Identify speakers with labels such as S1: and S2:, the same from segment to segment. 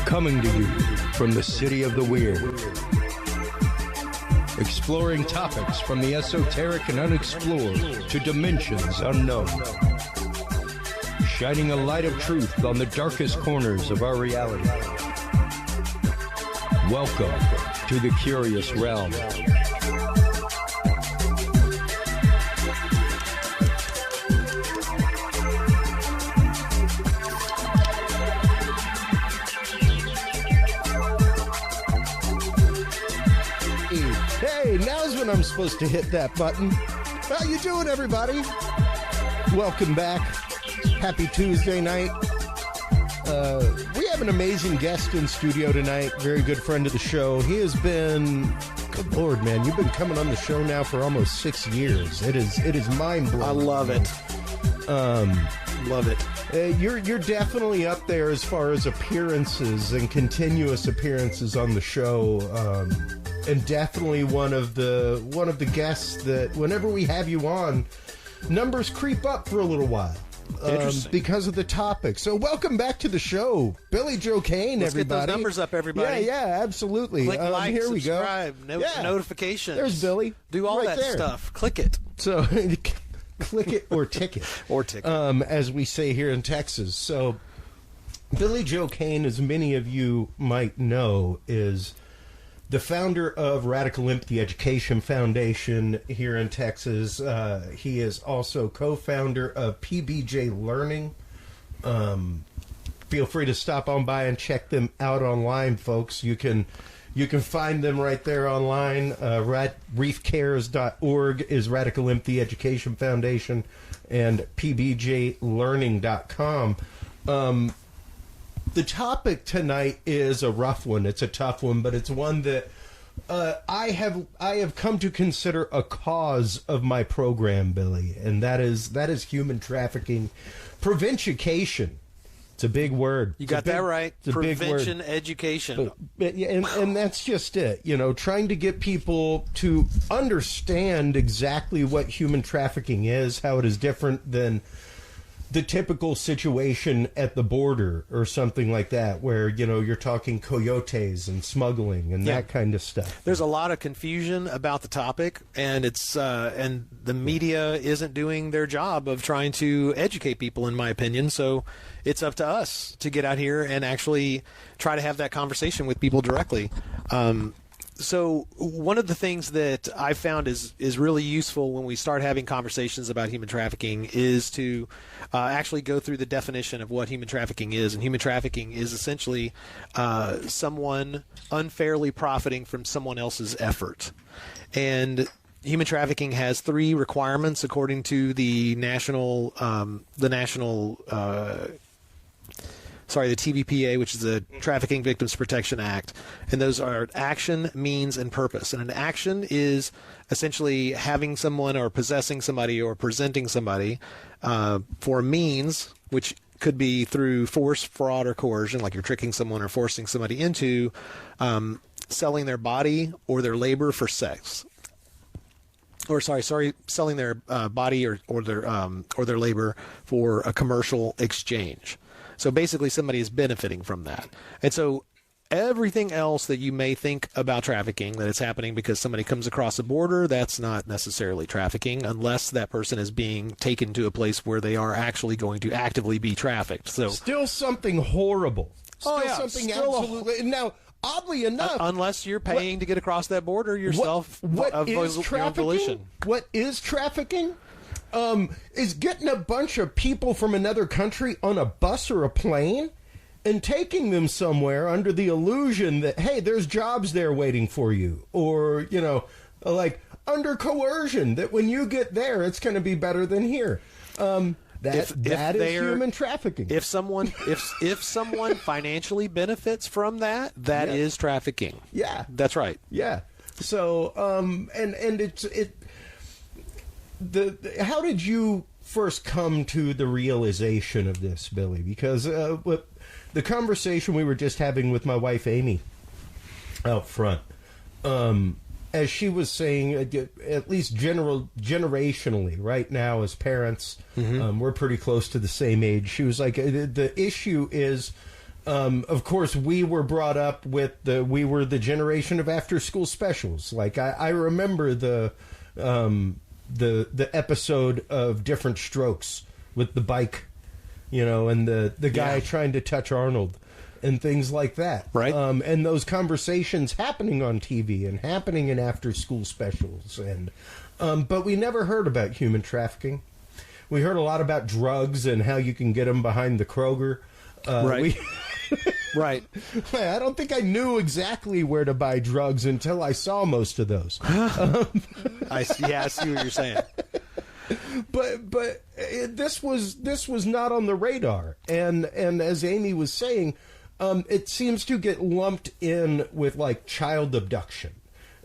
S1: Coming to you from the city of the weird. Exploring topics from the esoteric and unexplored to dimensions unknown. Shining a light of truth on the darkest corners of our reality. Welcome to the Curious Realm. Hey, now's when I'm supposed to hit that button. How you doing, everybody? Welcome back. Happy Tuesday night. We have an amazing guest in studio tonight. Very good friend of the show. He has been, good Lord, man, you've been coming on the show now for almost 6 years. It is mind-blowing.
S2: I love it. Love it.
S1: You're definitely up there as far as appearances and continuous appearances on the show. And definitely one of the guests that whenever we have you on, numbers creep up for a little while. Because of the topic. So welcome back to the show, Billy Joe Cain,
S2: Let's
S1: everybody.
S2: Get those numbers up, everybody.
S1: Yeah, absolutely.
S2: Click like,
S1: here we
S2: subscribe,
S1: go.
S2: Notifications.
S1: There's Billy.
S2: Do all
S1: right
S2: that
S1: there.
S2: stuff. Click it.
S1: So click it or tick it.
S2: Or tick it.
S1: As we say here in Texas. So Billy Joe Cain, as many of you might know, is the founder of Radical Empathy Education Foundation here in Texas. He is also co-founder of PBJ Learning. Feel free to stop on by and check them out online, folks. You can find them right there online. Reefcares.org is Radical Empathy Education Foundation, and pbjlearning.com. The topic tonight is a rough one. It's a tough one, but it's one that I have come to consider a cause of my program, Billy, and that is human trafficking. Preventucation. It's a big word.
S2: You got that right.
S1: It's a
S2: Prevention
S1: big word.
S2: education.
S1: And that's just it. You know, trying to get people to understand exactly what human trafficking is, how it is different than the typical situation at the border or something like that, where, you know, you're talking coyotes and smuggling and that kind of stuff.
S2: There's a lot of confusion about the topic, and it's and the media isn't doing their job of trying to educate people, in my opinion. So it's up to us to get out here and actually try to have that conversation with people directly. So one of the things that I found is really useful when we start having conversations about human trafficking is to actually go through the definition of what human trafficking is. And human trafficking is essentially someone unfairly profiting from someone else's effort. And human trafficking has 3 requirements according to the TVPA, which is the Trafficking Victims Protection Act. And those are action, means, and purpose. And an action is essentially having someone or possessing somebody or presenting somebody for a means, which could be through force, fraud, or coercion, like you're tricking someone or forcing somebody into selling their body or their labor for sex. Or selling their body or their labor for a commercial exchange. So basically somebody is benefiting from that. And so everything else that you may think about trafficking, that it's happening because somebody comes across a border, that's not necessarily trafficking unless that person is being taken to a place where they are actually going to actively be trafficked. So
S1: still something horrible. Something absolutely. Now, oddly enough,
S2: unless you're paying to get across that border yourself,
S1: what is trafficking? What is trafficking? Is getting a bunch of people from another country on a bus or a plane and taking them somewhere under the illusion that, hey, there's jobs there waiting for you. Or, you know, like under coercion that when you get there, it's going to be better than here. That is human trafficking.
S2: If someone financially benefits from that, that is trafficking.
S1: Yeah.
S2: That's right.
S1: Yeah. So, how did you first come to the realization of this, Billy? Because the conversation we were just having with my wife, Amy, out front, as she was saying, at least generationally, right now as parents, we're pretty close to the same age. She was like, the issue is Of course, we were brought up with we were the generation of after-school specials. Like I remember the episode of Different Strokes with the bike, and the guy trying to touch Arnold and things like that.
S2: Right.
S1: And those conversations happening on TV and happening in after-school specials. And but we never heard about human trafficking. We heard a lot about drugs and how you can get them behind the Kroger.
S2: Right. Right.
S1: I don't think I knew exactly where to buy drugs until I saw most of those.
S2: I see what you're saying.
S1: But this was not on the radar, and as Amy was saying, it seems to get lumped in with like child abduction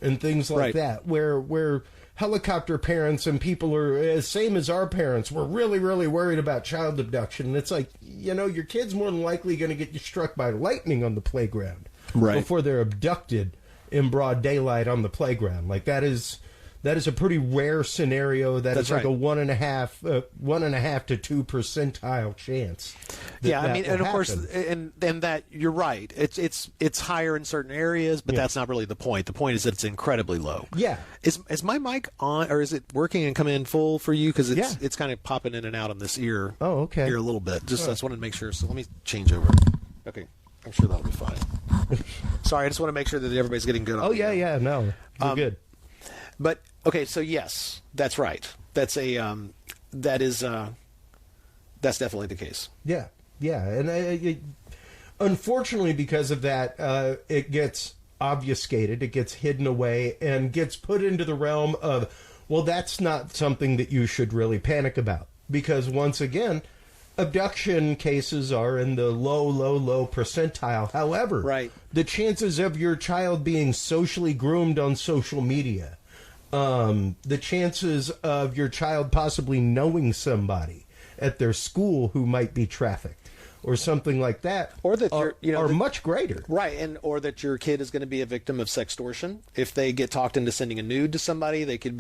S1: and things like that, where helicopter parents and people are as same as our parents. We're really, really worried about child abduction. And it's like, your kid's more than likely going to get struck by lightning on the playground before they're abducted in broad daylight on the playground. Like that is a pretty rare scenario. That's like a 1.5 to 2 percentile chance.
S2: And of course, and that you're right. It's higher in certain areas, but that's not really the point. The point is that it's incredibly low.
S1: Yeah.
S2: Is my mic on, or is it working and coming in full for you? Because it's kind of popping in and out on this ear.
S1: Oh, okay.
S2: Here a little bit. Just I just wanted to make sure. So let me change over. Okay, I'm sure that'll be fine. Sorry, I just want to make sure that everybody's getting good.
S1: No, you're good.
S2: But okay, so yes, that's right. That's that's definitely the case.
S1: Yeah, and unfortunately, because of that, it gets obfuscated, it gets hidden away, and gets put into the realm of, well, that's not something that you should really panic about, because once again, abduction cases are in the low percentile. However, the chances of your child being socially groomed on social media, the chances of your child possibly knowing somebody at their school who might be trafficked or something like that,
S2: or that
S1: are much greater.
S2: Right, or that your kid is going to be a victim of sextortion. If they get talked into sending a nude to somebody, they could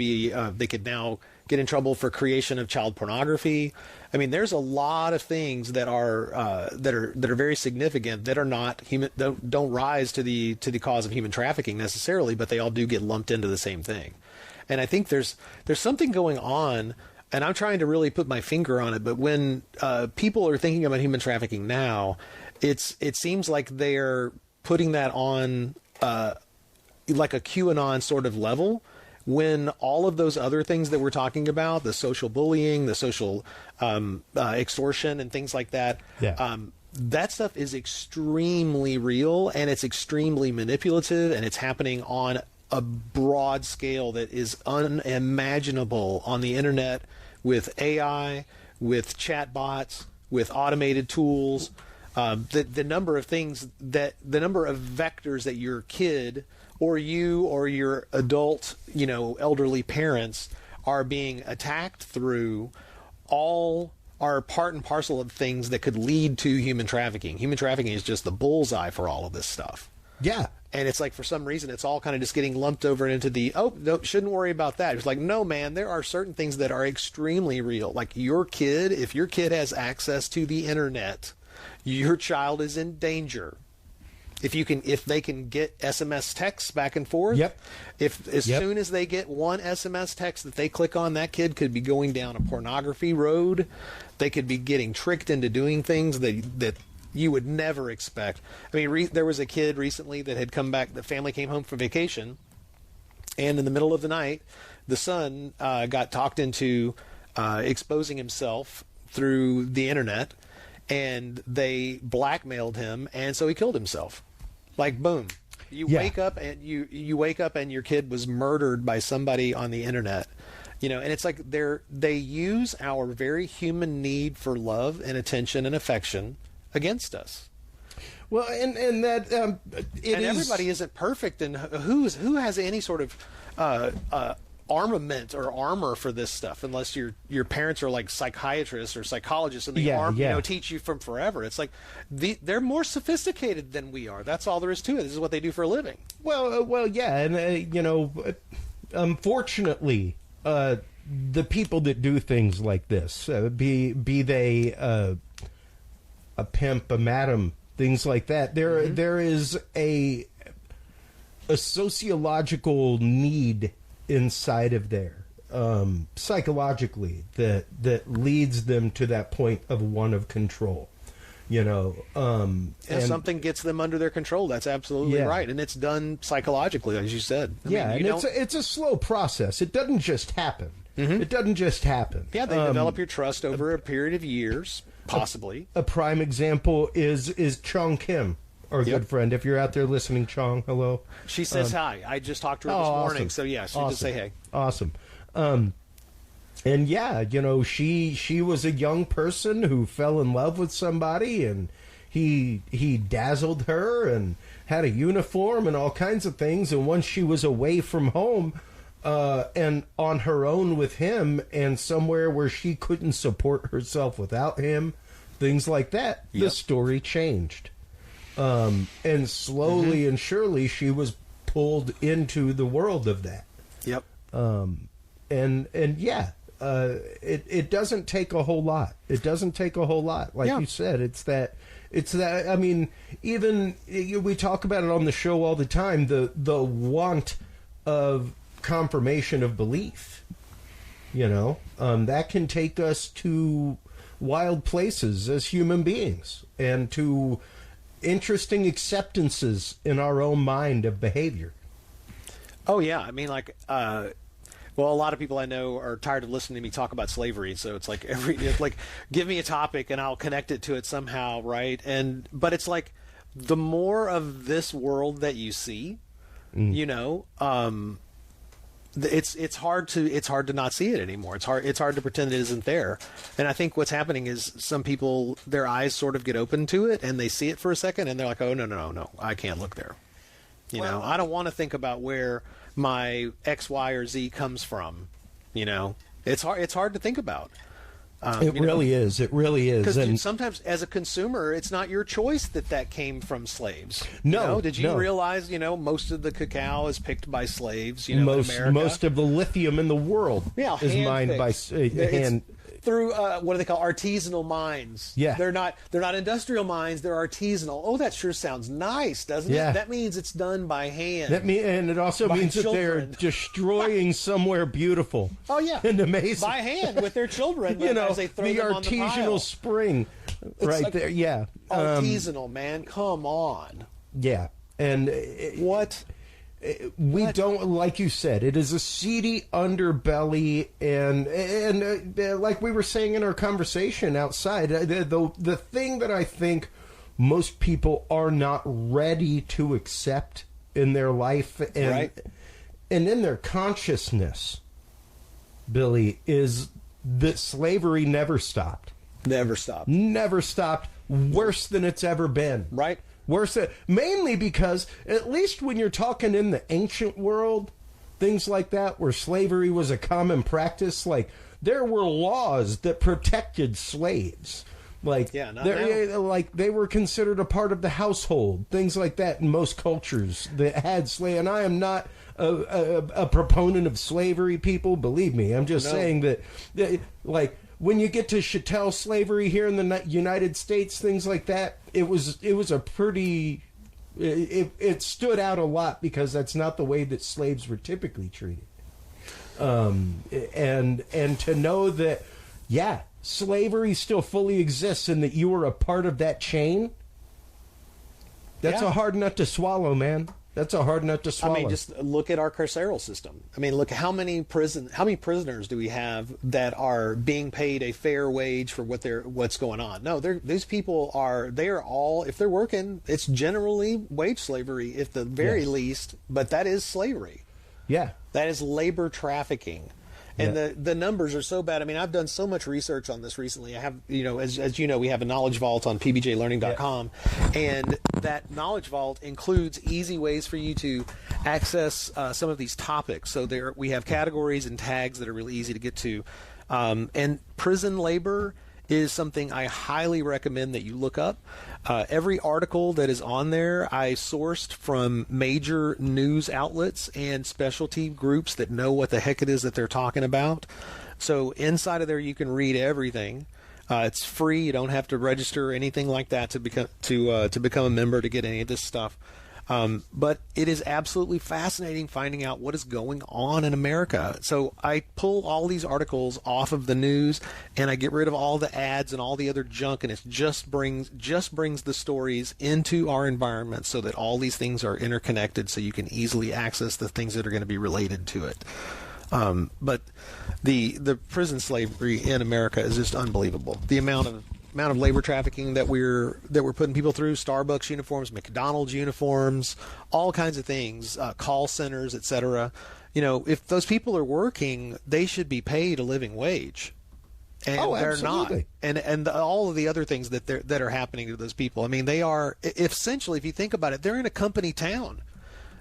S2: now get in trouble for creation of child pornography. I mean, there's a lot of things that are very significant that are not human, don't rise to the cause of human trafficking necessarily, but they all do get lumped into the same thing. And I think there's something going on, and I'm trying to really put my finger on it, but when people are thinking about human trafficking now, it seems like they're putting that on like a QAnon sort of level, when all of those other things that we're talking about, the social bullying, the social extortion and things like that, that stuff is extremely real, and it's extremely manipulative, and it's happening on a broad scale that is unimaginable on the internet, with AI, with chatbots, with automated tools. The number of things the number of vectors that your kid or you or your adult, elderly parents are being attacked through, all are part and parcel of things that could lead to human trafficking. Human trafficking is just the bullseye for all of this stuff.
S1: Yeah.
S2: And it's like, for some reason, it's all kind of just getting lumped over into no, shouldn't worry about that. It's like, no, man, there are certain things that are extremely real. Like if your kid has access to the internet, your child is in danger. If they can get SMS texts back and forth, soon as they get one SMS text that they click on, that kid could be going down a pornography road. They could be getting tricked into doing things that you would never expect. I mean, there was a kid recently that had come back. The family came home from vacation, and in the middle of the night, the son got talked into exposing himself through the internet, and they blackmailed him, and so he killed himself. Like, boom. You wake up and you wake up and your kid was murdered by somebody on the internet. And it's like they use our very human need for love and attention and affection against us.
S1: Well, and that
S2: everybody isn't perfect, and who has any sort of armament or armor for this stuff, unless your parents are like psychiatrists or psychologists, and they teach you from forever. It's like they're more sophisticated than we are. That's all there is to it. This is what they do for a living.
S1: Well, yeah, and unfortunately, the people that do things like this, be they a pimp, a madam things like that. There is a sociological need inside of there, psychologically, that leads them to that point of one of control. And
S2: something gets them under their control. That's absolutely right, and it's done psychologically, as you said. I mean,
S1: it's a slow process. It doesn't just happen. It doesn't just happen.
S2: Yeah, they develop your trust over a period of years, possibly.
S1: A prime example is Chong Kim, our good friend. If you're out there listening, Chong, hello.
S2: She says hi. I just talked to her this morning, so yeah, she just say hey.
S1: Awesome. And yeah, she was a young person who fell in love with somebody, and he dazzled her and had a uniform and all kinds of things. And once she was away from home and on her own with him and somewhere where she couldn't support herself without him, things like that, the story changed. And slowly and surely she was pulled into the world of that.
S2: Yep.
S1: It doesn't take a whole lot. It doesn't take a whole lot. Like you said, it's that, I mean, even we talk about it on the show all the time, the want of confirmation of belief, that can take us to wild places as human beings and to interesting acceptances in our own mind of behavior.
S2: Oh yeah. I mean, well, a lot of people I know are tired of listening to me talk about slavery, so it's like give me a topic and I'll connect it to it somehow, right? But it's like the more of this world that you see, it's hard to not see it anymore. It's hard to pretend it isn't there. And I think what's happening is some people, their eyes sort of get open to it and they see it for a second and they're like, oh no, I can't look there. I don't want to think about where my X, Y, or Z comes from. It's hard to think about.
S1: It really is.
S2: Because sometimes, as a consumer, it's not your choice that came from slaves.
S1: No.
S2: Did you realize? Most of the cacao is picked by slaves. In America.
S1: Most of the lithium in the world is mined by hand.
S2: Through what do they call artisanal mines?
S1: Yeah,
S2: they're not industrial mines. They're artisanal. Oh, that sure sounds nice, doesn't it? That means it's done by hand.
S1: And it also means that they're destroying somewhere beautiful.
S2: Oh yeah,
S1: and amazing
S2: by hand with their children. As they throw
S1: the
S2: them on the pile.
S1: artisanal spring, right there. Yeah,
S2: artisanal, man. Come on.
S1: Yeah, and
S2: what?
S1: We don't, like you said, it is a seedy underbelly, and like we were saying in our conversation outside, the thing that I think most people are not ready to accept in their life and in their consciousness, Billy, is that slavery never stopped.
S2: Never stopped.
S1: Never stopped. Worse than it's ever been.
S2: Right.
S1: Worse, mainly because, at least when you're talking in the ancient world, things like that, where slavery was a common practice, like, there were laws that protected slaves. Like, they were considered a part of the household, things like that in most cultures that had slaves. And I am not a proponent of slavery, people, believe me. I'm just saying that, when you get to chattel slavery here in the United States, things like that, it was a pretty... It stood out a lot because that's not the way that slaves were typically treated. And to know that, slavery still fully exists and that you were a part of that chain, that's a hard nut to swallow, man. That's a hard nut to swallow.
S2: I mean, just look at our carceral system. I mean, look how many prisoners do we have that are being paid a fair wage for what's going on? No, these people are all, if they're working, it's generally wage slavery, at the very least. But that is slavery.
S1: Yeah,
S2: that is labor trafficking. And the numbers are so bad. I mean, I've done so much research on this recently. I have, as you know, we have a knowledge vault on pbjlearning.com, and that knowledge vault includes easy ways for you to access some of these topics. So we have categories and tags that are really easy to get to. And prison labor is something I highly recommend that you look up. Every article that is on there, I sourced from major news outlets and specialty groups that know what the heck it is that they're talking about. So inside of there, you can read everything. It's free. You don't have to register or anything like that to become a member to get any of this stuff. But it is absolutely fascinating finding out what is going on in America. So I pull all these articles off of the news, and I get rid of all the ads and all the other junk, and it just brings the stories into our environment so that all these things are interconnected, so you can easily access the things that are going to be related to it. But the prison slavery in America is just unbelievable. The amount of labor trafficking that we're putting people through, Starbucks uniforms, McDonald's uniforms, all kinds of things, call centers, etc. If those people are working, they should be paid a living wage. And they're not. And all of the other things that are happening to those people. I mean, they are essentially, if you think about it, they're in a company town.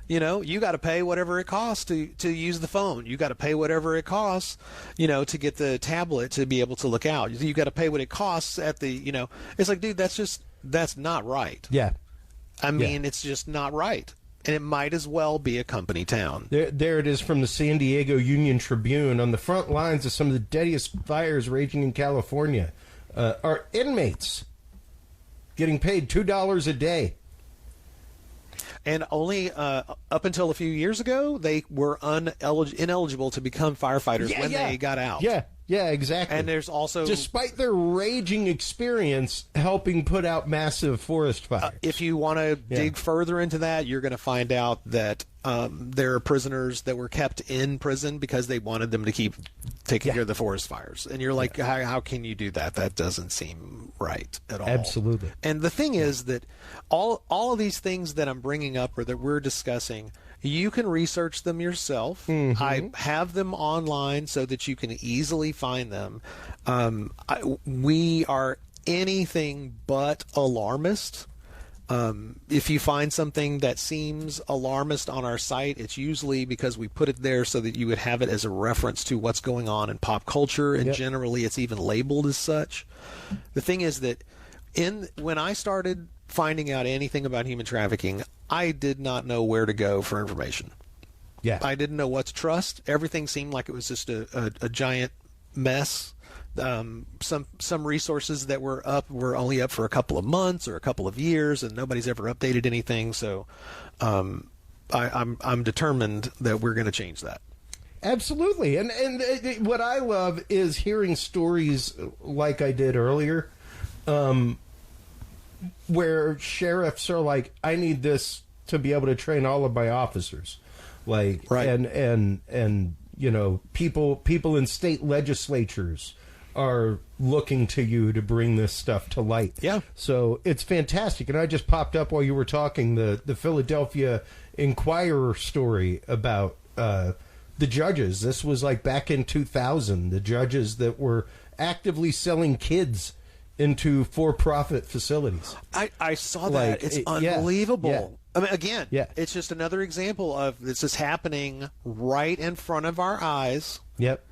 S2: You got to pay whatever it costs to use the phone. You got to pay whatever it costs, to get the tablet to be able to look out. You got to pay what it costs at the, it's like, dude, that's not right.
S1: Yeah.
S2: I mean, it's just not right. And it might as well be a company town.
S1: There it is from the San Diego Union Tribune. On the front lines of some of the deadliest fires raging in California are inmates getting paid $2 a day.
S2: And only up until a few years ago, they were ineligible to become firefighters when they got out.
S1: Yeah, exactly.
S2: And there's also...
S1: Despite their raging experience helping put out massive forest fires.
S2: If you want to dig further into that, you're going to find out that there are prisoners that were kept in prison because they wanted them to keep taking care of the forest fires. And you're like, how can you do that? That doesn't seem right at all.
S1: Absolutely.
S2: And the thing is that all of these things that I'm bringing up or that we're discussing, you can research them yourself. Mm-hmm. I have them online so that you can easily find them. We are anything but alarmist. If you find something that seems alarmist on our site, it's usually because we put it there so that you would have it as a reference to what's going on in pop culture, and generally it's even labeled as such. The thing is that when I started finding out anything about human trafficking, I did not know where to go for information. Yeah, I didn't know what to trust. Everything seemed like it was just a giant mess. Some resources that were up were only up for a couple of months or a couple of years, and nobody's ever updated anything. So I'm determined that we're going to change that.
S1: Absolutely. And what I love is hearing stories like I did earlier, where sheriffs are like, I need this to be able to train all of my officers. Like, right. And people in state legislatures are looking to you to bring this stuff to light. Yeah. So it's fantastic. And I just popped up while you were talking the Philadelphia Inquirer story about the judges. This was like back in 2000, the judges that were actively selling kids into for-profit facilities.
S2: I saw that. It's unbelievable.
S1: Yeah.
S2: I mean, again, it's just another example of this is happening right in front of our eyes. Yep.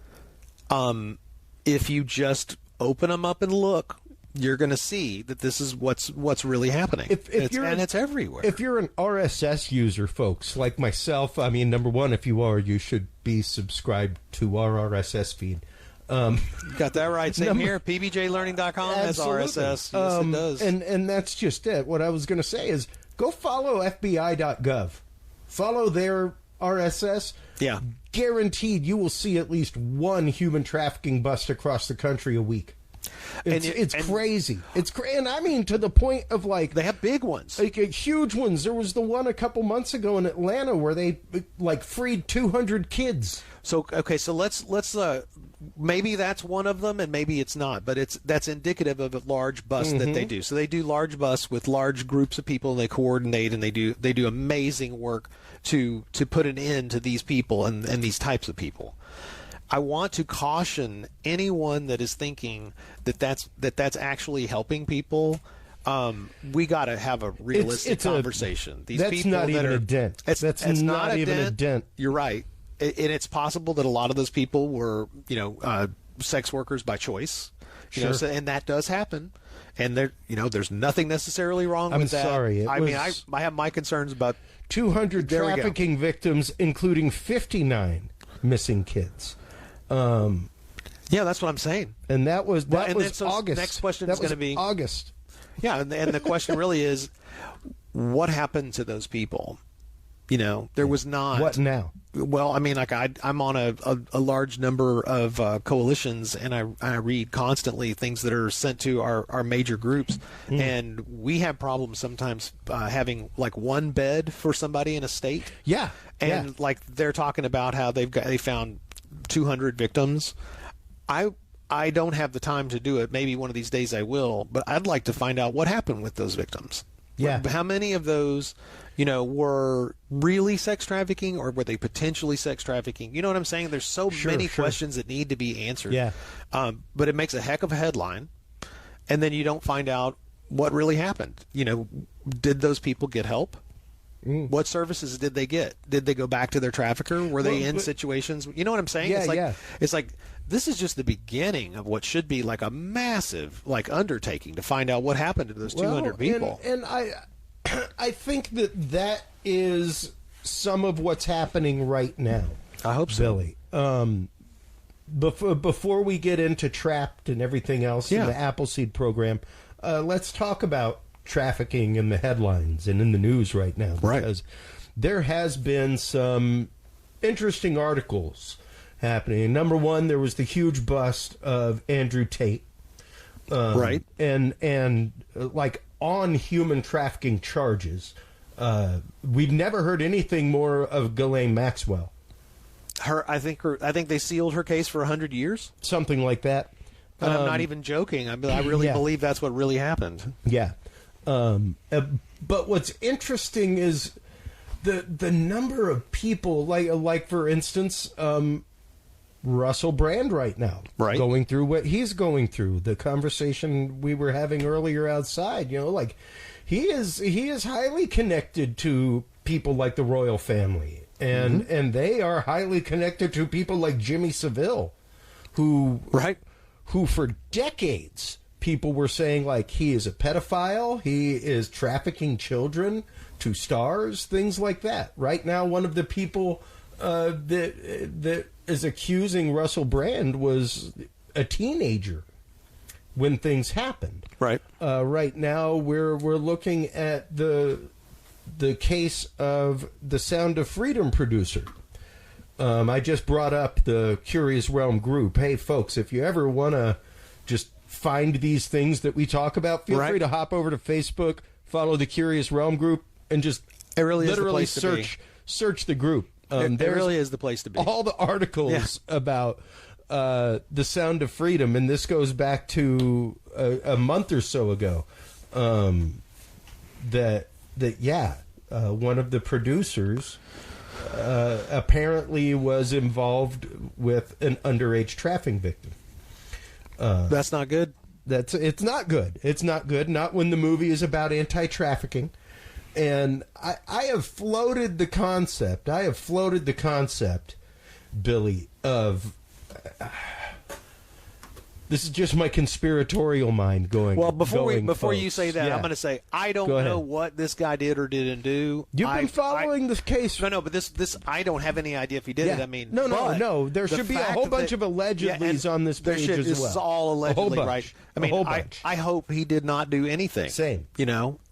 S2: If you just open them up and look, you're going to see that this is what's really happening. It's everywhere.
S1: If you're an RSS user, folks, like myself, I mean, number one, if you are, you should be subscribed to our RSS feed.
S2: Got that right. Same here. PBJlearning.com has RSS. Yes, it does.
S1: And that's just it. What I was going to say is go follow FBI.gov. Follow their RSS. Yeah. Guaranteed you will see at least one human trafficking bust across the country a week. It's crazy. It's and I mean to the point of like
S2: they have big ones,
S1: like huge ones. There was the one a couple months ago in Atlanta where they like freed 200 kids.
S2: So let's maybe that's one of them and maybe it's not, but that's indicative of a large bust that they do. So they do large busts with large groups of people, and they coordinate, and they do amazing work to put an end to these people and these types of people. I want to caution anyone that is thinking that's actually helping people. We got to have a realistic conversation.
S1: These that's people not even a dent. That's not even a dent.
S2: You're right, and it's possible that a lot of those people were, sex workers by choice. Sure. And that does happen. And there's nothing necessarily wrong with that.
S1: I'm sorry.
S2: I have my concerns about
S1: 200 trafficking victims, including 59 missing kids.
S2: Yeah, that's what I'm saying.
S1: And that was August.
S2: Next question is going to be
S1: August.
S2: Yeah, and the question really is, what happened to those people? There was not.
S1: What now?
S2: Well, I mean, like I'm on a large number of coalitions, and I read constantly things that are sent to our major groups, and we have problems sometimes having like one bed for somebody in a state.
S1: Yeah,
S2: and like they're talking about how they found 200 victims. I don't have the time to do it. Maybe one of these days I will, but I'd like to find out what happened with those victims.
S1: Yeah,
S2: how many of those, were really sex trafficking, or were they potentially sex trafficking? You know what I'm saying? There's so many questions that need to be answered.
S1: Yeah.
S2: But it makes a heck of a headline, and then you don't find out what really happened. Did those people get help? What services did they get? Did they go back to their trafficker? Were they in situations? You know what I'm saying?
S1: Yeah,
S2: It's like this is just the beginning of what should be like a massive undertaking to find out what happened to those 200 people.
S1: And I think that is some of what's happening right now.
S2: I hope so,
S1: Billy. Before we get into Trapped and everything else in the Appleseed program, let's talk about trafficking in the headlines and in the news right now, because there has been some interesting articles happening. Number one, there was the huge bust of Andrew Tate, and like on human trafficking charges. We've never heard anything more of Ghislaine Maxwell.
S2: I think they sealed her case for 100 years,
S1: something like that.
S2: And I'm not even joking. I really believe that's what really happened.
S1: Yeah. But what's interesting is the number of people, like for instance, Russell Brand right now, going through what he's going through. The conversation we were having earlier outside, he is highly connected to people like the royal family, and they are highly connected to people like Jimmy Savile, who for decades people were saying like he is a pedophile, he is trafficking children to stars, things like that. Right now, one of the people that is accusing Russell Brand was a teenager when things happened. Right now, we're looking at the case of the Sound of Freedom producer. I just brought up the Curious Realm group. Hey, folks, if you ever want to just find these things that we talk about, feel free to hop over to Facebook, follow the Curious Realm group, and just literally search the group.
S2: It really is the place to be.
S1: All the articles about the Sound of Freedom, and this goes back to a month or so ago, that one of the producers apparently was involved with an underage trafficking victim.
S2: That's not good.
S1: It's not good. It's not good. Not when the movie is about anti-trafficking. And I have floated the concept. Billy, of this is just my conspiratorial mind going.
S2: Well, before
S1: folks.
S2: you say that, I'm going to say I don't know what this guy did or didn't do.
S1: You've been following this case.
S2: No, but this I don't have any idea if he did it. I mean,
S1: no. There should be a whole bunch of allegedlys on this page as well.
S2: This is all allegedly, right? I mean, I hope he did not do anything.
S1: Same.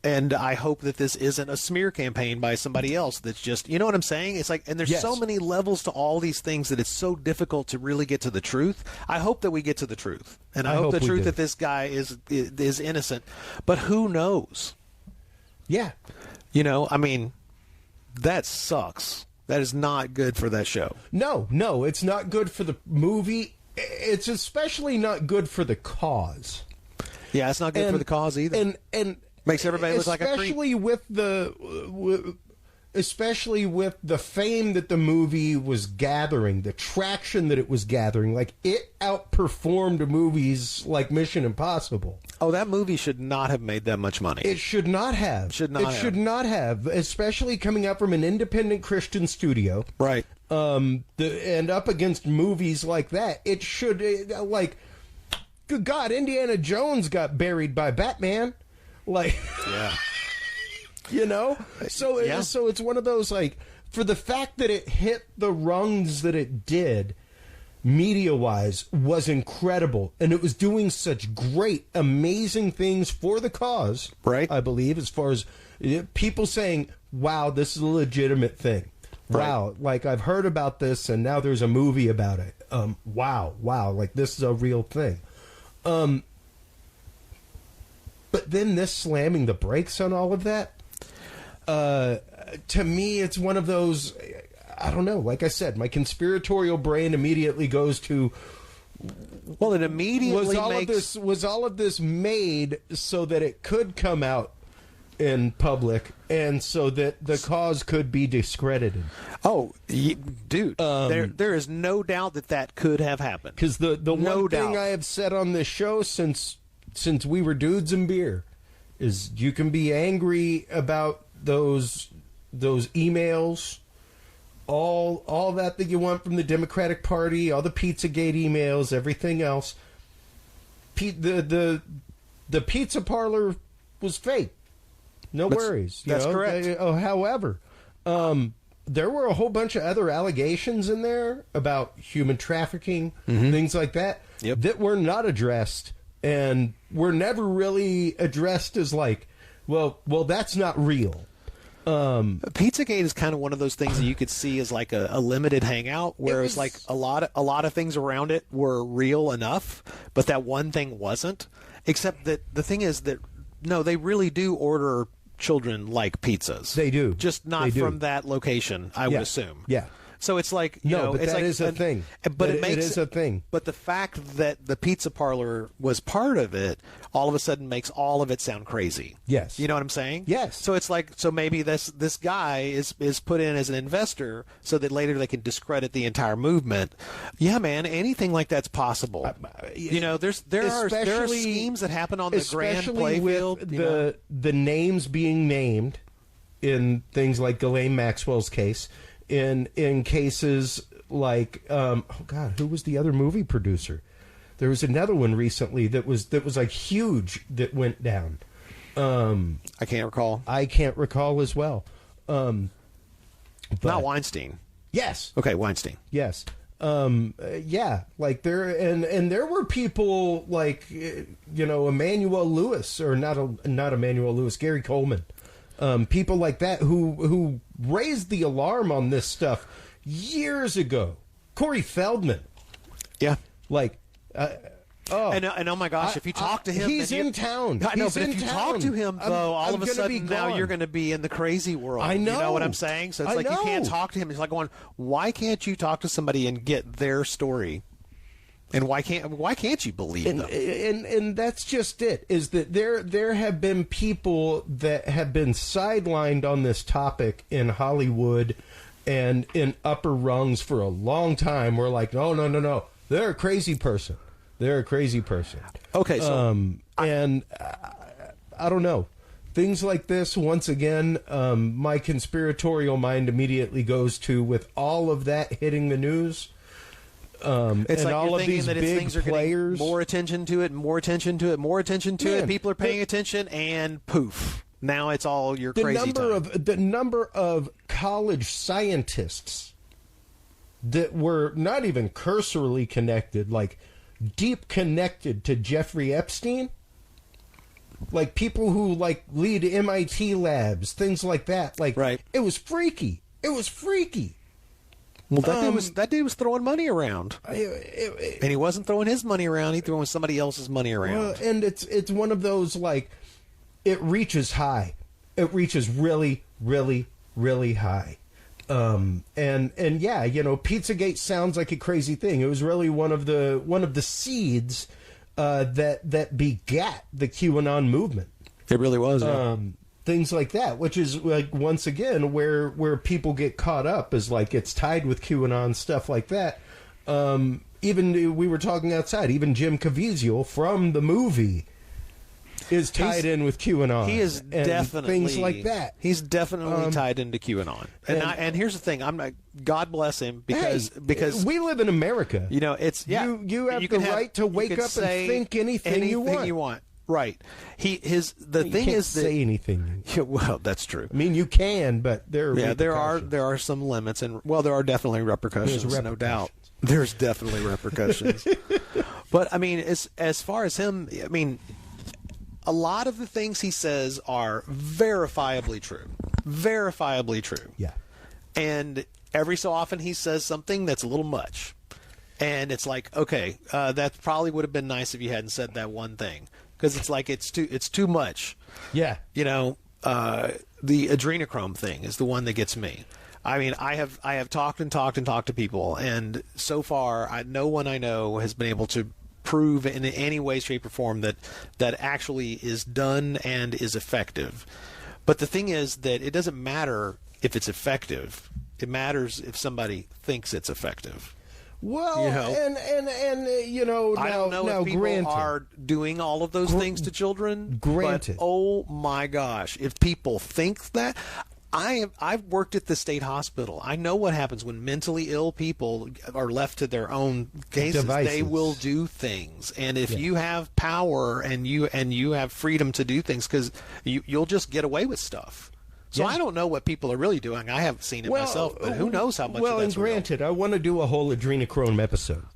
S2: And I hope that this isn't a smear campaign by somebody else that's just, you know what I'm saying? It's like, and there's so many levels to all these things that it's so difficult to really get to the truth. I hope that we get to the truth. And I hope the truth that this guy is innocent. But who knows?
S1: Yeah.
S2: I mean, that sucks. That is not good for that show.
S1: No, it's not good for the movie. It's especially not good for the cause.
S2: Yeah, it's not good for the cause either.
S1: And
S2: makes everybody look like a creep.
S1: Especially with the fame that the movie was gathering, the traction that it was gathering, like it outperformed movies like Mission Impossible.
S2: Oh, that movie should not have made that much money.
S1: It should not have. Should not have, especially coming up from an independent Christian studio.
S2: Right.
S1: And up against movies like that, it should, good God, Indiana Jones got buried by Batman.
S2: Yeah.
S1: So it's one of those, for the fact that it hit the rungs that it did, media-wise, was incredible. And it was doing such great, amazing things for the cause,
S2: right?
S1: I believe, as far as people saying, wow, this is a legitimate thing.
S2: Right.
S1: Wow, like I've heard about this and now there's a movie about it. Wow, like this is a real thing. But then this slamming the brakes on all of that, to me, it's one of those, I don't know, like I said, my conspiratorial brain immediately goes to,
S2: well, it immediately
S1: was all of this made so that it could come out in public and so that the cause could be discredited.
S2: Oh, dude, there is no doubt that could have happened.
S1: Because the one thing I have said on this show since we were dudes and beer is you can be angry about those emails, all that you want from the Democratic Party, all the Pizzagate emails, everything else. The pizza parlor was fake. No worries.
S2: That's correct.
S1: However, there were a whole bunch of other allegations in there about human trafficking, things like that, that were not addressed and were never really addressed as like, well, that's not real.
S2: Pizzagate is kind of one of those things that you could see as like a limited hangout, where it's like a lot of things around it were real enough, but that one thing wasn't. Except that the thing is that no, they really do order children like pizzas.
S1: They do,
S2: just not from that location, I would assume.
S1: Yeah.
S2: So it's like
S1: but
S2: it's
S1: that
S2: like
S1: is a thing.
S2: But
S1: it is a thing.
S2: But the fact that the pizza parlor was part of it, all of a sudden makes all of it sound crazy.
S1: Yes,
S2: you know what I'm saying?
S1: Yes.
S2: So it's like maybe this guy is put in as an investor so that later they can discredit the entire movement. Yeah, man, anything like that's possible. There are schemes that happen on the grand playfield.
S1: With the names being named in things like Ghislaine Maxwell's case. In cases like who was the other movie producer? There was another one recently that was like huge that went down.
S2: I can't recall.
S1: I can't recall as well.
S2: Not Weinstein.
S1: Yes.
S2: Okay, Weinstein.
S1: Yes. Like there were people like Emmanuel Lewis, or not Emmanuel Lewis, Gary Coleman. People like that who raised the alarm on this stuff years ago. Corey Feldman.
S2: Yeah.
S1: Like,
S2: and oh my gosh, if you talk to him...
S1: He's in town.
S2: I know, but if you talk to him, though, all of a sudden now you're going to be in the crazy world.
S1: I know.
S2: You know what I'm saying? So it's like you can't talk to him. It's like going, why can't you talk to somebody and get their story? And why can't you believe them?
S1: And that's just it, is that there have been people that have been sidelined on this topic in Hollywood and in upper rungs for a long time. We're like, no. They're a crazy person.
S2: Okay, so...
S1: and I don't know. Things like this, once again, my conspiratorial mind immediately goes to, with all of that hitting the news...
S2: it's like
S1: all
S2: you're
S1: of
S2: thinking
S1: these
S2: that
S1: big
S2: things are
S1: players,
S2: getting more attention to it, more attention to it, more attention to it. People are paying attention, and poof! Now it's all your crazy time.
S1: The number of college scientists that were not even cursorily connected, like deep connected to Jeffrey Epstein, like people who like lead MIT labs, things like that. Like,
S2: right.
S1: It was freaky.
S2: Well, that dude was throwing money around, and he wasn't throwing his money around. He throwing somebody else's money around.
S1: And it's one of those, like, it reaches high. It reaches really, really, really high. And yeah, Pizzagate sounds like a crazy thing. It was really one of the seeds that begat the QAnon movement.
S2: It really was. Yeah.
S1: Things like that, which is like, once again, where people get caught up, is like it's tied with QAnon, stuff like that. Even we were talking outside, even Jim Caviezel from the movie is tied in with QAnon.
S2: He is definitely
S1: things like that.
S2: He's definitely tied into QAnon. And here's the thing: I'm not. God bless him, because
S1: we live in America.
S2: It's
S1: you have the right to wake up and think anything you want.
S2: Right. The thing is that
S1: say anything.
S2: Well, that's true.
S1: I mean, you can, but there are
S2: there are some limits, and there are definitely repercussions, no doubt. There's definitely repercussions. But, I mean, as far as him, I mean, a lot of the things he says are verifiably true. Verifiably true.
S1: Yeah.
S2: And every so often he says something that's a little much. And it's like, okay, that probably would have been nice if you hadn't said that one thing. Because it's like it's too much.
S1: Yeah.
S2: You know, the adrenochrome thing is the one that gets me. I mean, I have talked to people, and so far, no one I know has been able to prove in any way, shape, or form that actually is done and is effective. But the thing is that it doesn't matter if it's effective. It matters if somebody thinks it's effective.
S1: Well, you know? and you know,
S2: I don't know if people are doing all of those things to children.
S1: Granted.
S2: But, oh my gosh, if people think that. I've worked at the state hospital. I know what happens when mentally ill people are left to their own cases.
S1: Devices.
S2: They will do things, and if you have power and you have freedom to do things, because you'll just get away with stuff. So I don't know what people are really doing. I haven't seen it myself, but who knows how much of that's
S1: and granted,
S2: real.
S1: I want to do a whole adrenochrome episode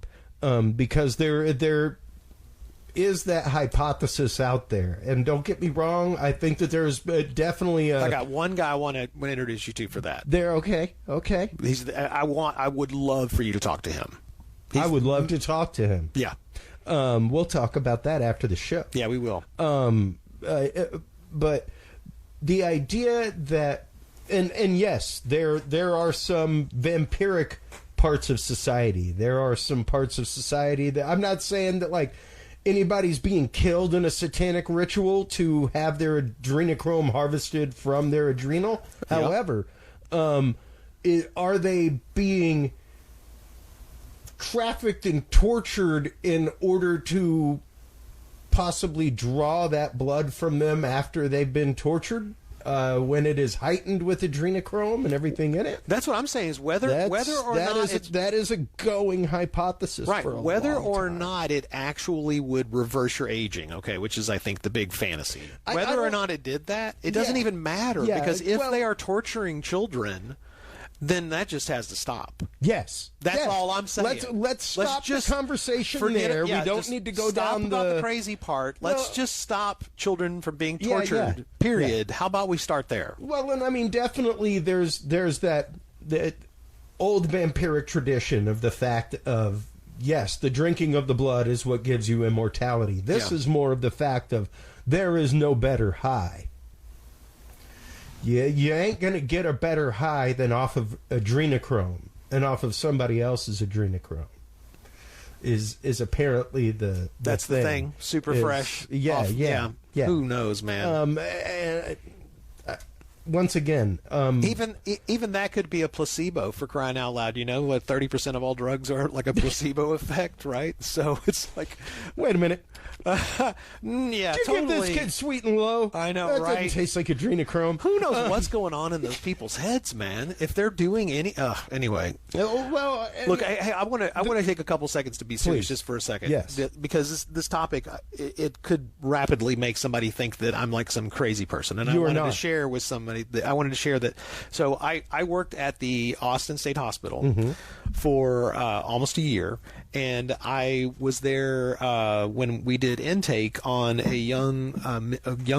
S1: because there is that hypothesis out there. And don't get me wrong, I think that there's definitely
S2: I got one guy I want to introduce you to for that.
S1: Okay.
S2: I would love for you to talk to him.
S1: I would love to talk to him.
S2: Yeah.
S1: We'll talk about that after the show.
S2: Yeah, we will.
S1: But the idea that, and yes, there are some vampiric parts of society. There are some parts of society that I'm not saying that like anybody's being killed in a satanic ritual to have their adrenochrome harvested from their adrenal. Yep. However, are they being trafficked and tortured in order to possibly draw that blood from them after they've been tortured? When it is heightened with adrenochrome and everything in it.
S2: That's what I'm saying is whether or not
S1: that is a going hypothesis,
S2: right?
S1: For a
S2: whether
S1: long
S2: or
S1: time.
S2: not it actually would reverse your aging, okay, which is I think the big fantasy. Whether or not it did that, it doesn't even matter because if they are torturing children, then that just has to stop.
S1: Yes.
S2: That's all I'm saying.
S1: Let's stop the conversation there.
S2: Yeah,
S1: we don't need to go
S2: stop
S1: down
S2: about the crazy part. Let's just stop children from being tortured.
S1: Yeah.
S2: Period.
S1: Yeah.
S2: How about we start there?
S1: Well, and I mean, definitely there's that old vampiric tradition of the fact of, yes, the drinking of the blood is what gives you immortality. This is more of the fact of there is no better high. You ain't going to get a better high than off of adrenochrome and off of somebody else's adrenochrome. Is apparently the
S2: That's the thing. Super fresh.
S1: Yeah.
S2: Who knows, man?
S1: Once again,
S2: even that could be a placebo for crying out loud. You know what? 30% of all drugs are like a placebo effect, right? So it's like,
S1: wait a minute.
S2: Yeah,
S1: Did you
S2: totally.
S1: give this kid Sweet and Low?
S2: I know,
S1: that
S2: right?
S1: Doesn't taste like adrenochrome.
S2: Who knows what's going on in those people's heads, man? If they're doing any, anyway.
S1: Well,
S2: look, I want to take a couple seconds to be serious, just for a second,
S1: yes,
S2: because this topic it could rapidly make somebody think that I'm like some crazy person, and I wanted to share with somebody that I wanted to share that. So I worked at the Austin State Hospital for almost a year, and I was there when we did intake on a young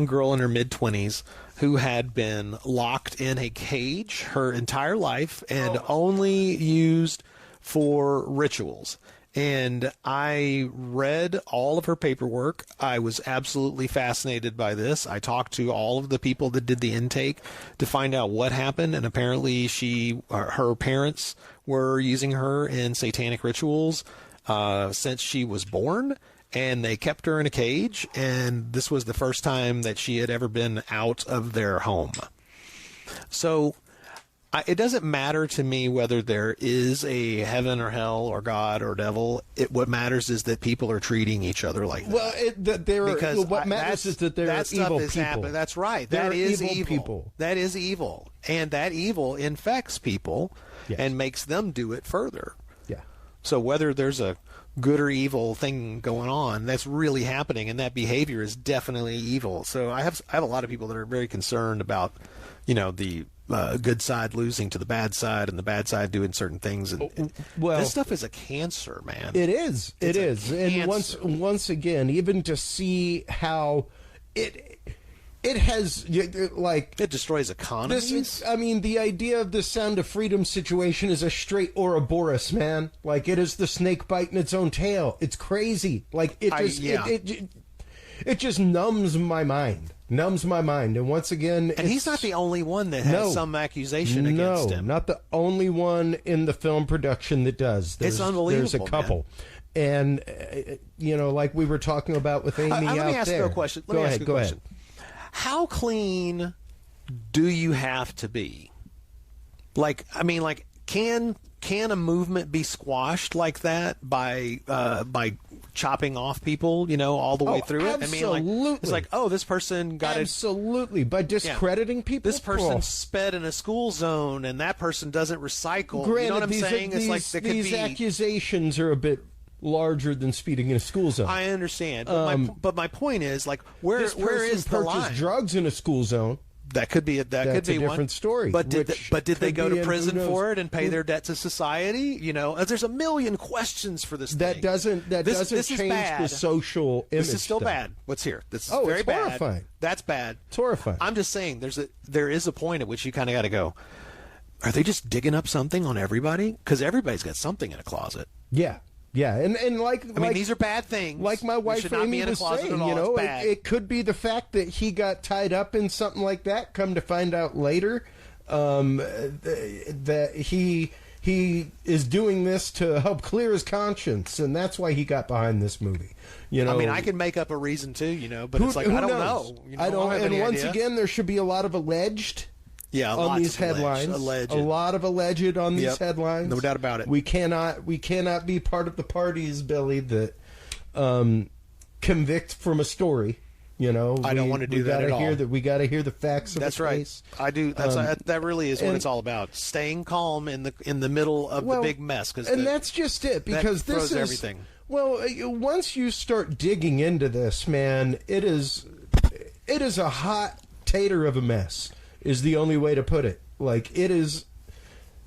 S2: girl in her mid-20s who had been locked in a cage her entire life and only used for rituals. And I read all of her paperwork. I was absolutely fascinated by this. I talked to all of the people that did the intake to find out what happened. And apparently her parents were using her in satanic rituals since she was born. And they kept her in a cage. And this was the first time that she had ever been out of their home. So it doesn't matter to me whether there is a heaven or hell or God or devil. What matters is that people are treating each other like that.
S1: Well, what matters is that there are evil people.
S2: Happening. That's right.
S1: That
S2: is
S1: evil people.
S2: That is evil. And that evil infects people and makes them do it further.
S1: Yeah.
S2: So whether there's a good or evil thing going on, that's really happening, and that behavior is definitely evil. So I have a lot of people that are very concerned about, the good side losing to the bad side and the bad side doing certain things. And
S1: well,
S2: this stuff is a cancer, man.
S1: It is. It is. And once again, even to see how it has, like...
S2: It destroys economies.
S1: The idea of the Sound of Freedom situation is a straight Ouroboros, man. Like, it is the snake biting its own tail. It's crazy. Like, it just numbs my mind. And once again...
S2: And he's not the only one that has some accusation against him.
S1: No, not the only one in the film production that does.
S2: It's unbelievable,
S1: There's a couple. Man. And, like we were talking about with Amy out there.
S2: Let me ask you a question. Go ahead. How clean do you have to be? Can a movement be squashed like that by chopping off people, all the way through it?
S1: Absolutely.
S2: It's like, this person got
S1: absolutely by discrediting people.
S2: This person sped in a school zone, and that person doesn't recycle.
S1: Granted,
S2: you know what I'm saying?
S1: These accusations are a bit larger than speeding in a school zone.
S2: I understand, but my point is, where is the line?
S1: Purchased drugs in a school zone.
S2: That could be a
S1: different story.
S2: But did they go to prison for it and pay their debt to society? There's a million questions for this thing.
S1: That doesn't change the social image.
S2: This is still bad. What's here? This is very bad.
S1: Horrifying.
S2: That's bad.
S1: It's horrifying.
S2: I'm just saying there is a point at which you kind of got to go, are they just digging up something on everybody? Because everybody's got something in a closet.
S1: Yeah. Yeah, and
S2: these are bad things.
S1: Like my wife Amy was saying, it could be the fact that he got tied up in something like that. Come to find out later, that he is doing this to help clear his conscience, and that's why he got behind this movie.
S2: I can make up a reason too, but it's like I don't know.
S1: I don't. And once again, there should be a lot of alleged.
S2: Yeah,
S1: on these headlines, a lot of alleged on these headlines.
S2: No doubt about it.
S1: We cannot be part of the parties, Billy, that convict from a story.
S2: I don't want to do that at all.
S1: We got to hear the facts of the case.
S2: I do. That really is what it's all about. Staying calm in the middle of the big mess.
S1: That's just it. Because this is
S2: everything.
S1: Well, once you start digging into this, man, it is a hot tater of a mess. Is the only way to put it.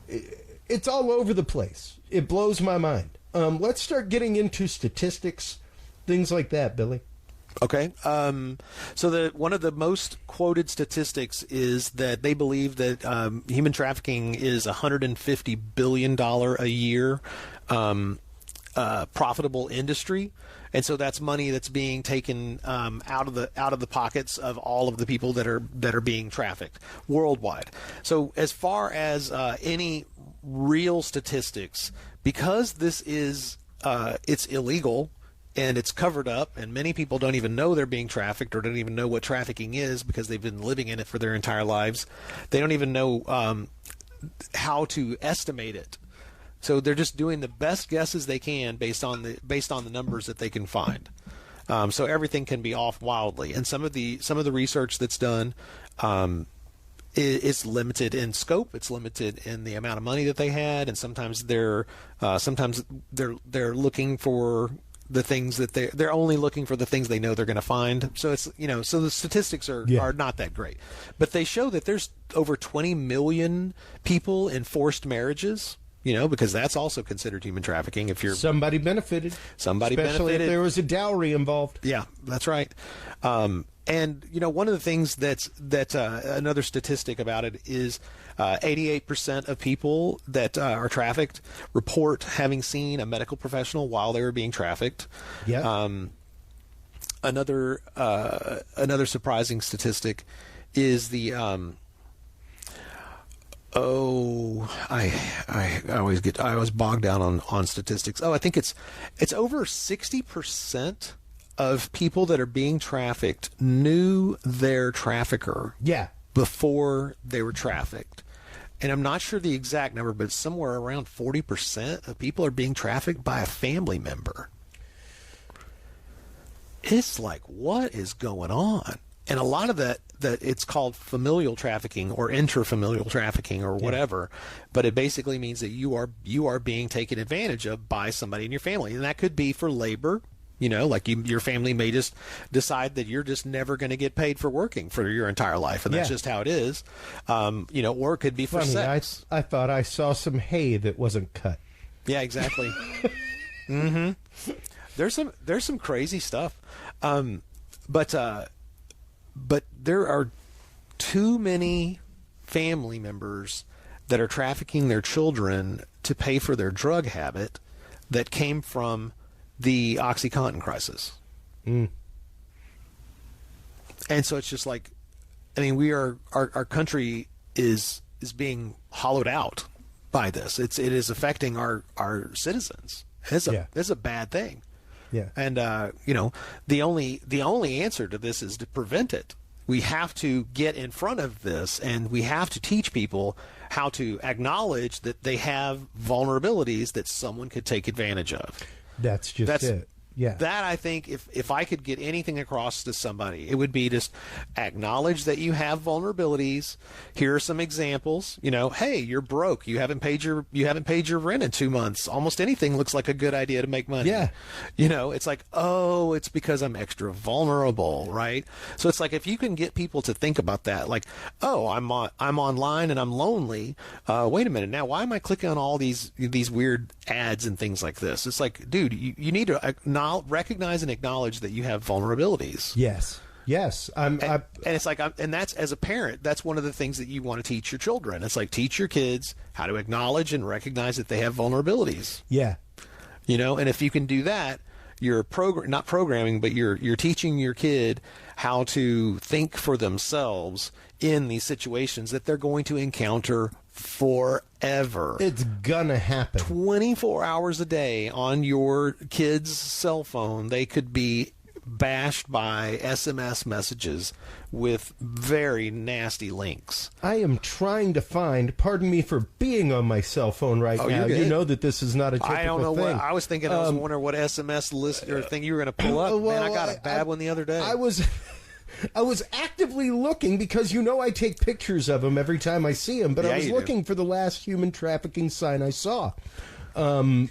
S1: It's all over the place. It blows my mind. Let's start getting into statistics, things like that, Billy.
S2: Okay. So one of the most quoted statistics is that they believe that human trafficking is $150 billion a year profitable industry. And so that's money that's being taken out of the pockets of all of the people that are being trafficked worldwide. So as far as any real statistics, because this is it's illegal and it's covered up, and many people don't even know they're being trafficked or don't even know what trafficking is because they've been living in it for their entire lives. They don't even know how to estimate it. So they're just doing the best guesses they can based on the numbers that they can find. So everything can be off wildly, and some of the research that's done is limited in scope. It's limited in the amount of money that they had, and sometimes they're looking for the things that they're only looking for the things they know they're going to find. So it's so the statistics are not that great, but they show that there's over 20 million people in forced marriages. Because that's also considered human trafficking. If
S1: somebody benefited, especially if there was a dowry involved.
S2: Yeah, that's right. And one of the things that's another statistic about it is 88% of people that are trafficked report having seen a medical professional while they were being trafficked.
S1: Yeah.
S2: Another surprising statistic is the I always bog down on statistics. I think it's over 60% of people that are being trafficked knew their trafficker.
S1: Yeah.
S2: Before they were trafficked. And I'm not sure the exact number, but it's somewhere around 40% of people are being trafficked by a family member. It's like, what is going on? And a lot of that it's called familial trafficking or intrafamilial trafficking or whatever, but it basically means that you are being taken advantage of by somebody in your family, and that could be for labor. Like your family may just decide that you're just never going to get paid for working for your entire life, and that's just how it is. Or it could be for sex.
S1: I thought I saw some hay that wasn't cut.
S2: Yeah, exactly. Mm-hmm. There's some crazy stuff, but there are too many family members that are trafficking their children to pay for their drug habit that came from the OxyContin crisis. And so it's just like, I mean, our country is being hollowed out by this. It is affecting our citizens. It's a bad thing.
S1: Yeah.
S2: And the only answer to this is to prevent it. We have to get in front of this, and we have to teach people how to acknowledge that they have vulnerabilities that someone could take advantage of.
S1: That's it. Yeah.
S2: That, I think, if I could get anything across to somebody, it would be just acknowledge that you have vulnerabilities. Here are some examples. Hey, you're broke. You haven't paid your rent in 2 months. Almost anything looks like a good idea to make money.
S1: Yeah.
S2: It's like, oh, it's because I'm extra vulnerable, right? So it's like, if you can get people to think about that, like, oh, I'm online and I'm lonely. Wait a minute, now why am I clicking on all these weird ads and things like this? It's like, dude, you need to recognize and acknowledge that you have vulnerabilities.
S1: Yes. And
S2: it's like, and that's, as a parent, that's one of the things that you want to teach your children. It's like, teach your kids how to acknowledge and recognize that they have vulnerabilities.
S1: Yeah.
S2: And if you can do that, you're not programming, but you're teaching your kid how to think for themselves in these situations that they're going to encounter forever.
S1: It's gonna happen.
S2: 24 hours a day on your kid's cell phone, they could be bashed by SMS messages with very nasty links.
S1: I am trying to find, pardon me for being on my cell phone right now. You know that this is not a typical thing.
S2: I don't know what I was thinking. I was wondering what SMS list or thing you were going to pull up. Man, I got a bad one the other day.
S1: I was actively looking because I take pictures of them every time I see them, but I was looking for the last human trafficking sign I saw,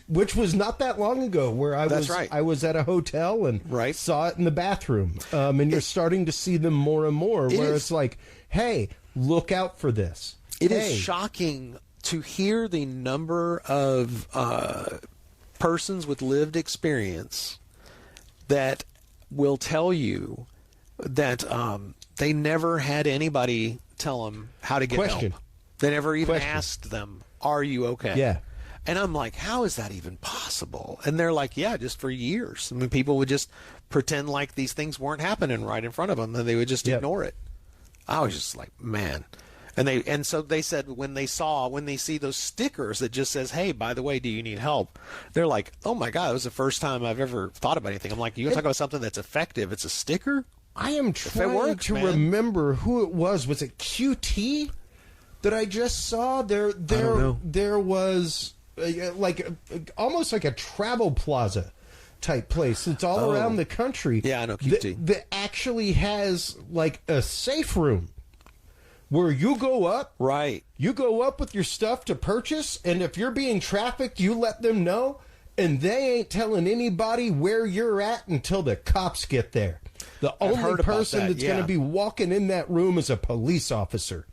S1: which was not that long ago, where I was at a hotel and saw it in the bathroom, and you're starting to see them more and more, where it's like, hey, look out for this.
S2: It is shocking to hear the number of persons with lived experience that will tell you that they never had anybody tell them how to get help. They never even asked them, are you okay?
S1: Yeah.
S2: And I'm like, how is that even possible? And they're like, yeah, just for years. I mean, people would just pretend like these things weren't happening right in front of them, and they would just ignore it. I was just like, man. And so they said when they see those stickers that just says, hey, by the way, do you need help? They're like, oh my God, it was the first time I've ever thought about anything. I'm like, you talk about something that's effective. It's a sticker?
S1: I am trying to remember who it was. Was it QT that I just saw? There was almost like a travel plaza type place. It's all around the country.
S2: Yeah, I know QT.
S1: That actually has like a safe room where you go up.
S2: Right.
S1: You go up with your stuff to purchase, and if you're being trafficked, you let them know, and they ain't telling anybody where you're at until the cops get there. The only person that's going to be walking in that room is a police officer.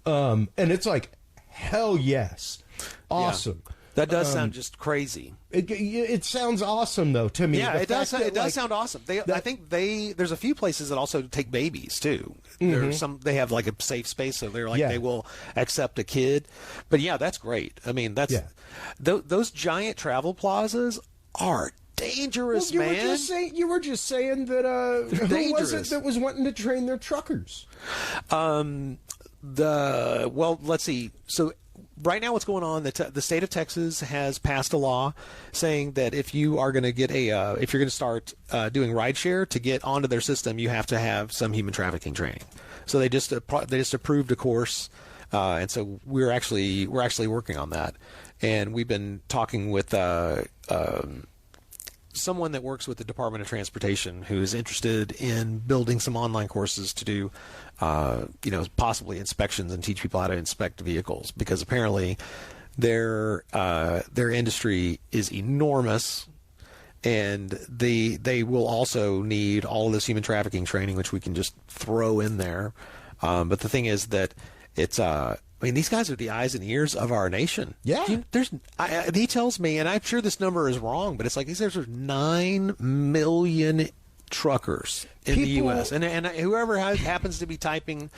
S1: And it's like, hell yes. Awesome.
S2: Yeah. That does sound just crazy.
S1: It sounds awesome, though, to me.
S2: Yeah, it does sound awesome. I think there's a few places that also take babies, too.
S1: Mm-hmm.
S2: They have like a safe space, so they're like, they will accept a kid. But yeah, that's great. I mean, those giant travel plazas are dangerous, man.
S1: You were just saying that who was it that was wanting to train their truckers?
S2: Let's see. So right now what's going on, the state of Texas has passed a law saying that if you are going to get if you're going to start doing rideshare, to get onto their system, you have to have some human trafficking training. So they just approved a course, and so we're actually working on that, and we've been talking with someone that works with the Department of Transportation who is interested in building some online courses to do, possibly inspections and teach people how to inspect vehicles, because apparently their industry is enormous, and they will also need all of this human trafficking training, which we can just throw in there. But the thing is that it's I mean, these guys are the eyes and ears of our nation.
S1: Yeah.
S2: He tells me, and I'm sure this number is wrong, but it's like there's 9 million truckers in the U.S. And whoever happens to be typing,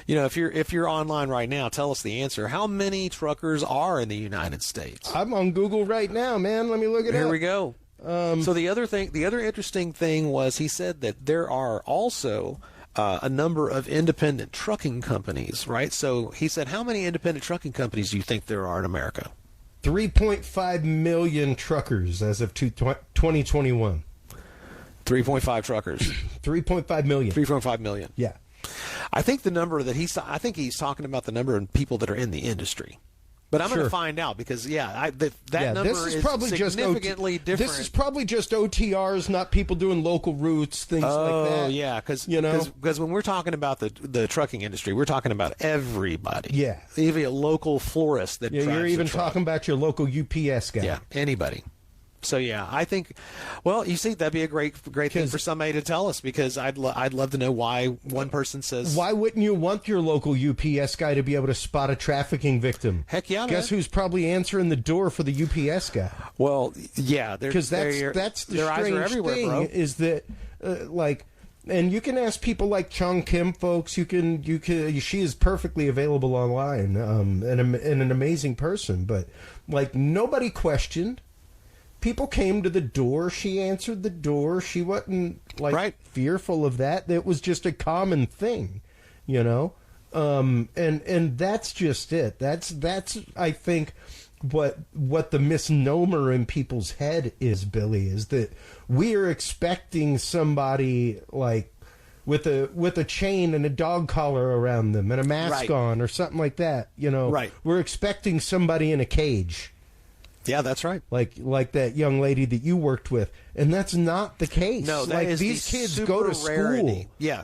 S2: if you're online right now, tell us the answer. How many truckers are in the United States?
S1: I'm on Google right now, man. Let me look it up.
S2: Here we go. So the other interesting thing was he said that there are also a number of independent trucking companies, right? So he said, how many independent trucking companies do you think there are in America?
S1: 3.5 million truckers as of 2021.
S2: 3.5 truckers.
S1: 3.5 million.
S2: 3.5 million.
S1: Yeah.
S2: I think the number that I think he's talking about the number of people that are in the industry. But I'm going to find out because, that number is probably significantly different.
S1: This is probably just OTRs, not people doing local routes, things like that.
S2: Oh, yeah, because when we're talking about the trucking industry, we're talking about everybody.
S1: Yeah.
S2: Even a local florist that drives
S1: you're even
S2: a truck.
S1: talking about your local UPS guy.
S2: Yeah, anybody. So, I think, you see, that'd be a great thing for somebody to tell us, because I'd love to know why one person says...
S1: Why wouldn't you want your local UPS guy to be able to spot a trafficking victim?
S2: Heck yeah,
S1: Guess who's probably answering the door for the UPS guy?
S2: Well, yeah.
S1: Because that's the strange thing, bro. Is that, and you can ask people like Chung Kim, folks. You can. She is perfectly available online, and an amazing person. But, nobody questioned. People came to the door. She answered the door. She wasn't fearful of that. It was just a common thing, and that's just it. That's I think what the misnomer in people's head is, Billy, is that we are expecting somebody with a chain and a dog collar around them and a mask on or something like that.
S2: Right.
S1: We're expecting somebody in a cage.
S2: Yeah, that's right.
S1: Like that young lady that you worked with, and that's not the case.
S2: No, that is
S1: these kids go to
S2: rarity.
S1: school.
S2: Yeah,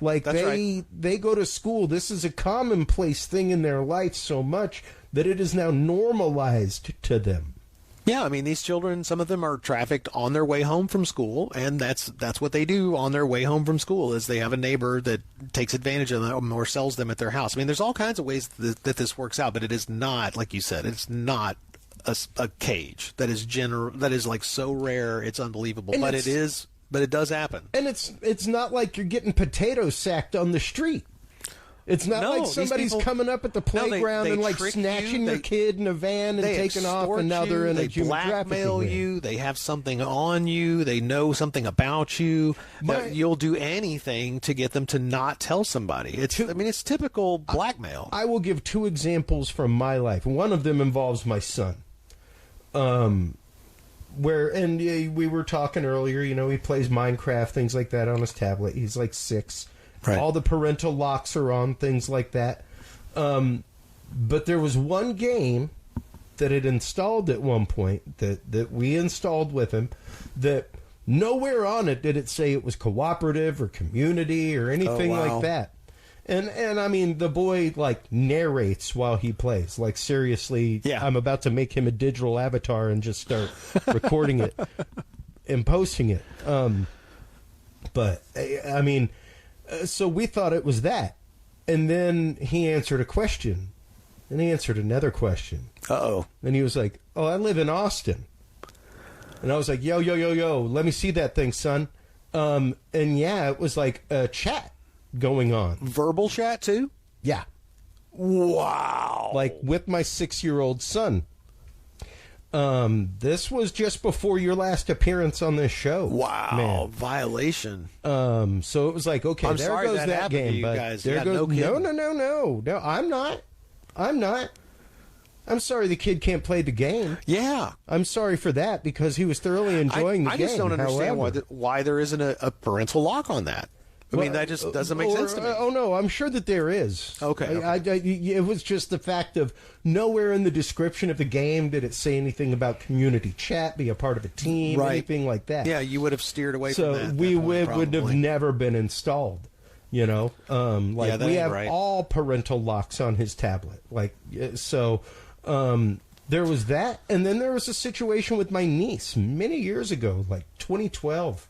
S1: they go to school. This is a commonplace thing in their life so much that it is now normalized to them.
S2: Yeah, I mean, these children, some of them are trafficked on their way home from school, and that's what they do on their way home from school, is they have a neighbor that takes advantage of them or sells them at their house. I mean, there's all kinds of ways that this works out, but it is not, like you said, it's not a cage that is so rare it's unbelievable, but it does happen.
S1: And it's not like you're getting potatoes sacked on the street. It's not like somebody's coming up at the playground
S2: they
S1: and snatching your kid in a van and taking off, and now they're in a human trafficking ring.
S2: They blackmail you. They have something on you. They know something about you. You'll do anything to get them to not tell somebody. It's typical blackmail.
S1: I will give 2 examples from my life. One of them involves my son. We were talking earlier, he plays Minecraft, things like that on his tablet. He's 6. Right. All the parental locks are on, things like that. But there was one game that it installed at one point that we installed with him that nowhere on it did it say it was cooperative or community or anything like that. And I mean, the boy narrates while he plays. Seriously, I'm about to make him a digital avatar and just start recording it and posting it. But I mean, so we thought it was that, and then he answered a question, and he answered another question. And he was like, "Oh, I live in Austin," and I was like, "Yo, let me see that thing, son." And it was like a chat going on.
S2: Verbal chat too?
S1: Yeah.
S2: Wow.
S1: With my 6-year-old son. This was just before your last appearance on this show.
S2: Wow. Man. Violation.
S1: So it was like, okay,
S2: I'm
S1: there
S2: sorry
S1: goes that game.
S2: You
S1: but
S2: guys.
S1: There goes, no, I'm not. I'm sorry the kid can't play the game.
S2: Yeah.
S1: I'm sorry for that, because he was thoroughly enjoying the game. I just don't understand
S2: why there isn't a parental lock on that. I mean, that just doesn't make sense to me.
S1: Oh, no, I'm sure that there is.
S2: Okay.
S1: It was just the fact of nowhere in the description of the game did it say anything about community chat, be a part of a team, anything like that.
S2: Yeah, you would have steered away from that.
S1: So we would have never been installed, we have all parental locks on his tablet. there was that, and then there was a situation with my niece many years ago, like 2012,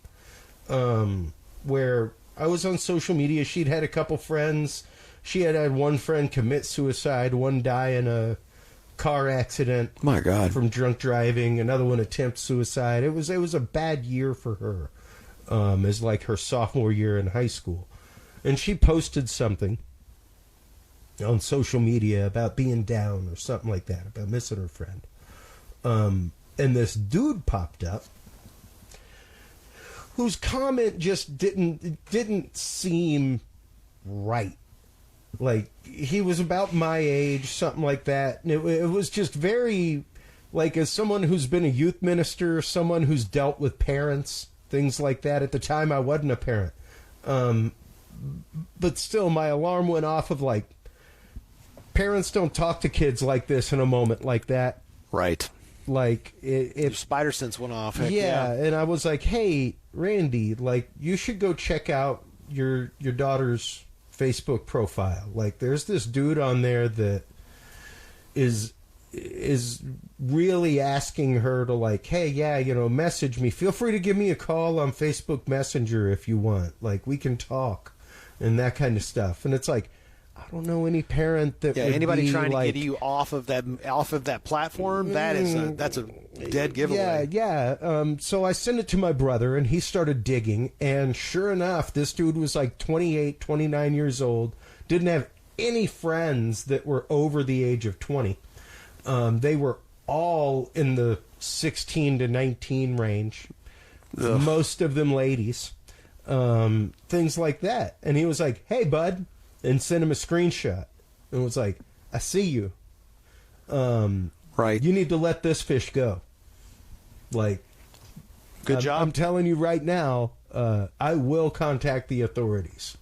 S1: where I was on social media. She'd had a couple friends. She had one friend commit suicide, one die in a car accident.
S2: My God.
S1: From drunk driving. Another one attempt suicide. It was a bad year for her. As like her sophomore year in high school. And she posted something on social media about being down or something like that, about missing her friend. And this dude popped up whose comment just didn't seem right. Like, he was about my age, something like that. And it was just very, like, as someone who's been a youth minister, someone who's dealt with parents, things like that. At the time, I wasn't a parent. But still, my alarm went off of, like, parents don't talk to kids like this in a moment like that.
S2: Right.
S1: Like, if
S2: spider sense went off. Heck
S1: yeah, and I was like, hey, Randy, like, you should go check out your daughter's Facebook profile. Like, there's this dude on there that is really asking her to, like, hey, yeah, message me. Feel free to give me a call on Facebook Messenger if you want. Like, we can talk and that kind of stuff. And it's like, I don't know any parent that would
S2: anybody
S1: be
S2: trying
S1: like,
S2: to get you off of that platform. That's a dead giveaway.
S1: Yeah. So I sent it to my brother, and he started digging. And sure enough, this dude was like 28, 29 years old. Didn't have any friends that were over the age of 20. They were all in the 16 to 19 range. Ugh. Most of them ladies. Things like that. And he was like, hey, bud. And sent him a screenshot. And was like, I see you.
S2: Right.
S1: You need to let this fish go. Like,
S2: good job.
S1: I'm telling you right now, I will contact the authorities.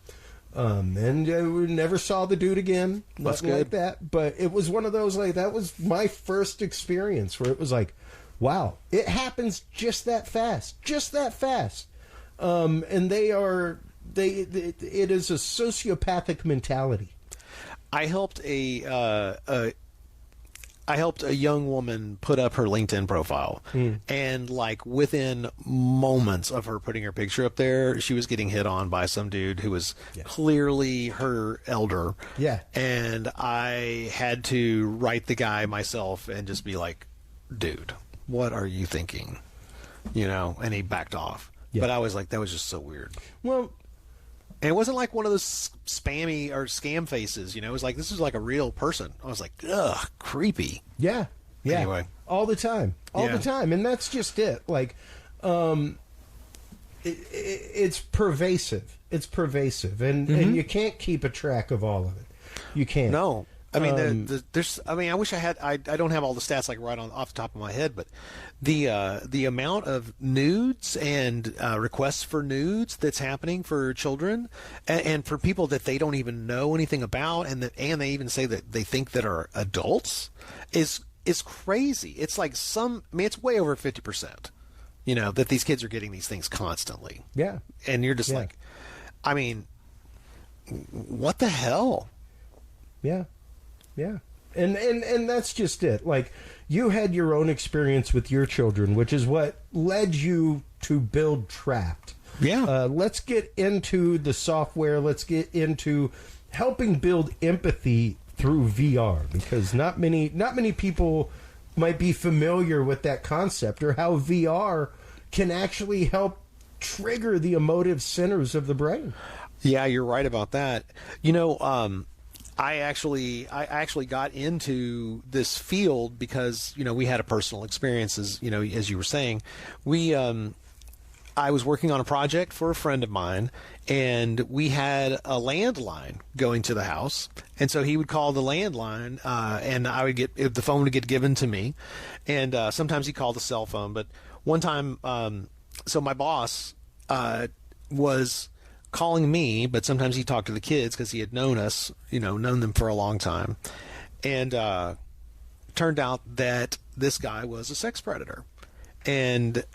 S1: And we never saw the dude again.
S2: That's
S1: nothing
S2: good.
S1: Like that. But it was one of those, like, that was my first experience where it was like, wow, it happens just that fast. Just that fast. And it is a sociopathic mentality.
S2: I helped a young woman put up her LinkedIn profile, and like within moments of her putting her picture up there, she was getting hit on by some dude who was clearly her elder.
S1: Yeah.
S2: And I had to write the guy myself and just be like, dude, what are you thinking? And he backed off. Yeah. But I was like, that was just so weird.
S1: Well,
S2: and it wasn't like one of those spammy or scam faces, It was like, this is like a real person. I was like, ugh, creepy.
S1: Yeah. Yeah.
S2: Anyway.
S1: All the time. All the time. And that's just it. Like, it's pervasive. It's pervasive. And you can't keep a track of all of it. You can't.
S2: No. I mean, there's. I mean, I wish I had. I don't have all the stats like right off the top of my head, but the amount of nudes and requests for nudes that's happening for children and for people that they don't even know anything about, and they even say that they think that are adults is crazy. It's like it's way over 50%. That these kids are getting these things constantly.
S1: Yeah,
S2: and you're just like, I mean, what the hell?
S1: Yeah. Yeah. And that's just it. Like, you had your own experience with your children, which is what led you to build Trapped.
S2: Yeah.
S1: Let's get into the software. Let's get into helping build empathy through VR, because not many people might be familiar with that concept, or how VR can actually help trigger the emotive centers of the brain.
S2: Yeah, you're right about that. I actually got into this field because, we had a personal experience, as you were saying. I was working on a project for a friend of mine, and we had a landline going to the house. And so he would call the landline, and the phone would get given to me. And sometimes he called the cell phone. But one time, so my boss was calling me, but sometimes he talked to the kids because he had known us, known them for a long time. And turned out that this guy was a sex predator. And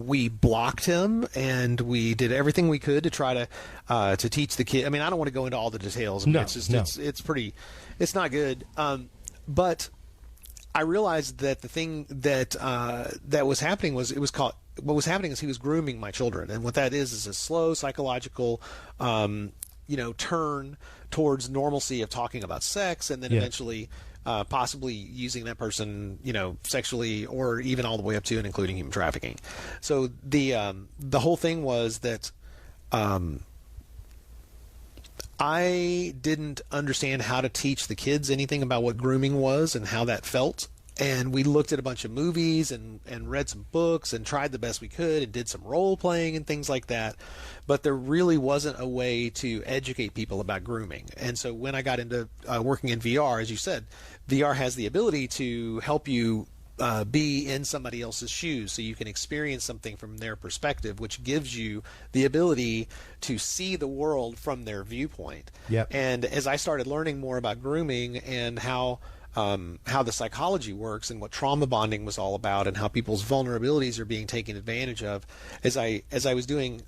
S2: we blocked him, and we did everything we could to try to teach the kid. I mean, I don't want to go into all the details. I mean, it's not good. But I realized that the thing that that was happening was what was happening is he was grooming my children, and what that is a slow psychological turn towards normalcy of talking about sex, and then eventually possibly using that person, sexually, or even all the way up to and including human trafficking. So the whole thing was that I didn't understand how to teach the kids anything about what grooming was and how that felt. And we looked at a bunch of movies and read some books and tried the best we could and did some role playing and things like that. But there really wasn't a way to educate people about grooming. And so when I got into working in VR, as you said, VR has the ability to help you be in somebody else's shoes, so you can experience something from their perspective, which gives you the ability to see the world from their viewpoint.
S1: Yep.
S2: And as I started learning more about grooming and how the psychology works and what trauma bonding was all about and how people's vulnerabilities are being taken advantage of, as I was doing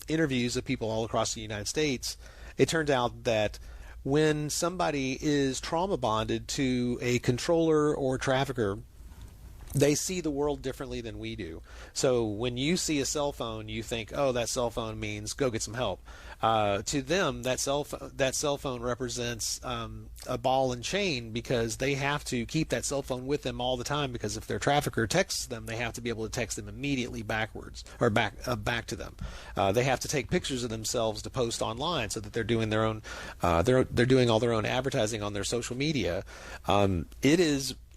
S2: interviews of people all across the United States, it turned out that when somebody is trauma bonded to a controller or trafficker, they see the world differently than we do. So when you see a cell phone, you think, oh, that cell phone means go get some help. To them, that cell phone represents a ball and chain, because they have to keep that cell phone with them all the time, because if their trafficker texts them, they have to be able to text them immediately backwards, or back to them. They have to take pictures of themselves to post online, so that they're doing their own they're doing all their own advertising on their social media.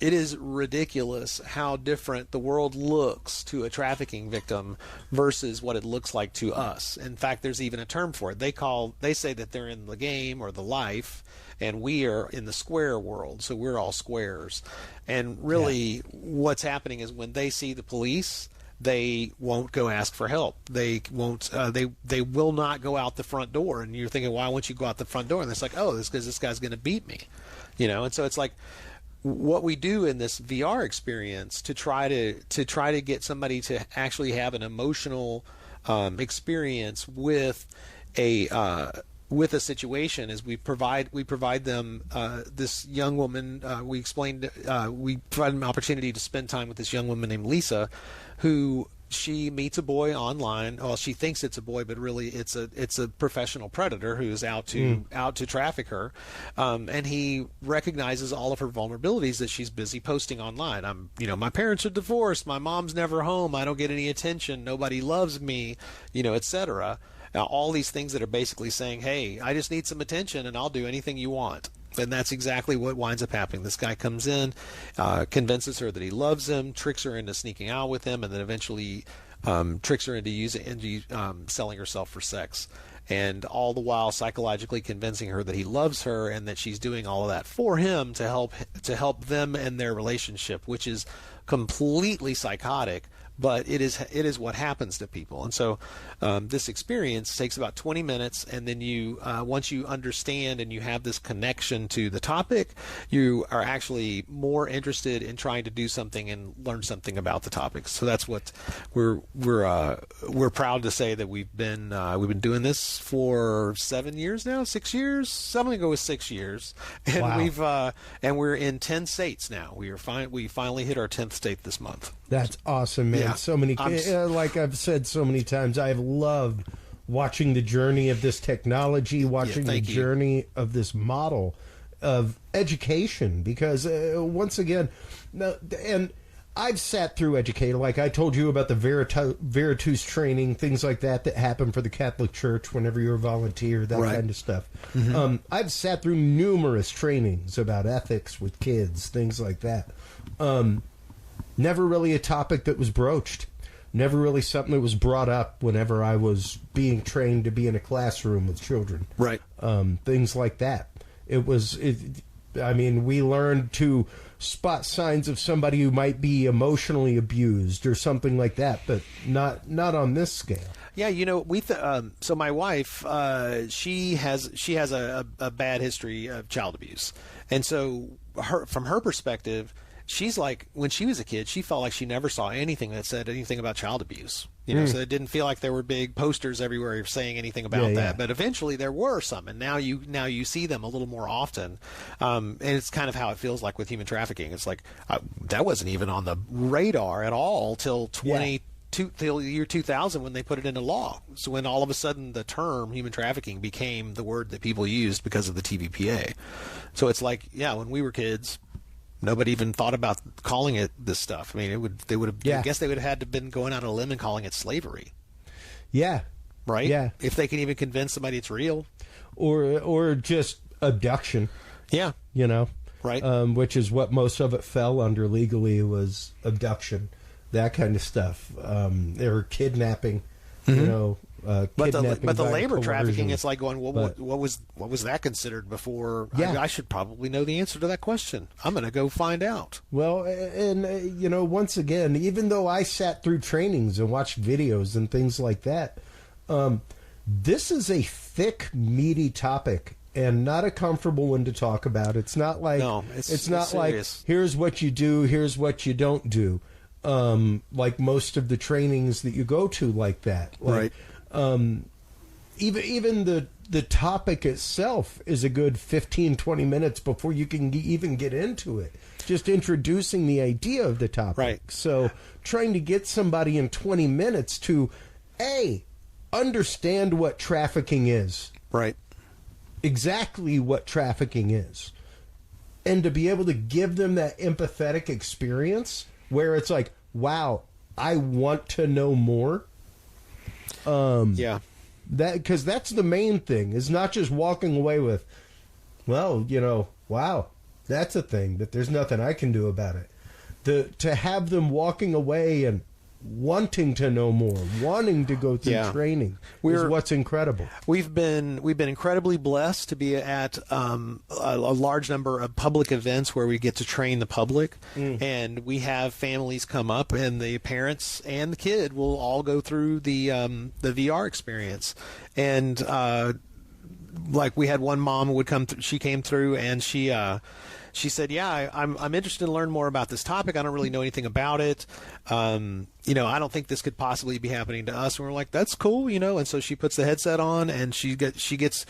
S2: It is ridiculous how different the world looks to a trafficking victim versus what it looks like to us. In fact, there's even a term for it. They say that they're in the game or the life, and we are in the square world, so we're all squares. And really, what's happening is when they see the police, they won't go ask for help. They won't. They will not go out the front door. And you're thinking, why won't you go out the front door? And it's like, oh, it's because this guy's going to beat me, And so it's like, what we do in this VR experience to try to get somebody to actually have an emotional experience with a situation is we provide them this young woman. We provide an opportunity to spend time with this young woman named Lisa, who she meets a boy online. Well, she thinks it's a boy, but really it's a professional predator who's out to traffic her. And he recognizes all of her vulnerabilities that she's busy posting online. My parents are divorced. My mom's never home. I don't get any attention. Nobody loves me, etc. Now, all these things that are basically saying, hey, I just need some attention and I'll do anything you want. And that's exactly what winds up happening. This guy comes in, convinces her that he loves him, tricks her into sneaking out with him, and then eventually tricks her into selling herself for sex. And all the while psychologically convincing her that he loves her and that she's doing all of that for him to help them and their relationship, which is completely psychotic. But it is what happens to people. And so this experience takes about 20 minutes, and then you once you understand and you have this connection to the topic, you are actually more interested in trying to do something and learn something about the topic. So that's what we're proud to say that we've been doing this for 7 years now, 6 years. I'm going to go with 6 years, and
S1: wow.
S2: we're in 10 states now. We finally hit our 10th state this month.
S1: That's awesome, man.
S2: Yeah.
S1: So many, like I've said so many times, I've loved watching the journey of this technology, watching the journey of this model of education, because once again, and I've sat through educator, like I told you about the Veritas training, things like that happen for the Catholic Church whenever you're a volunteer, that kind of stuff. Mm-hmm. I've sat through numerous trainings about ethics with kids, things like that. Never really a topic that was broached. Never really something that was brought up whenever I was being trained to be in a classroom with children.
S2: Right.
S1: Things like that. We learned to spot signs of somebody who might be emotionally abused or something like that, but not on this scale.
S2: Yeah, so my wife, she has a bad history of child abuse, and so from her perspective, she's like, when she was a kid, she felt like she never saw anything that said anything about child abuse. You know, so it didn't feel like there were big posters everywhere saying anything about that. But eventually there were some, and now you see them a little more often. And it's kind of how it feels like with human trafficking. It's like that wasn't even on the radar at all till till the year 2000 when they put it into law. So when all of a sudden the term human trafficking became the word that people used because of the TVPA. So it's like, when we were kids, nobody even thought about calling it this stuff. I mean, I guess they would have had to been going out on a limb and calling it slavery.
S1: Yeah.
S2: Right?
S1: Yeah.
S2: If they can even convince somebody it's real.
S1: Or just abduction.
S2: Yeah.
S1: You know?
S2: Right.
S1: Which is what most of it fell under legally, was abduction, that kind of stuff. Or kidnapping, you know.
S2: But the labor trafficking, it's like going, what was that considered before? I should probably know the answer to that question. I'm going to go find out.
S1: Well, and you know, once again, even though I sat through trainings and watched videos and things like that, this is a thick, meaty topic and not a comfortable one to talk about. It's not like it's not serious. Like here's what you do, here's what you don't do. Like most of the trainings that you go to like that,
S2: right?
S1: Even the topic itself is a good 15-20 minutes before you can even get into it. Just introducing the idea of the topic.
S2: Right.
S1: So trying to get somebody in 20 minutes to understand what trafficking is.
S2: Right.
S1: Exactly what trafficking is. And to be able to give them that empathetic experience where it's like, wow, I want to know more. Because that's the main thing, is not just walking away with, well, you know, wow, that's a thing, that there's nothing I can do about it. To have them walking away and wanting to know more, wanting to go through training is what's incredible.
S2: We've been incredibly blessed to be at a large number of public events where we get to train the public, and we have families come up, and the parents and the kid will all go through the VR experience. And like we had one mom who would come through, she came through, and she said, I'm interested to learn more about this topic. I don't really know anything about it. You know, I don't think this could possibly be happening to us. And we're like, that's cool, you know. And so she puts the headset on, and she gets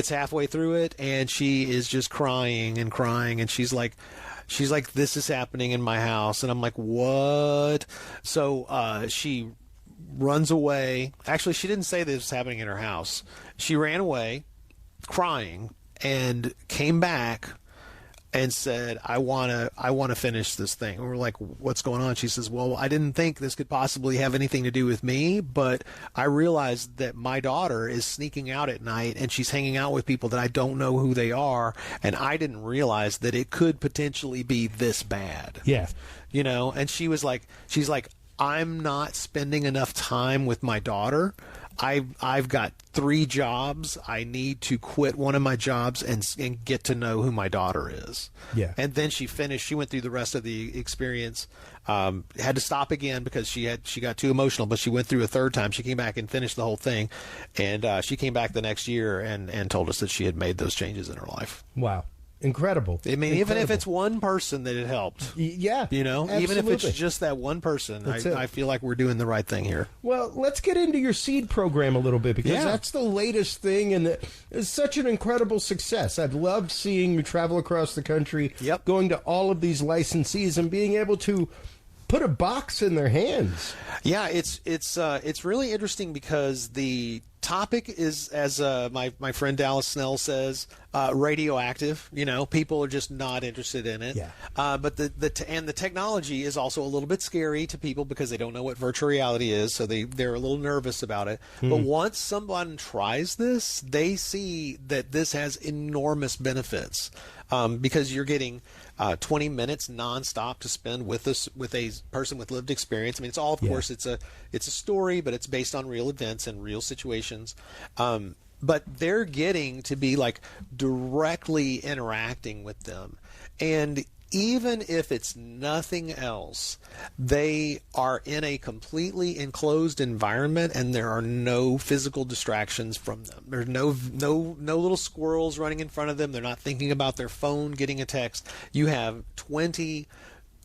S2: halfway through it, and she is just crying and crying. And she's like, this is happening in my house. And I'm like, what? So she runs away. Actually, she didn't say this was happening in her house. She ran away crying and came back and said, I want to finish this thing. And we're like, what's going on? She says, well, I didn't think this could possibly have anything to do with me, but I realized that my daughter is sneaking out at night, and she's hanging out with people that I don't know who they are, and I didn't realize that it could potentially be this bad.
S1: Yeah.
S2: You know, and she's like, I'm not spending enough time with my daughter. I've got 3 jobs. I need to quit one of my jobs and get to know who my daughter is.
S1: Yeah.
S2: And then she finished. She went through the rest of the experience. Had to stop again because she got too emotional. But she went through a third time. She came back and finished the whole thing. And she came back the next year and told us that she had made those changes in her life.
S1: Wow. Incredible.
S2: I mean, even if it's one person that it helped.
S1: Yeah.
S2: You know,
S1: absolutely.
S2: even if it's just that one person, I feel like we're doing the right thing here.
S1: Well, let's get into your seed program a little bit, because that's the latest thing, and it's such an incredible success. I've loved seeing you travel across the country, going to all of these licensees and being able to put a box in their hands.
S2: Yeah, it's really interesting because the topic is, as my friend Dallas Snell says, radioactive. You know, people are just not interested in it.
S1: Yeah.
S2: But the technology is also a little bit scary to people because they don't know what virtual reality is, so they're a little nervous about it. But once someone tries this, they see that this has enormous benefits, because you're getting 20 minutes nonstop to spend with a person with lived experience. I mean, it's all, of course, it's a story, but it's based on real events and real situations. But they're getting to be like directly interacting with them. And even if it's nothing else, they are in a completely enclosed environment, and there are no physical distractions from them. There's no little squirrels running in front of them. They're not thinking about their phone, getting a text. You have 20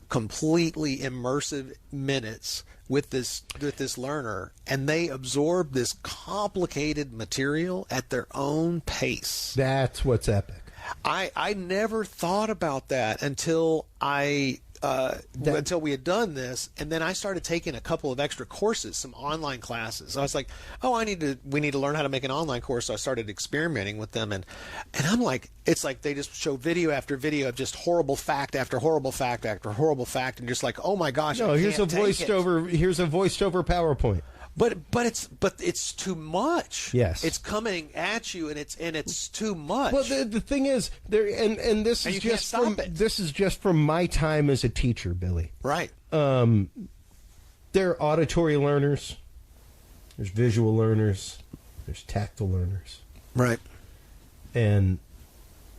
S2: completely immersive minutes with this learner, and they absorb this complicated material at their own pace.
S1: That's what's epic.
S2: I never thought about that until until we had done this, and then I started taking a couple of extra courses, some online classes. I was like, oh, we need to learn how to make an online course. So I started experimenting with them, and I'm like, it's like they just show video after video of just horrible fact after horrible fact after horrible fact, and just like, oh my gosh,
S1: no, here's a voiced over PowerPoint.
S2: But it's too much.
S1: Yes,
S2: it's coming at you, and it's too much.
S1: Well, the thing is, this is just from my time as a teacher, Billy.
S2: Right.
S1: There are auditory learners. There's visual learners. There's tactile learners.
S2: Right.
S1: And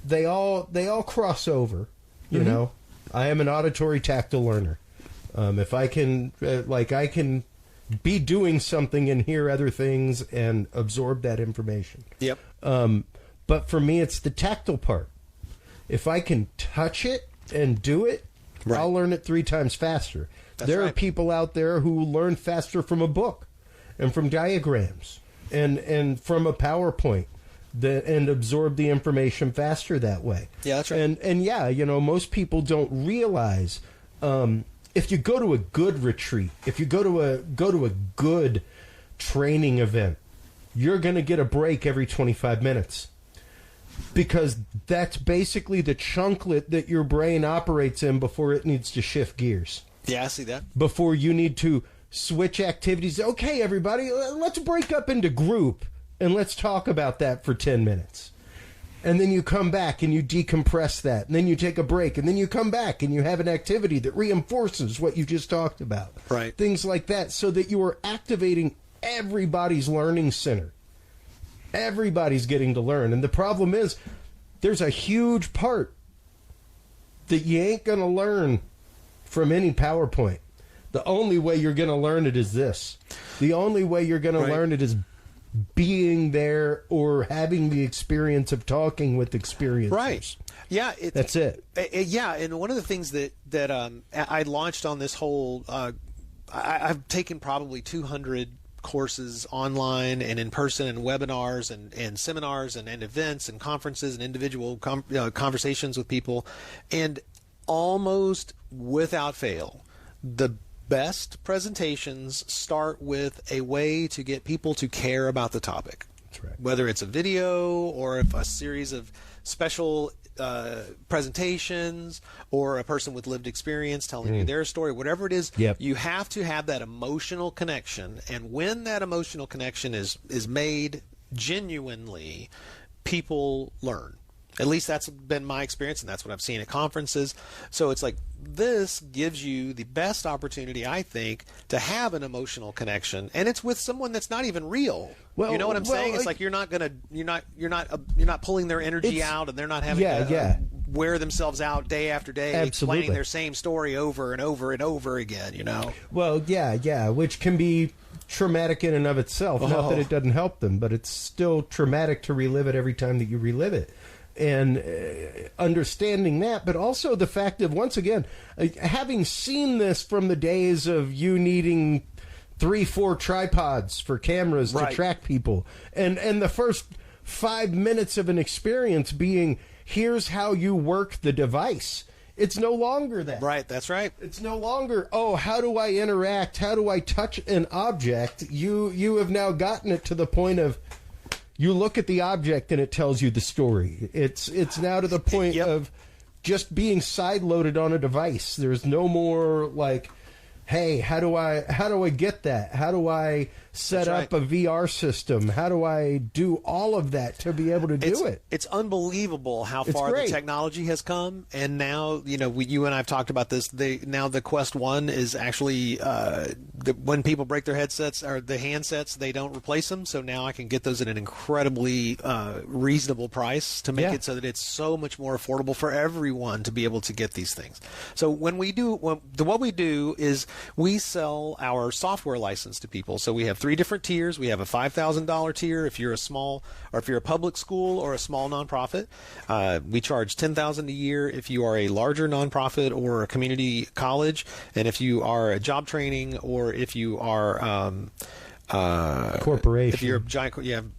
S1: they all cross over. You know, I am an auditory tactile learner. If I can, I can be doing something and hear other things and absorb that information.
S2: Yep.
S1: But for me, it's the tactile part. If I can touch it and do it, right, I'll learn it 3 times faster. There are people out there who learn faster from a book and from diagrams and from a PowerPoint and absorb the information faster that way.
S2: Yeah, that's right.
S1: And yeah, most people don't realize if you go to a good retreat, if you go to a good training event, you're going to get a break every 25 minutes. Because that's basically the chunklet that your brain operates in before it needs to shift gears.
S2: Yeah, I see that.
S1: Before you need to switch activities. Okay, everybody, let's break up into group and let's talk about that for 10 minutes. And then you come back and you decompress that. And then you take a break. And then you come back and you have an activity that reinforces what you just talked about.
S2: Right.
S1: Things like that, so that you are activating everybody's learning center. Everybody's getting to learn. And the problem is, there's a huge part that you ain't going to learn from any PowerPoint. The only way you're going to learn it is this. The only way you're going to learn it is being there or having the experience of talking with experiencers.
S2: Right. Yeah.
S1: That's it.
S2: Yeah. And one of the things that I launched on this whole, I've taken probably 200 courses online and in person and webinars and seminars and events and conferences and individual conversations with people. And almost without fail, the best presentations start with a way to get people to care about the topic.
S1: That's right.
S2: Whether it's a video or if a series of special presentations or a person with lived experience telling you their story, whatever it is, you have to have that emotional connection. And when that emotional connection is made genuinely, people learn. At least that's been my experience, and that's what I've seen at conferences. So it's like, this gives you the best opportunity, I think, to have an emotional connection, and it's with someone that's not even real. Well, you know what I'm saying? It's like you're not pulling their energy out, and they're not having to wear themselves out day after day, explaining their same story over and over and over again. Well,
S1: yeah, which can be traumatic in and of itself. Not that it doesn't help them, but it's still traumatic to relive it every time that you relive it. And understanding that, but also the fact of, once again, having seen this from the days of you needing 3-4 tripods for cameras to track people, and the first 5 minutes of an experience being, here's how you work the device. It's no longer that.
S2: Right, that's right.
S1: It's no longer, how do I interact? How do I touch an object? You have now gotten it to the point of, you look at the object and it tells you the story. It's now to the point of just being side-loaded on a device. There's no more like, hey, how do I get that? How do I set up a VR system? How do I do all of that to be able to do it?
S2: It's unbelievable how far the technology has come. And now, you and I have talked about this. Now the Quest 1 is actually, when people break their headsets or the handsets, they don't replace them. So now I can get those at an incredibly reasonable price to make it so that it's so much more affordable for everyone to be able to get these things. So what we do is we sell our software license to people. So we have 3 different tiers. We have a $5,000 tier if you're a small, or if you're a public school or a small nonprofit. We charge $10,000 a year if you are a larger nonprofit or a community college, and if you are a job training, or if you are
S1: corporation.
S2: If you're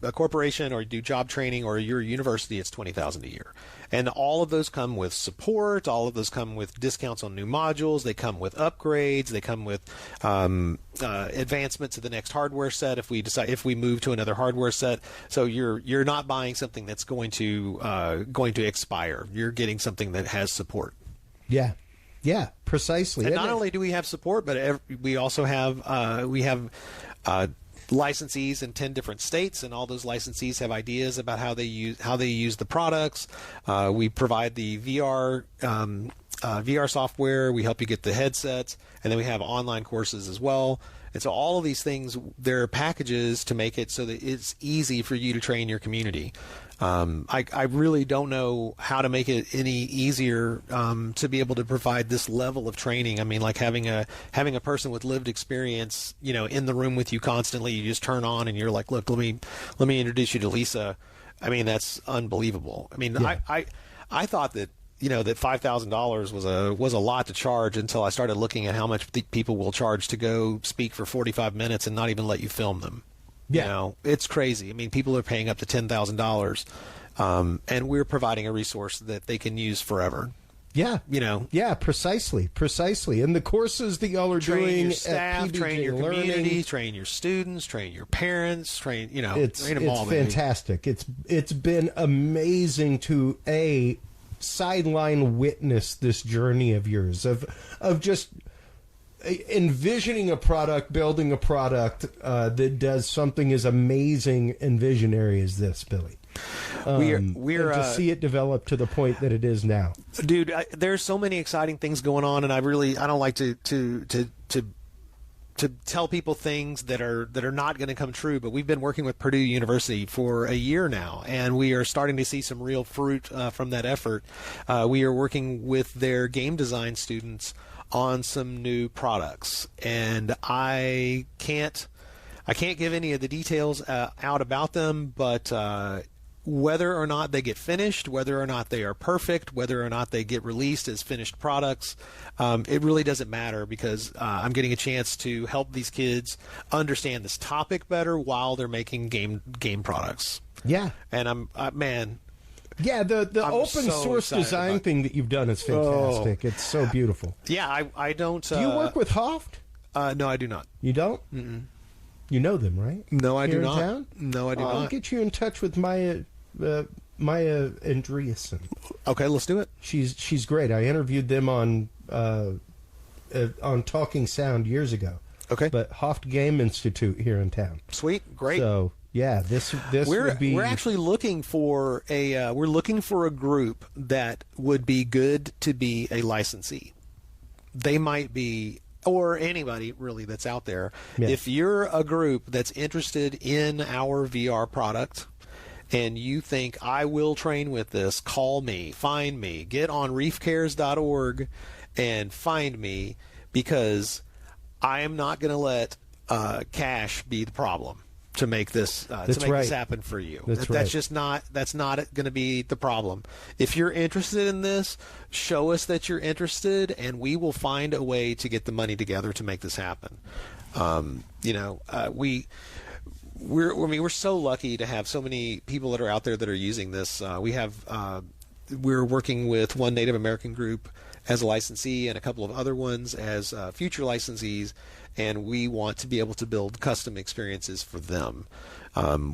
S2: a corporation, or you do job training, or you're a university, it's $20,000 a year. And all of those come with support. All of those come with discounts on new modules. They come with upgrades. They come with advancement to the next hardware set if we move to another hardware set. So you're not buying something that's going to expire. You're getting something that has support.
S1: Yeah, precisely.
S2: And not only do we have support, but we also have licensees in 10 different states, and all those licensees have ideas about how they use the products. We provide the VR software. We help you get the headsets, and then we have online courses as well. And so all of these things, there are packages to make it so that it's easy for you to train your community. I really don't know how to make it any easier to be able to provide this level of training. I mean, like having a person with lived experience, in the room with you constantly. You just turn on and you're like, look, let me introduce you to Lisa. I mean, that's unbelievable. I mean, yeah. I thought that that $5,000 was a lot to charge until I started looking at how much people will charge to go speak for 45 minutes and not even let you film them. Yeah. It's crazy. I mean, people are paying up to $10,000, and we're providing a resource that they can use forever.
S1: Yeah. Yeah, precisely. And the courses that y'all are
S2: train
S1: doing
S2: your staff,
S1: at PBJ
S2: train your
S1: Learning,
S2: community, train your students, train your parents, train them all.
S1: It's fantastic. It's been amazing to sideline witness this journey of yours of just envisioning a product, building a product that does something as amazing and visionary as this, Billy. We're to see it develop to the point that it is now,
S2: dude. There's so many exciting things going on, and I don't like to tell people things that are not going to come true. But we've been working with Purdue University for a year now, and we are starting to see some real fruit from that effort. We are working with their game design students on some new products, and I can't give any of the details out about them, but whether or not they get finished, whether or not they are perfect, whether or not they get released as finished products, it really doesn't matter, because I'm getting a chance to help these kids understand this topic better while they're making game products.
S1: Yeah,
S2: and
S1: yeah, the open source design thing that you've done is fantastic. It's so beautiful.
S2: Yeah, I don't.
S1: Do you work with Hoft?
S2: No, I do not.
S1: You don't?
S2: Mm-mm.
S1: You know them, right?
S2: No, I do not.
S1: Town?
S2: No, I do not.
S1: I'll get you in touch with Maya Andreessen.
S2: Okay, let's do it.
S1: She's great. I interviewed them on Talking Sound years ago.
S2: Okay,
S1: but Hoft Game Institute here in town.
S2: Sweet, great.
S1: So yeah, this would be.
S2: We're actually looking for a group that would be good to be a licensee. They might be. Or anybody really that's out there. Yeah. If you're a group that's interested in our VR product and you think, I will train with this, call me, find me, get on reefcares.org and find me, because I am not going to let cash be the problem to make this this happen for you. That's not going to be the problem. If you're interested in this, show us that you're interested, and we will find a way to get the money together to make this happen. We're so lucky to have so many people that are out there that are using this. We're working with one Native American group as a licensee and a couple of other ones as future licensees, and we want to be able to build custom experiences for them.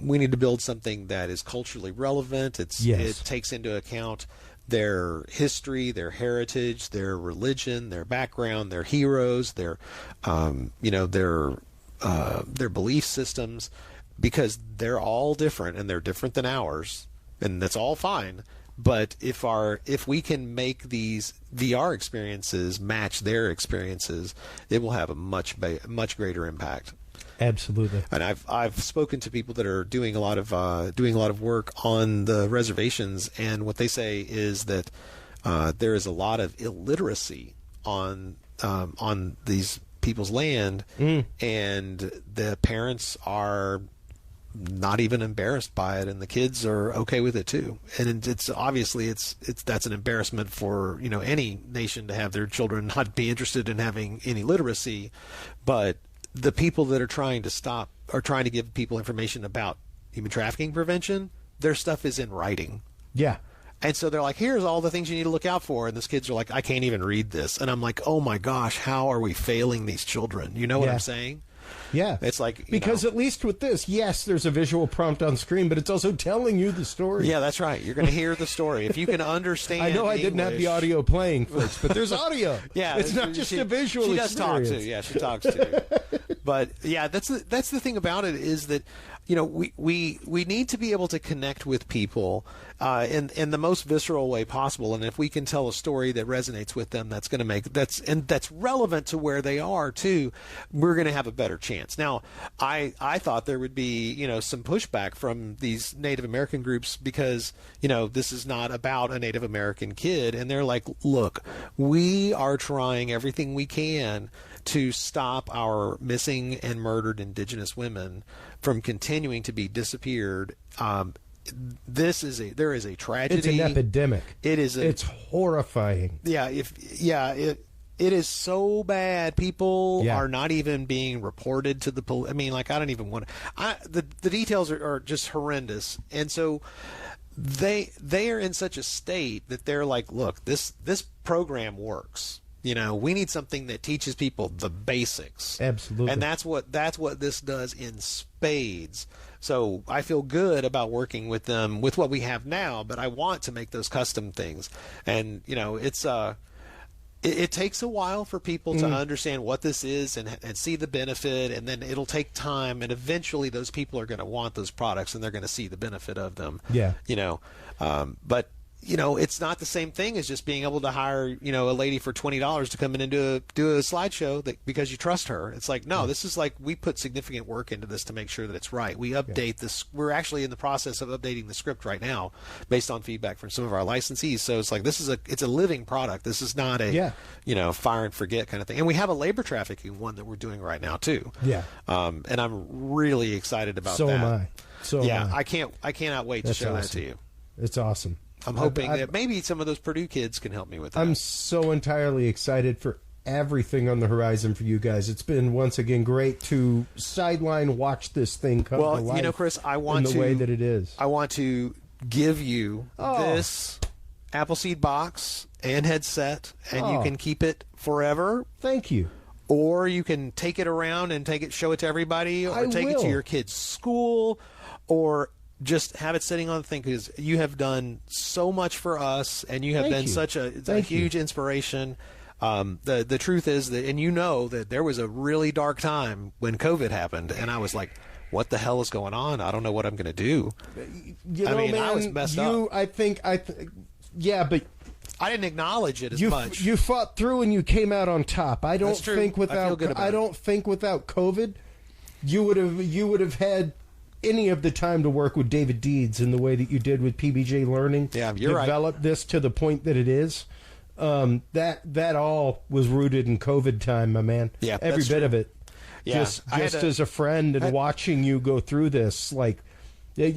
S2: We need to build something that is culturally relevant. It takes into account their history, their heritage, their religion, their background, their heroes, their belief systems, because they're all different and they're different than ours, and that's all fine. But if we can make these VR experiences match their experiences, it will have a much greater impact.
S1: Absolutely.
S2: And I've spoken to people that are doing a lot of work on the reservations, and what they say is that there is a lot of illiteracy on these people's land, and the parents are not even embarrassed by it, and the kids are okay with it too. And it's obviously that's an embarrassment for any nation to have their children not be interested in having any literacy, but the people that are trying to give people information about human trafficking prevention, their stuff is in writing.
S1: Yeah.
S2: And so they're like, here's all the things you need to look out for. And these kids are like, I can't even read this. And I'm like, oh my gosh, how are we failing these children? You know what I'm saying?
S1: Yeah.
S2: It's like,
S1: because at least with this, yes, there's a visual prompt on screen, but it's also telling you the story.
S2: Yeah, that's right. You're going to hear the story. If you can understand
S1: I know I didn't have the audio playing, folks, but there's audio.
S2: Yeah.
S1: It's not just a visual
S2: She does
S1: experience.
S2: talk too. Yeah, she talks too. But yeah, that's the thing about it is that, we need to be able to connect with people in the most visceral way possible. And if we can tell a story that resonates with them, that's relevant to where they are too, we're going to have a better chance. Now, I thought there would be, some pushback from these Native American groups because, this is not about a Native American kid. And they're like, look, we are trying everything we can to stop our missing and murdered Indigenous women from continuing to be disappeared. There is a tragedy.
S1: It's an epidemic.
S2: It's
S1: horrifying.
S2: Yeah. It is so bad. People are not even being reported to the police. I mean, like, I don't even want to. The details are just horrendous, and so they are in such a state that they're like, look, this program works. We need something that teaches people the basics.
S1: Absolutely.
S2: And that's what this does in spades. So I feel good about working with them with what we have now, but I want to make those custom things. And, it takes a while for people to understand what this is and see the benefit, and then it'll take time, and eventually those people are going to want those products and they're going to see the benefit of them.
S1: Yeah.
S2: But it's not the same thing as just being able to hire, a lady for $20 to come in and do a slideshow because you trust her. It's like, no, this is like, we put significant work into this to make sure that it's right. We update this. We're actually in the process of updating the script right now based on feedback from some of our licensees. So it's like, it's a living product. This is not a, fire and forget kind of thing. And we have a labor trafficking one that we're doing right now too.
S1: Yeah.
S2: And I'm really excited about that.
S1: So am I.
S2: Yeah. I cannot wait to show that to you.
S1: It's awesome.
S2: I'm hoping that maybe some of those Purdue kids can help me with that.
S1: I'm so entirely excited for everything on the horizon for you guys. It's been, once again, great to sideline watch this thing come to life.
S2: Chris,
S1: in the way that it is.
S2: I want to give you this Appleseed box and headset, and you can keep it forever.
S1: Thank you.
S2: Or you can take it around and show it to everybody, or take it to your kid's school, or just have it sitting on the thing, because you have done so much for us, and you have been such a huge inspiration. The truth is that, and that there was a really dark time when COVID happened, and I was like, what the hell is going on? I don't know what I'm going to do.
S1: Man,
S2: I was messed up.
S1: But
S2: I didn't acknowledge it as much.
S1: You fought through and you came out on top. I don't think without COVID, you would have had any of the time to work with David Deeds in the way that you did with PBJ Learning.
S2: Yeah, you're right.
S1: Develop this to the point that it is. That all was rooted in COVID time, my man.
S2: Yeah,
S1: every bit of it.
S2: Yeah,
S1: just as a friend and watching you go through this, like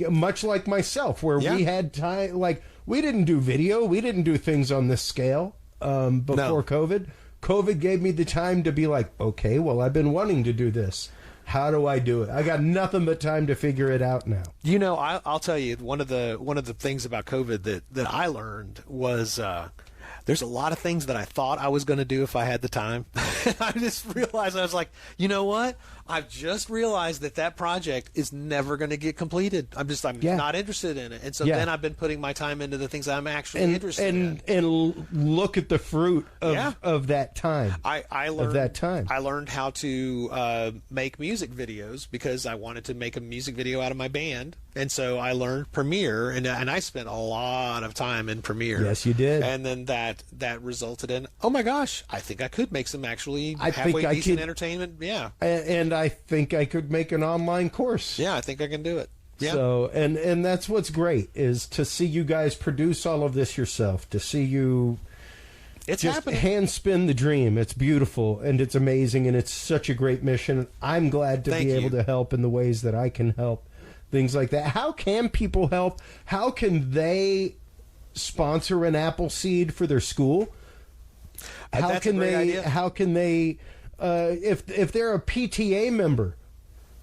S1: much like myself, where we had time. Like, we didn't do video, we didn't do things on this scale before COVID. COVID gave me the time to be like, okay, well, I've been wanting to do this. How do I do it? I got nothing but time to figure it out now.
S2: I'll tell you, one of the things about COVID that I learned was there's a lot of things that I thought I was going to do if I had the time. I just realized, I was like, you know what? I've just realized that project is never going to get completed. I'm not interested in it. And so then I've been putting my time into the things I'm actually interested in. And
S1: look at the fruit of that time.
S2: I learned how to make music videos because I wanted to make a music video out of my band. And so I learned Premiere, and I spent a lot of time in Premiere.
S1: Yes, you did.
S2: And then that resulted in, oh my gosh, I think I could make some actually halfway decent entertainment. Yeah.
S1: And I think I could make an online course.
S2: Yeah, I think I can do it. Yeah.
S1: So, and that's what's great, is to see you guys produce all of this yourself, to see you
S2: It's
S1: just
S2: happening.
S1: hand spin the dream. It's beautiful and it's amazing and it's such a great mission. I'm glad to be able to help in the ways that I can help. Things like that. How can people help? How can they sponsor an Appleseed for their school? How can they if they're a PTA member,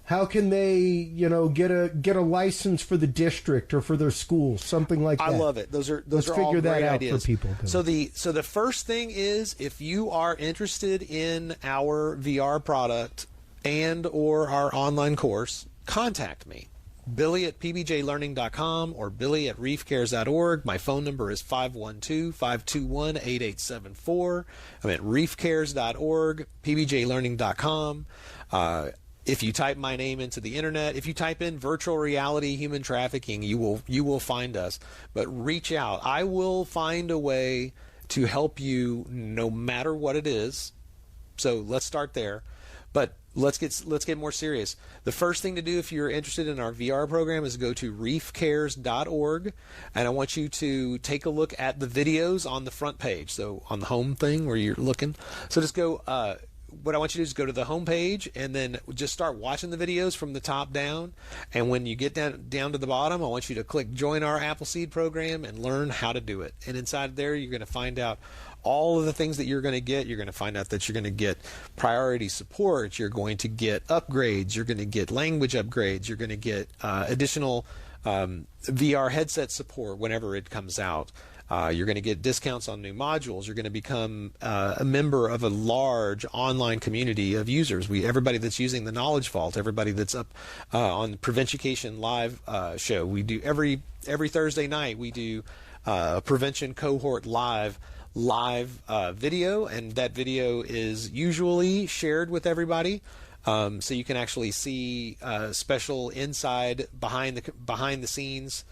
S1: how can they, get a license for the district or for their school, something like that?
S2: I love it. Those are all great ideas for people. So the first thing is, if you are interested in our VR product and or our online course, contact me. Billy at pbjlearning.com or Billy at reefcares.org. My phone number is 512-521-8874. I'm at reefcares.org, pbjlearning.com. If you type my name into the internet, if you type in virtual reality human trafficking, you will find us. But reach out. I will find a way to help you no matter what it is. So let's start there. But let's get more serious. The first thing to do if you're interested in our VR program is go to reefcares.org, and I want you to take a look at the videos on the front page. So on the home thing where you're looking. So just go. What I want you to do is go to the home page and then just start watching the videos from the top down. And when you get down to the bottom, I want you to click Join Our Appleseed Program and learn how to do it. And inside there, you're going to find out all of the things that you're going to get. You're going to find out that you're going to get priority support. You're going to get upgrades. You're going to get language upgrades. You're going to get additional VR headset support whenever it comes out. You're going to get discounts on new modules. You're going to become a member of a large online community of users. Everybody that's using the Knowledge Vault, everybody that's up on the Preventucation live show. We do every Thursday night. We do Prevention Cohort live video, and that video is usually shared with everybody. So you can actually see special inside behind the scenes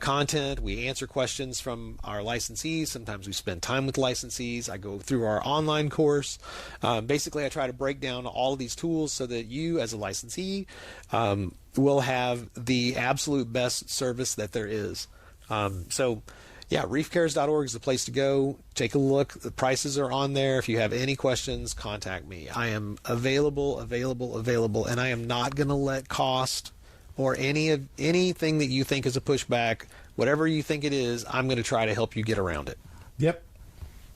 S2: content. We answer questions from our licensees. Sometimes we spend time with licensees. I go through our online course. Basically, I try to break down all of these tools so that you, as a licensee, will have the absolute best service that there is. Yeah, reefcares.org is the place to go. Take a look. The prices are on there. If you have any questions, contact me. I am available, and I am not going to let cost or anything that you think is a pushback, whatever you think it is, I'm going to try to help you get around it.
S1: Yep.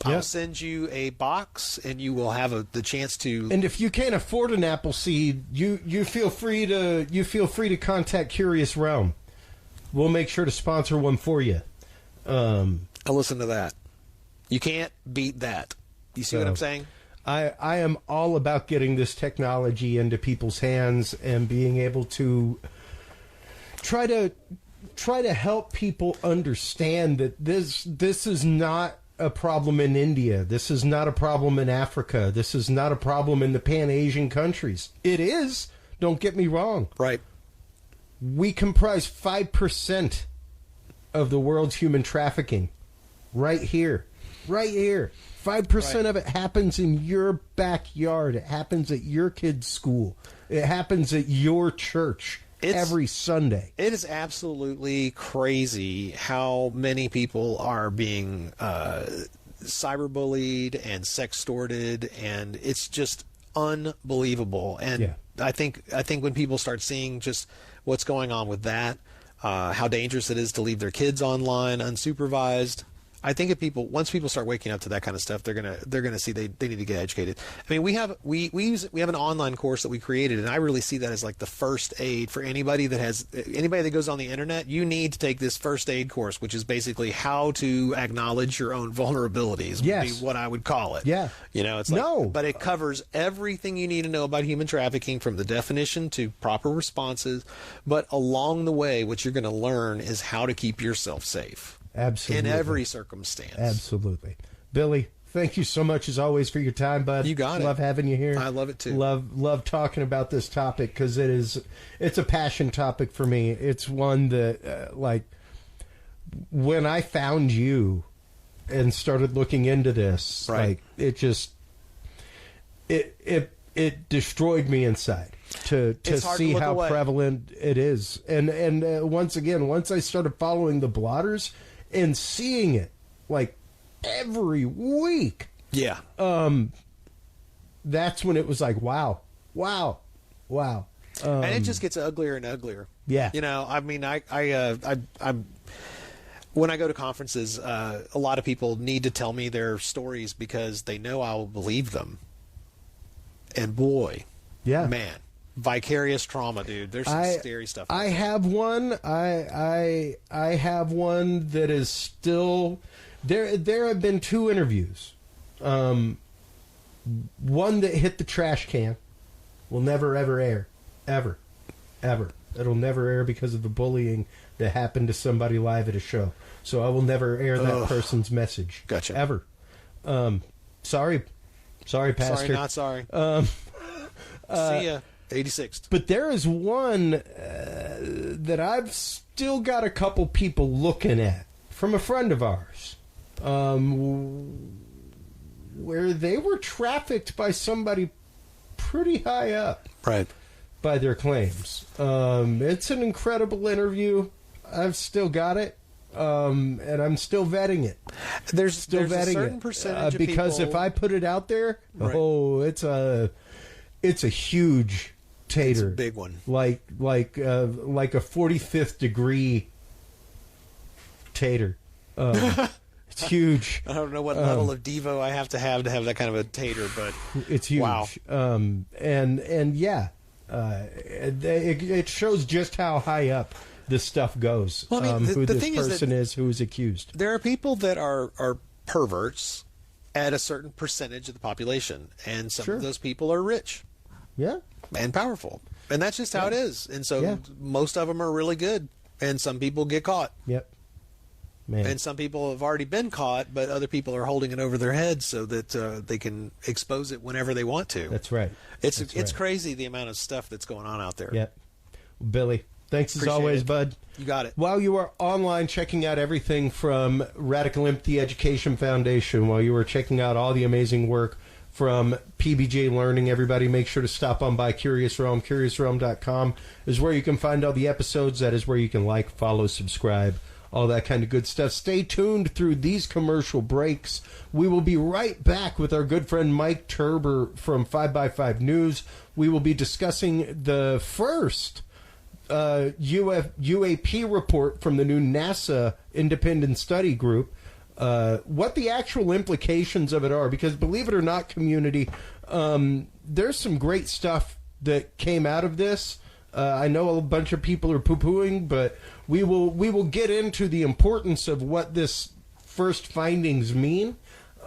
S2: I'll send you a box, and you will have the chance to.
S1: And if you can't afford an Appleseed, you feel free to contact Curious Realm. We'll make sure to sponsor one for you.
S2: I'll listen to that. You can't beat that. You see what I'm saying?
S1: I am all about getting this technology into people's hands and being able to try to help people understand that this is not a problem in India. This is not a problem in Africa. This is not a problem in the Pan-Asian countries. It is. Don't get me wrong.
S2: Right.
S1: We comprise 5% of the world's human trafficking. Right here. 5% of it happens in your backyard. It happens at your kid's school. It happens at your church every Sunday.
S2: It is absolutely crazy how many people are being cyberbullied and sextorted, and it's just unbelievable. And I think when people start seeing just what's going on with that, how dangerous it is to leave their kids online unsupervised, I think if once people start waking up to that kind of stuff, they're gonna see they need to get educated. I mean, we have an online course that we created, and I really see that as like the first aid for anybody that goes on the internet. You need to take this first aid course, which is basically how to acknowledge your own vulnerabilities. Would be what I would call it.
S1: Yeah,
S2: it's like, but it covers everything you need to know about human trafficking, from the definition to proper responses. But along the way, what you're going to learn is how to keep yourself safe.
S1: Absolutely.
S2: In every circumstance.
S1: Absolutely. Billy, thank you so much as always for your time, bud.
S2: You got it.
S1: Love having you here.
S2: I love it too.
S1: Love talking about this topic because it's a passion topic for me. It's one that when I found you and started looking into this, it just it destroyed me inside to see how prevalent it is. And once I started following the blotters and seeing it, like every week.
S2: Yeah.
S1: That's when it was like, wow.
S2: And it just gets uglier and uglier.
S1: Yeah.
S2: You know, I mean, I when I go to conferences, a lot of people need to tell me their stories because they know I will believe them. And boy, man, vicarious trauma, dude. There's some scary stuff.
S1: I have one. I have one that is still there. There have been 2 interviews. One that hit the trash can will never ever air, ever. It'll never air because of the bullying that happened to somebody live at a show. So I will never air that person's message.
S2: Gotcha.
S1: Ever. Sorry, Pastor.
S2: Sorry, not sorry. See ya. 86th.
S1: But there is one that I've still got a couple people looking at from a friend of ours, where they were trafficked by somebody pretty high up,
S2: right?
S1: By their claims. It's an incredible interview. I've still got it, and I'm still vetting it.
S2: There's
S1: still vetting
S2: a certain percentage of
S1: because
S2: people...
S1: if I put it out there,
S2: right.
S1: It's a huge tater.
S2: It's a big one.
S1: Like a 45th degree tater. It's huge.
S2: I don't know what level of Devo I have to have that kind of a tater, but
S1: it's huge.
S2: Wow.
S1: And yeah, it shows just how high up this stuff goes.
S2: Well, I mean,
S1: who
S2: the
S1: this
S2: thing
S1: person is who is accused.
S2: There are people that are perverts at a certain percentage of the population, and some of those people are rich.
S1: Yeah.
S2: And powerful. And that's just how it is. And so most of them are really good, and some people get caught.
S1: Yep. Man.
S2: And some people have already been caught, but other people are holding it over their heads so that they can expose it whenever they want to.
S1: That's right.
S2: It's crazy the amount of stuff that's going on out there.
S1: Yep. Billy, thanks as always, bud.
S2: You got it.
S1: While you are online checking out everything from Radical Empathy Education Foundation, while you were checking out all the amazing work from PBJ Learning, everybody make sure to stop on by Curious Realm. CuriousRealm.com is where you can find all the episodes. That is where you can like, follow, subscribe, all that kind of good stuff. Stay tuned through these commercial breaks. We will be right back with our good friend Mike Turber from 5x5 News. We will be discussing the first UAP report from the new NASA independent study group. What the actual implications of it are, because believe it or not, community, there's some great stuff that came out of this. I know a bunch of people are poo-pooing, but we will get into the importance of what this first findings mean,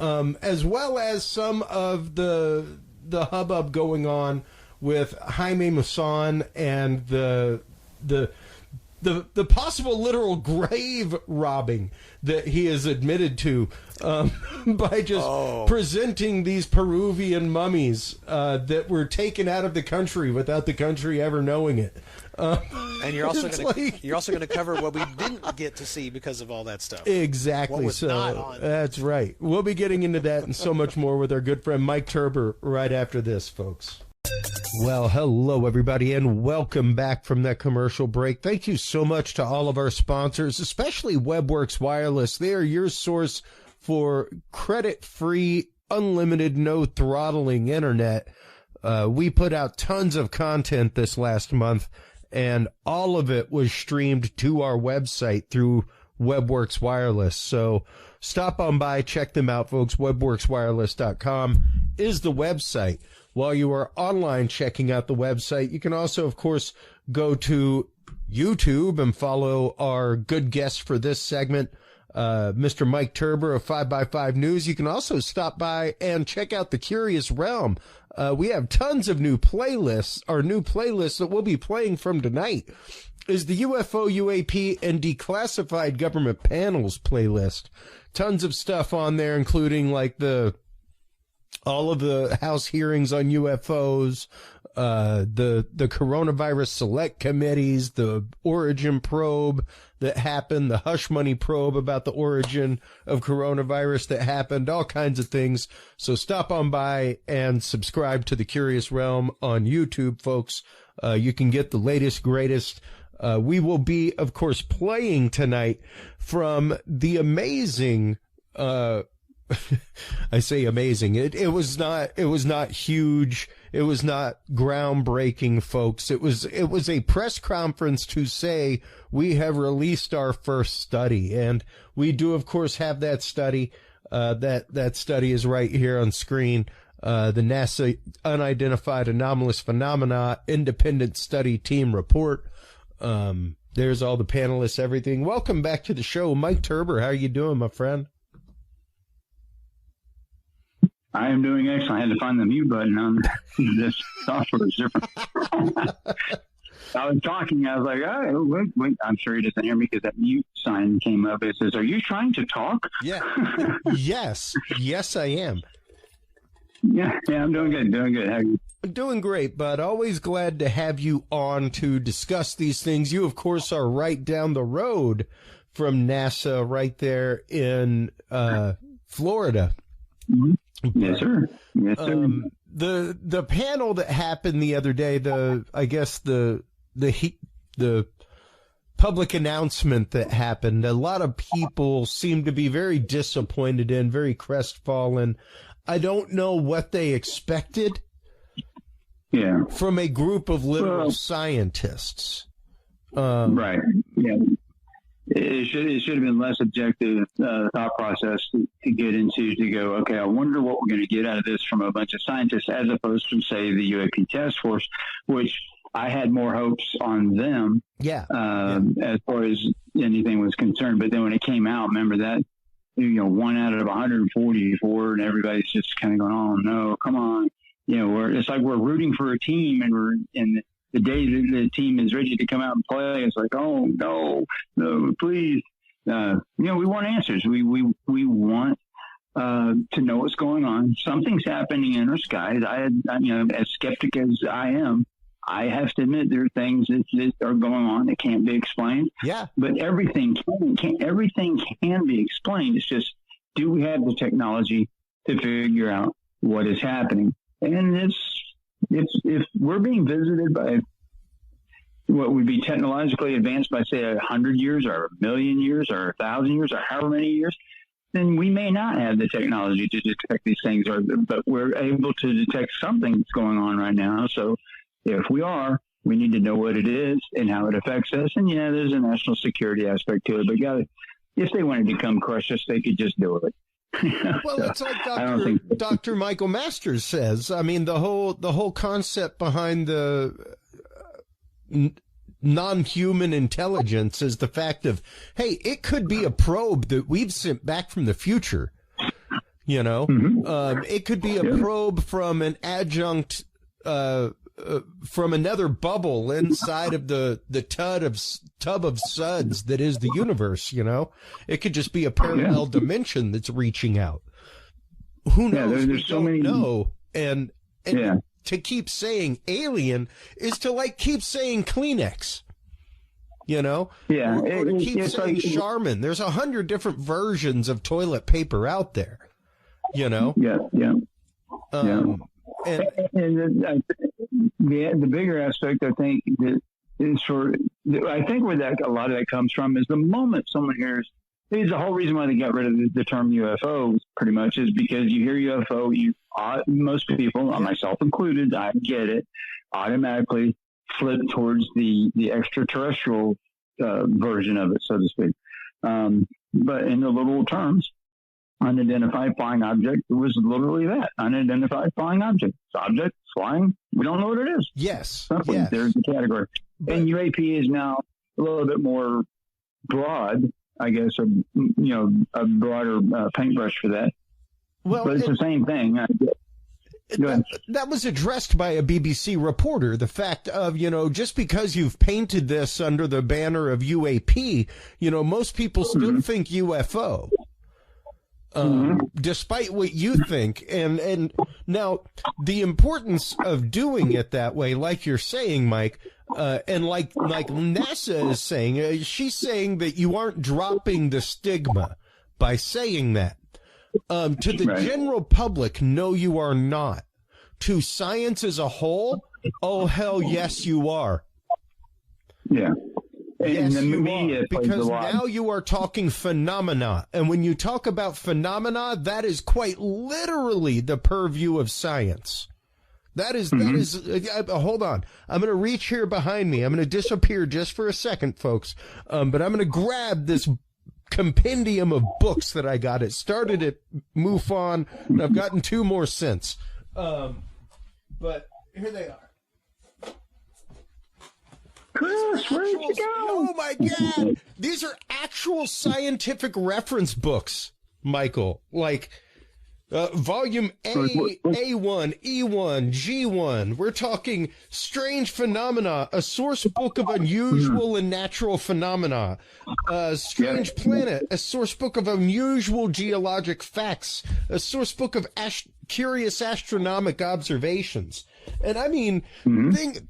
S1: as well as some of the hubbub going on with Jaime Maussan and the possible literal grave robbing that he is admitted to by just presenting these Peruvian mummies that were taken out of the country without the country ever knowing it.
S2: And you're also going to cover what we didn't get to see because of all that stuff.
S1: Exactly.
S2: What was not on.
S1: That's right. We'll be getting into that and so much more with our good friend Mike Turber right after this, folks. Well, hello, everybody, and welcome back from that commercial break. Thank you so much to all of our sponsors, especially WebWorks Wireless. They are your source for credit-free, unlimited, no-throttling internet. We put out tons of content this last month, and all of it was streamed to our website through WebWorks Wireless. So stop on by, check them out, folks. WebWorksWireless.com is the website. While you are online checking out the website, you can also, of course, go to YouTube and follow our good guest for this segment, Mr. Mike Turber of 5x5 News. You can also stop by and check out the Curious Realm. We have tons of new playlists. Our new playlist that we'll be playing from tonight is the UFO, UAP, and Declassified Government Panels playlist. Tons of stuff on there, including like all of the House hearings on UFOs, the coronavirus select committees, the origin probe that happened, the hush money probe about the origin of coronavirus that happened, all kinds of things. So stop on by and subscribe to the Curious Realm on YouTube, folks. You can get the latest, greatest. We will be, of course, playing tonight from the amazing I say amazing. It was not huge. It was not groundbreaking, folks. It was a press conference to say we have released our first study, and we do, of course, have that study. That study is right here on screen. The NASA Unidentified Anomalous Phenomena Independent Study Team Report. There's all the panelists, everything. Welcome back to the show, Mike Turber. How are you doing, my friend?
S3: I am doing excellent. I had to find the mute button on this software. Is different. I was talking. I was like, oh, wait. I'm sure he doesn't hear me because that mute sign came up. It says, "Are you trying to talk?"
S1: Yeah. Yes, I am.
S3: Yeah, I'm doing good. How are you?
S1: Doing great, bud. Always glad to have you on to discuss these things. You, of course, are right down the road from NASA, right there in Florida.
S3: Mm-hmm. Yes, sir. Yes, sir.
S1: The panel that happened the other day, the public announcement that happened, a lot of people seem to be very disappointed in, very crestfallen. I don't know what they expected from a group of liberal scientists.
S3: Right. Yeah. It should have been less objective thought process to get into, to go, okay, I wonder what we're going to get out of this from a bunch of scientists, as opposed to, say, the UAP task force, which I had more hopes on them as far as anything was concerned. But then when it came out, remember that, 1 out of 144, and everybody's just kind of going, oh, no, come on. It's like we're rooting for a team, and the day that the team is ready to come out and play, it's like, oh, no, please. We want answers. We want to know what's going on. Something's happening in our skies. As skeptic as I am, I have to admit there are things that are going on that can't be explained.
S1: Yeah.
S3: But everything can be explained. It's just, do we have the technology to figure out what is happening? And if we're being visited by what would be technologically advanced by, say, 100 years or 1,000,000 years or 1,000 years or however many years, then we may not have the technology to detect these things, but we're able to detect something that's going on right now. So if we are, we need to know what it is and how it affects us. And yeah, there's a national security aspect to it, but if they wanted to come crush us, they could just do it.
S1: Well, it's like Dr. Michael Masters says. I mean, the whole concept behind the non-human intelligence is the fact of, hey, it could be a probe that we've sent back from the future.
S3: Mm-hmm.
S1: It could be a probe from an adjunct from another bubble inside of the tub of suds that is the universe. It could just be a parallel dimension that's reaching out. Who knows?
S3: There's so many.
S1: No, and to keep saying alien is to keep saying Kleenex. Or to keep saying Charmin. There's 100 different versions of toilet paper out there.
S3: Yeah. And the bigger aspect, I think, that is I think where a lot of that comes from is the moment someone hears. It's the whole reason why they got rid of the term UFO, pretty much, is because you hear UFO, most people, myself included, I get it, automatically flip towards the extraterrestrial version of it, so to speak. But in the literal terms, unidentified flying object was literally that. Unidentified flying object. It's object, flying, we don't know what it is.
S1: Yes.
S3: Yes. There's the category. And UAP is now a little bit more broad, I guess, a broader paintbrush for that.
S1: Well,
S3: but it's the same thing.
S1: That was addressed by a BBC reporter. The fact of, just because you've painted this under the banner of UAP, most people still think UFO. Despite what you think. And now the importance of doing it that way, like you're saying, Mike, and like NASA is saying, she's saying that you aren't dropping the stigma by saying that. To the general public, no, you are not. To science as a whole, oh, hell yes, you are.
S3: Yeah.
S1: Yes,
S3: the media plays
S1: because
S3: a lot.
S1: now you are talking phenomena. And when you talk about phenomena, that is quite literally the purview of science. That is, hold on. I'm going to reach here behind me. I'm going to disappear just for a second, folks. But I'm going to grab this compendium of books that I got. It started at MUFON, and I've gotten 2 more since. But here they are.
S3: Chris, where'd you go?
S1: Oh my God! These are actual scientific reference books, Michael. Like volume A1, E1, G1. We're talking Strange Phenomena, a source book of unusual and natural phenomena. Strange Planet, a source book of unusual geologic facts. A source book of curious astronomic observations. And I mean,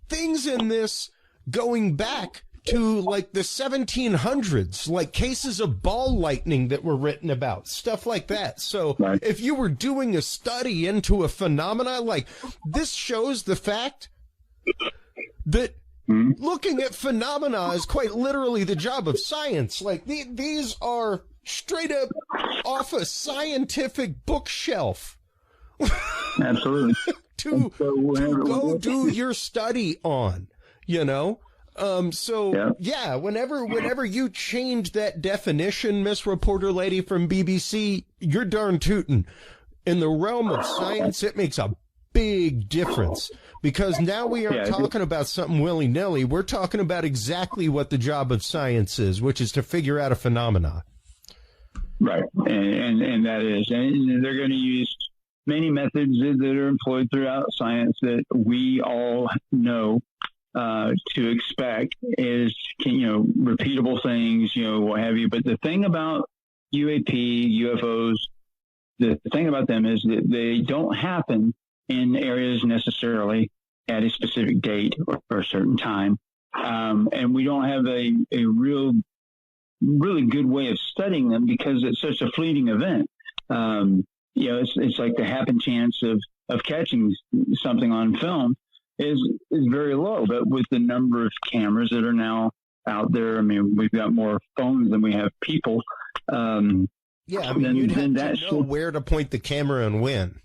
S1: things in this going back to like the 1700s, like cases of ball lightning that were written about, stuff like that. So if you were doing a study into a phenomena, like this shows the fact that looking at phenomena is quite literally the job of science. Like these are straight up off a scientific bookshelf.
S3: Absolutely.
S1: to go do your study on. You know, whenever you change that definition, Miss Reporter Lady from BBC, you're darn tootin'. In the realm of science, it makes a big difference because now we aren't talking about something willy-nilly. We're talking about exactly what the job of science is, which is to figure out a phenomena.
S3: Right, and that is, and they're going to use many methods that are employed throughout science that we all know. To expect is, repeatable things, what have you. But the thing about UAP, UFOs, the thing about them is that they don't happen in areas necessarily at a specific date or a certain time. And we don't have a really good way of studying them because it's such a fleeting event. It's like the happen chance of catching something on film is very low, but with the number of cameras that are now out there, I mean, we've got more phones than we have people.
S1: You'd have to know where to point the camera and when.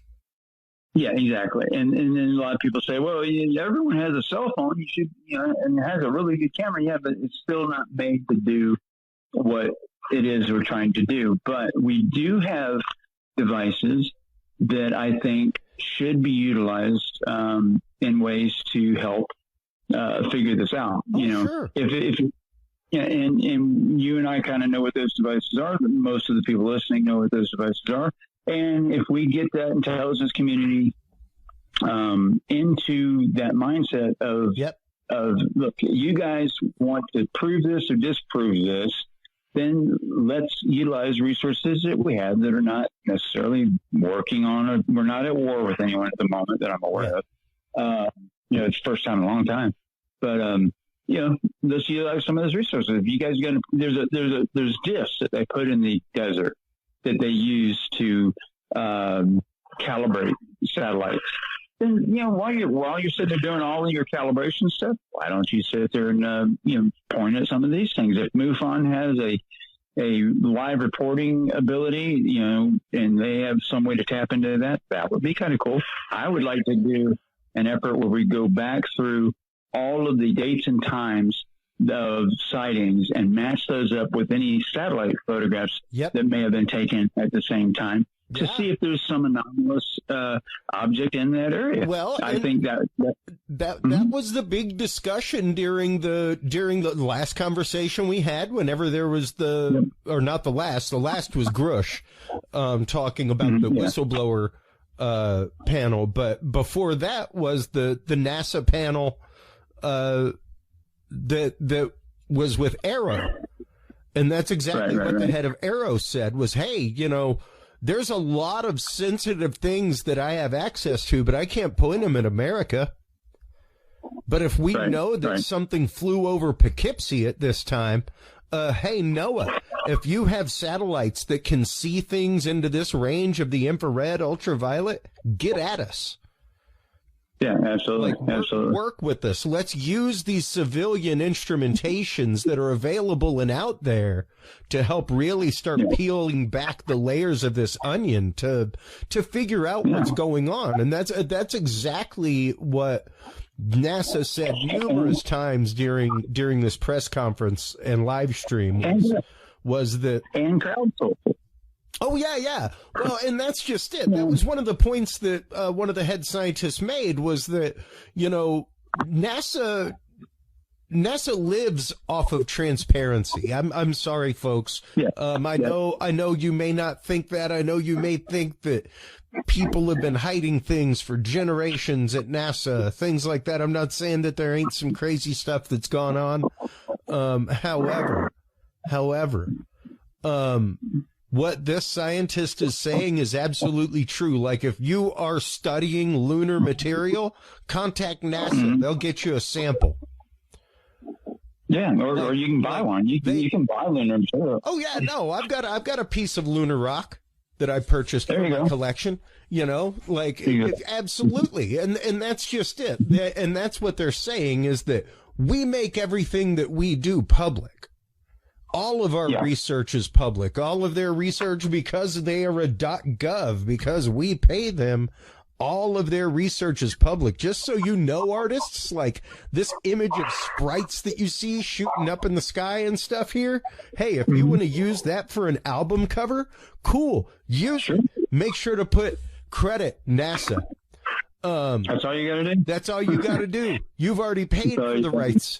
S3: Yeah, exactly. And then a lot of people say, well, everyone has a cell phone. You should, and it has a really good camera. Yeah, but it's still not made to do what it is we're trying to do. But we do have devices that I think should be utilized in ways to help figure this out.
S1: Sure.
S3: If and you and I kind of know what those devices are, but most of the people listening know what those devices are. And if we get that intelligence community into that mindset of look, you guys want to prove this or disprove this, then let's utilize resources that we have that are not necessarily working on it. We're not at war with anyone at the moment that I'm aware of. It's the first time in a long time. But let's utilize some of those resources. If you guys there's discs that they put in the desert that they use to calibrate satellites. Then while you're sitting there doing all of your calibration stuff, why don't you sit there and point at some of these things? If MUFON has a live reporting ability, and they have some way to tap into that would be kind of cool. I would like to do an effort where we go back through all of the dates and times of sightings and match those up with any satellite photographs that may have been taken at the same time to see if there's some anomalous object in that area.
S1: Well,
S3: I think that
S1: was the big discussion during the last conversation we had. Whenever there was or not the last was Grush talking about the whistleblower panel, but before that was the NASA panel that was with Arrow. And that's exactly what the head of Arrow said was, hey, there's a lot of sensitive things that I have access to, but I can't point them in America. But if we know that something flew over Poughkeepsie at this time, hey, NOAA, if you have satellites that can see things into this range of the infrared, ultraviolet, get at us.
S3: Yeah, absolutely. Absolutely.
S1: Work with this. Let's use these civilian instrumentations that are available and out there to help really start peeling back the layers of this onion to figure out what's going on. And that's exactly what NASA said numerous times during this press conference and live stream was that,
S3: and crowdsourcing.
S1: Oh, yeah. Well, and that's just it. That was one of the points that one of the head scientists made, was that, NASA lives off of transparency. I'm sorry, folks.
S3: Yeah.
S1: I know you may not think that. I know you may think that people have been hiding things for generations at NASA, things like that. I'm not saying that there ain't some crazy stuff that's gone on. However, what this scientist is saying is absolutely true. Like, if you are studying lunar material, contact NASA. They'll get you a sample.
S3: Yeah, or you can buy one. You can buy lunar material.
S1: Oh yeah, no, I've got a piece of lunar rock that I purchased for my collection. Absolutely, and that's just it. And that's what they're saying, is that we make everything that we do public. All of our research is public. All of their research, because they are a .gov, because we pay them, all of their research is public. Just so you know, artists, like this image of sprites that you see shooting up in the sky and stuff here, hey, if you want to use that for an album cover, cool. Use it. Make sure to put credit NASA.
S3: That's all you got to do?
S1: That's all you got to do. You've already paid for the rights.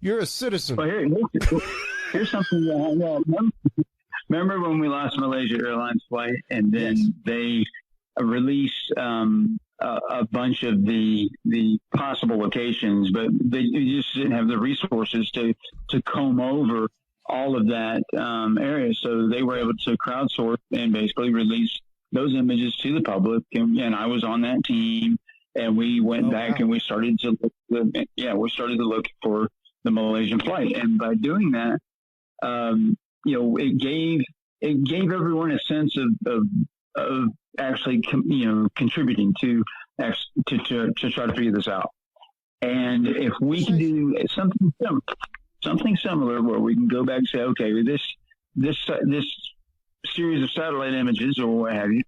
S1: You're a citizen.
S3: Well, here's something. Remember when we lost Malaysia Airlines flight, and then they released a bunch of the possible locations, but they just didn't have the resources to comb over all of that area. So they were able to crowdsource and basically release those images to the public. And I was on that team, and we went back and we started to look for the Malaysian flight. And by doing that, it gave everyone a sense of actually, contributing to try to figure this out. And if we can do something similar, where we can go back and say, okay, this series of satellite images or what have you,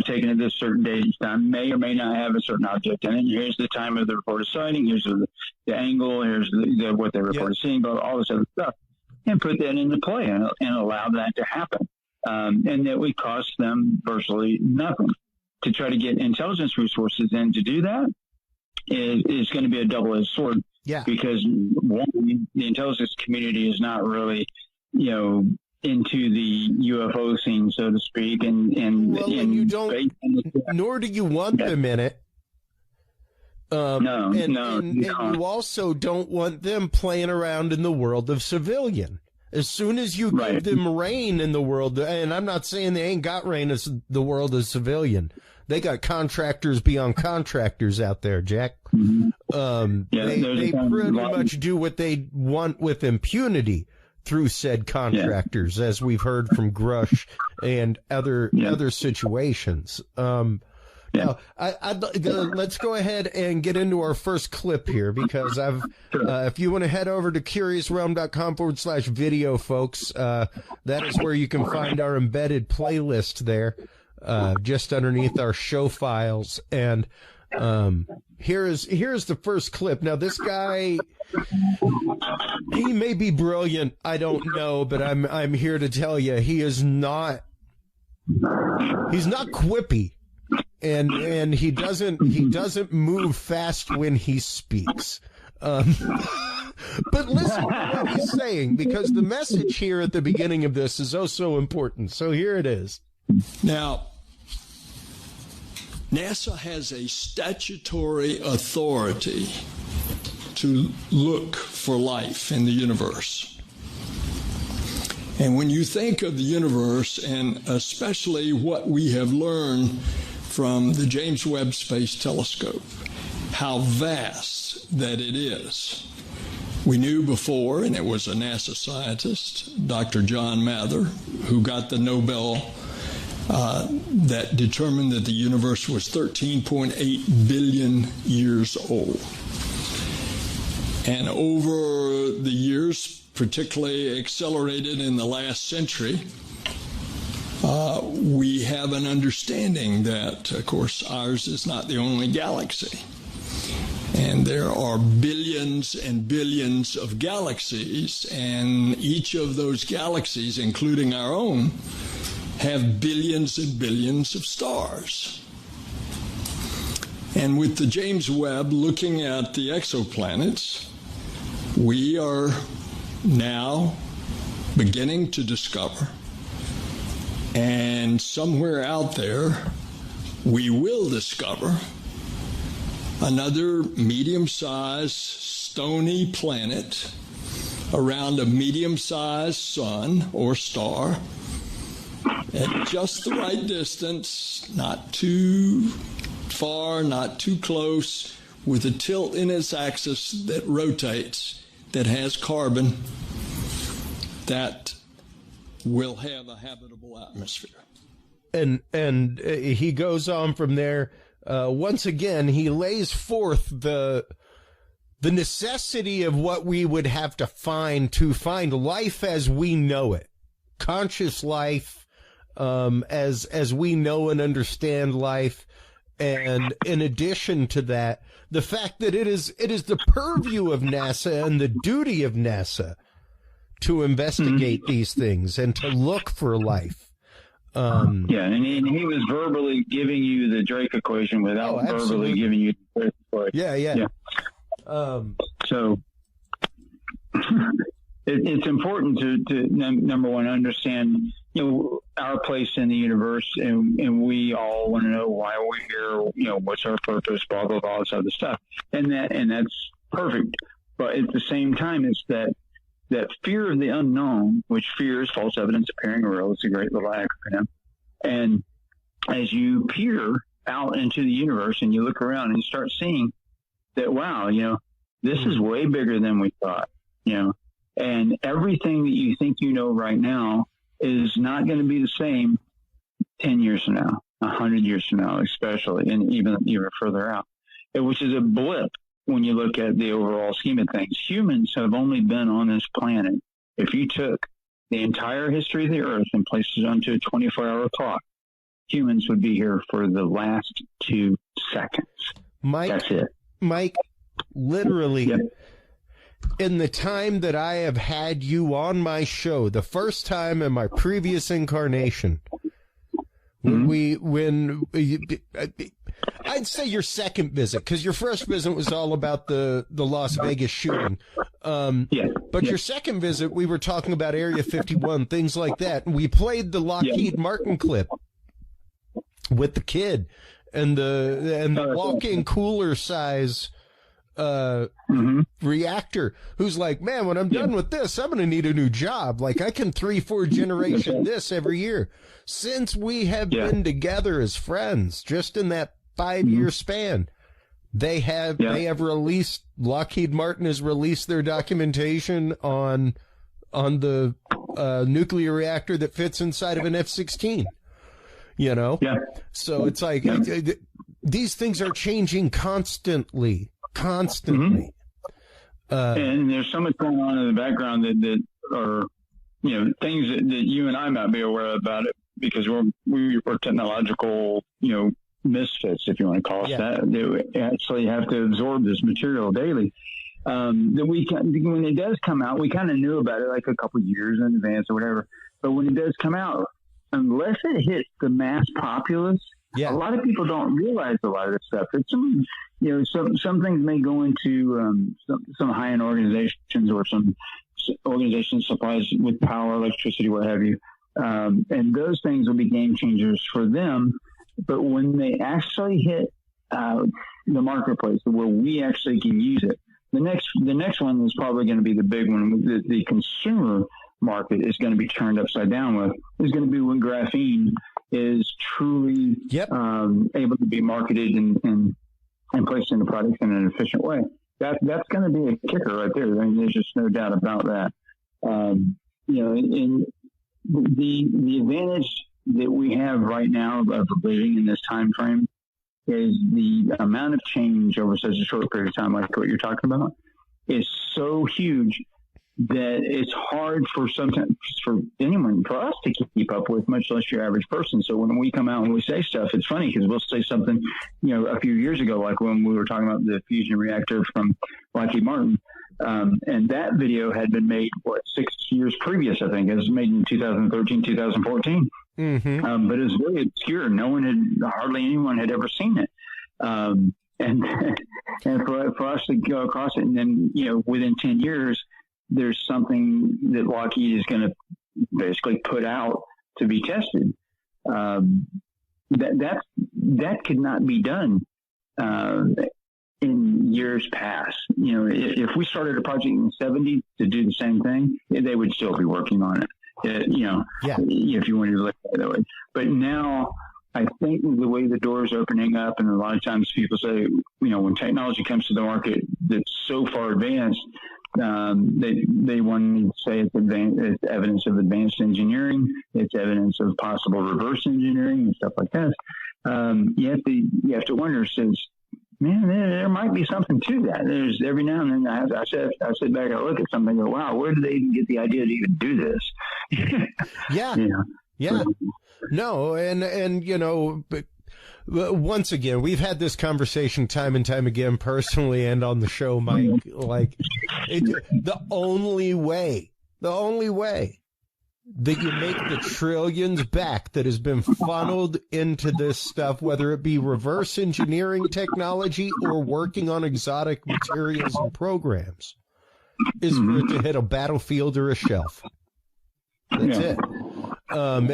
S3: taken at this certain date each time, may or may not have a certain object in it. Here's the time of the reported sighting. Here's the angle. Here's what they reported seeing, but all this other stuff, and put that into play and allow that to happen. And that would cost them virtually nothing. To try to get intelligence resources in to do that is going to be a double-edged sword.
S1: Yeah.
S3: Because one, the intelligence community is not really, into the UFO scene, so to speak, and
S1: you don't, nor do you want them in it.
S3: No.
S1: And you also don't want them playing around in the world of civilian. As soon as you give them reign in the world, and I'm not saying they ain't got reign as the world of civilian. They got contractors beyond contractors out there, Jack. They pretty much do what they want with impunity through said contractors, as we've heard from Grush and other situations. Now, let's go ahead and get into our first clip here, because if you want to head over to curiousrealm.com/video, folks, that is where you can find our embedded playlist there, just underneath our show files. And here's the first clip. Now, this guy, he may be brilliant, I don't know, but I'm here to tell you, he's not quippy. And he doesn't move fast when he speaks. But listen to what he's saying, because the message here at the beginning of this is oh so important. So here it is.
S4: Now, NASA has a statutory authority to look for life in the universe. And when you think of the universe, and especially what we have learned from the James Webb Space Telescope, how vast that it is. We knew before, and it was a NASA scientist, Dr. John Mather, who got the Nobel that determined that the universe was 13.8 billion years old. And over the years, particularly accelerated in the last century, we have an understanding that, of course, ours is not the only galaxy. And there are billions and billions of galaxies, and each of those galaxies, including our own, have billions and billions of stars. And with the James Webb looking at the exoplanets, we are now beginning to discover, and somewhere out there we will discover, another medium-sized stony planet around a medium-sized sun or star at just the right distance, not too far, not too close, with a tilt in its axis that rotates, that has carbon, that will have a habitable atmosphere.
S1: And he goes on from there. Once again, he lays forth the necessity of what we would have to find life as we know it, conscious life, as we know and understand life. And in addition to that, the fact that it is the purview of NASA and the duty of NASA to investigate these things and to look for life.
S3: And he was verbally giving you the Drake equation without verbally giving you the Drake equation. So it's important to number one, understand, our place in the universe, and we all want to know why we're here, what's our purpose, blah, blah, blah, all this other stuff. And that's perfect. But at the same time, it's that fear of the unknown, which fear is false evidence appearing real. It's a great little acronym. And as you peer out into the universe and you look around and you start seeing that, wow, this is way bigger than we thought, and everything that you think you know right now is not going to be the same 10 years from now, 100 years from now, especially, and even further out, which is a blip when you look at the overall scheme of things. Humans have only been on this planet. If you took the entire history of the Earth and placed it onto a 24-hour clock, humans would be here for the last 2 seconds.
S1: Mike,
S3: that's it.
S1: Mike, literally, in the time that I have had you on my show, the first time in my previous incarnation, I'd say your second visit, because your first visit was all about the Las Vegas shooting. But your second visit, we were talking about Area 51, things like that. And we played the Lockheed Martin clip with the kid and the walk-in cooler size reactor, who's like, man, when I'm done with this, I'm going to need a new job. Like, I can 3-4 generation this every year. Since we have been together as friends, just in that 5-year span, they have released, Lockheed Martin has released their documentation on the nuclear reactor that fits inside of an F-16. So it's like these things are changing constantly. And
S3: there's so much going on in the background that are, things that you and I might be aware about it, because we're technological, misfits, if you want to call us that. They actually have to absorb this material daily. When it does come out, we kind of knew about it like a couple of years in advance or whatever. But when it does come out, unless it hits the mass populace, a lot of people don't realize a lot of this stuff. It's some things may go into some high-end organizations or some organizations supplies with power, electricity, what have you, and those things will be game changers for them. But when they actually hit the marketplace where we actually can use it, the next one is probably going to be the big one. The consumer market is going to be turned upside down with. Is going to be when graphene is truly able to be marketed and placed into products in an efficient way. That's going to be a kicker right there. I mean, there's just no doubt about that. In the advantage that we have right now of living in this time frame is the amount of change over such a short period of time, like what you're talking about, is so huge that it's hard for anyone, for us to keep up with, much less your average person. So when we come out and we say stuff, it's funny because we'll say something, a few years ago, like when we were talking about the fusion reactor from Lockheed Martin, and that video had been made, 6 years previous, I think. It was made in 2013, 2014. Mm-hmm. But it was very obscure. Hardly anyone had ever seen it. And for us to go across it, and then, within 10 years, there's something that Lockheed is going to basically put out to be tested. That could not be done in years past. If we started a project in the 70s to do the same thing, they would still be working on it. If you wanted to look at it that way. But now, I think the way the door is opening up, and a lot of times people say, when technology comes to the market that's so far advanced, they want to say it's evidence of advanced engineering, it's evidence of possible reverse engineering and stuff like that. You have to wonder, since, man, there might be something to that. There's every now and then I sit back and I look at something and go, wow, where did they even get the idea to even do this?
S1: Yeah. No, and but once again, we've had this conversation time and time again, personally and on the show, Mike. The only way that you make the trillions back that has been funneled into this stuff, whether it be reverse engineering technology or working on exotic materials and programs, is for it to hit a battlefield or a shelf. That's it. And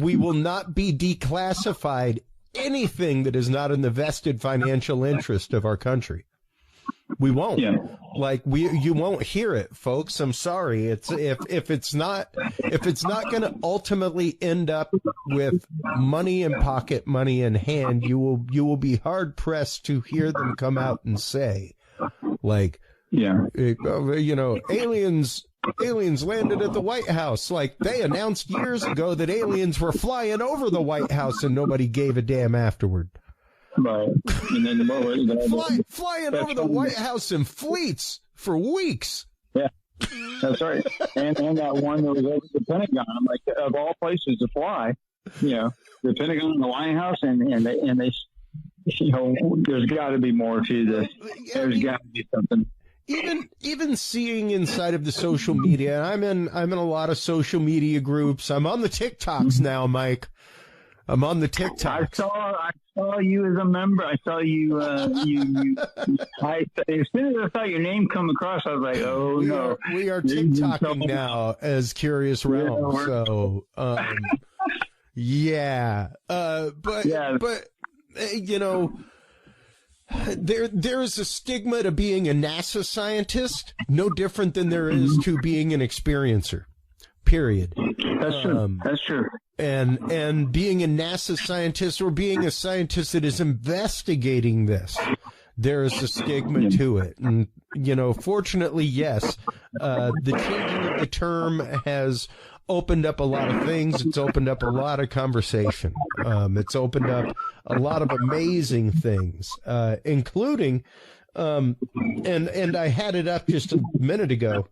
S1: we will not be declassified anything that is not in the vested financial interest of our country. We won't. Yeah. You won't hear it, folks. I'm sorry. It's if it's not going to ultimately end up with money in pocket, money in hand, you will be hard pressed to hear them come out and say, aliens landed at the White House. They announced years ago that aliens were flying over the White House and nobody gave a damn afterward.
S3: Right. And then
S1: flying over the White House in fleets for weeks.
S3: Yeah, that's right. And that one that was over the Pentagon, I'm like, of all places to fly, the Pentagon and the White House, and they there's got to be more to this. There's got to be something.
S1: Even seeing inside of the social media, I'm in a lot of social media groups. I'm on the TikToks now, Mike. I'm on the TikToks.
S3: I saw you as a member. I saw you. As soon as I saw your name come across, I was like, "Oh no!"
S1: We are TikToking now as Curious Realm. So, There's a stigma to being a NASA scientist, no different than there is to being an experiencer. Period.
S3: That's true. That's true.
S1: And being a NASA scientist or being a scientist that is investigating this, there is a stigma to it. And, fortunately, yes, the changing of the term has opened up a lot of things. It's opened up a lot of conversation. It's opened up a lot of amazing things, including, and I had it up just a minute ago.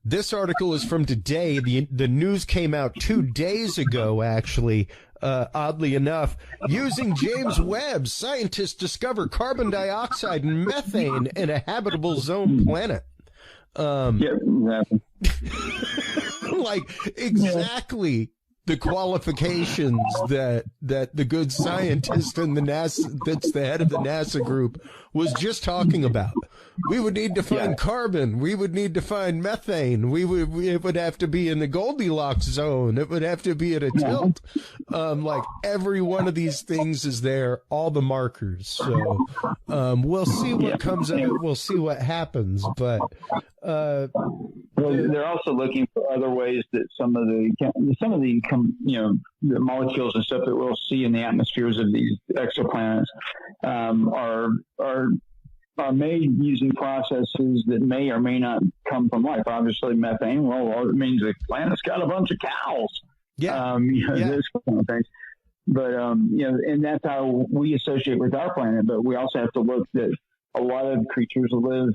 S1: This article is from today. The news came out 2 days ago, actually. Oddly enough, using James Webb, scientists discover carbon dioxide and methane in a habitable zone planet.
S3: Exactly.
S1: Exactly the qualifications that the good scientist in the NASA, that's the head of the NASA group, was just talking about. We would need to find carbon. We would need to find methane. It would have to be in the Goldilocks zone. It would have to be at a tilt. Every one of these things is there, all the markers. So we'll see what comes of it. We'll see what happens. But
S3: they're also looking for other ways that some of the the molecules and stuff that we'll see in the atmospheres of these exoplanets are made using processes that may or may not come from life. Obviously, methane, it means the planet's got a bunch of cows.
S1: Yeah.
S3: Those kind of things. But, and that's how we associate with our planet. But we also have to look that a lot of creatures live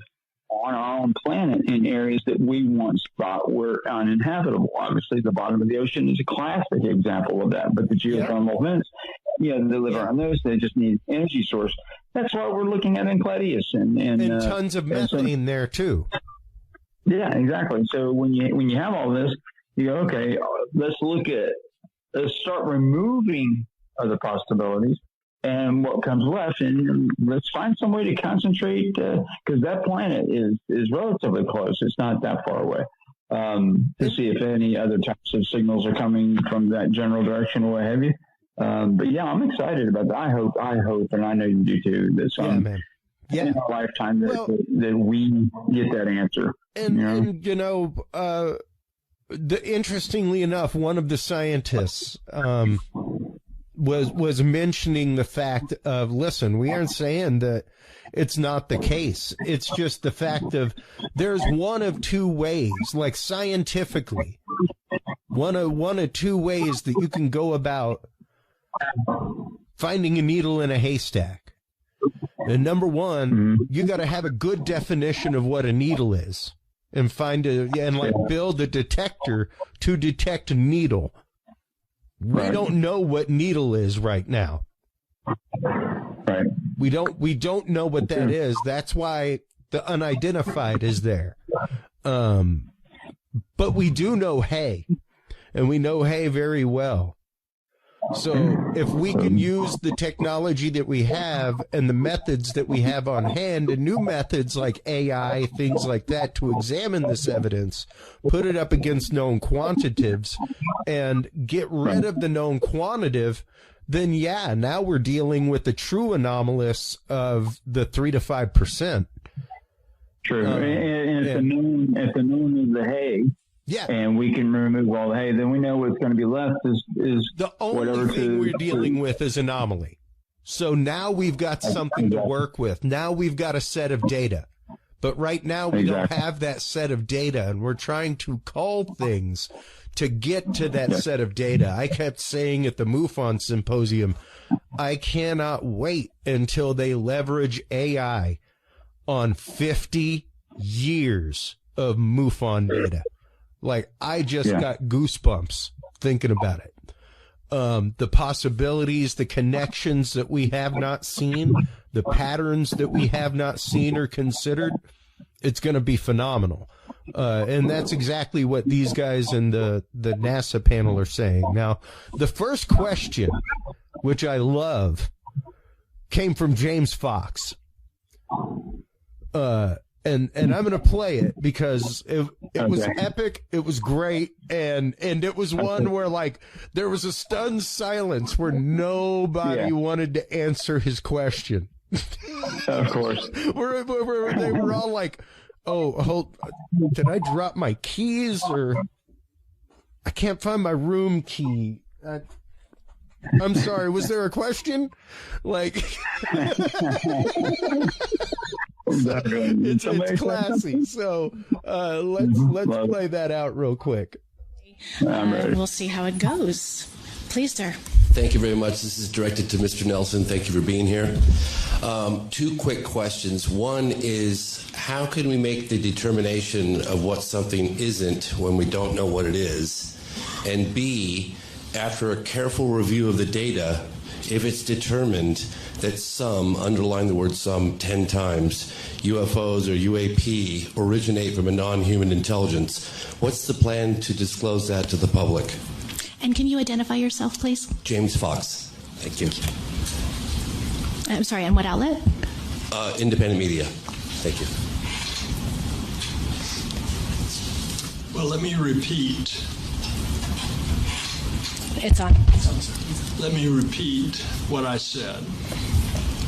S3: on our own planet in areas that we once thought were uninhabitable. Obviously, the bottom of the ocean is a classic example of that. But the geothermal vents, they live around those. They just need energy source. That's why we're looking at Enceladus and
S1: tons of methane there too.
S3: Yeah, exactly. So when you have all this, you go, okay, let's start removing other possibilities and what comes left, and let's find some way to concentrate, because that planet is relatively close. It's not that far away, to see if any other types of signals are coming from that general direction or what have you. But yeah, I'm excited about that. I hope, and I know you do too, that in our lifetime that we get that answer.
S1: Interestingly enough, one of the scientists was mentioning the fact of, listen, we aren't saying that it's not the case. It's just the fact of there's one of two ways, like scientifically, one of two ways that you can go about finding a needle in a haystack. And number one, you got to have a good definition of what a needle is. And build a detector to detect needle. We don't know what needle is right now.
S3: Right.
S1: We don't know what that is. That's why the unidentified is there. But we do know hay, and we know hay very well. So if we can use the technology that we have and the methods that we have on hand, and new methods like AI, things like that, to examine this evidence, put it up against known quantitatives, and get rid of the known quantitative, then now we're dealing with the true anomalous of the 3 to 5%.
S3: True. And if the known is the hay, and we can remove all the hay, then we know what's going to be left is
S1: the only thing we're dealing with is anomaly. So now we've got something to work with. Now we've got a set of data. But right now we don't have that set of data, and we're trying to call things to get to that set of data. I kept saying at the MUFON Symposium, I cannot wait until they leverage AI on 50 years of MUFON data. Like, I just got goosebumps thinking about it. The possibilities, the connections that we have not seen, the patterns that we have not seen or considered, it's going to be phenomenal. And that's exactly what these guys in the NASA panel are saying. Now, the first question, which I love, came from James Fox. And I'm going to play it because it was epic. It was great. And it was one where, like, there was a stunned silence where nobody wanted to answer his question.
S3: Of course.
S1: where they were all like, did I drop my keys, or I can't find my room key? I'm sorry. Was there a question? Like, it's classy. So let's play that out real quick.
S5: We'll see how it goes. Please, sir.
S6: Thank you very much. This is directed to Mr. Nelson. Thank you for being here. Two quick questions. One is, how can we make the determination of what something isn't when we don't know what it is? And B, after a careful review of the data, if it's determined that some, underline the word some 10 times, UFOs or UAP originate from a non-human intelligence, what's the plan to disclose that to the public?
S5: And can you identify yourself, please?
S6: James Fox. Thank you.
S5: I'm sorry, and what outlet?
S6: Independent media. Thank you.
S4: Well, let me repeat.
S5: It's on.
S4: Let me repeat what I said.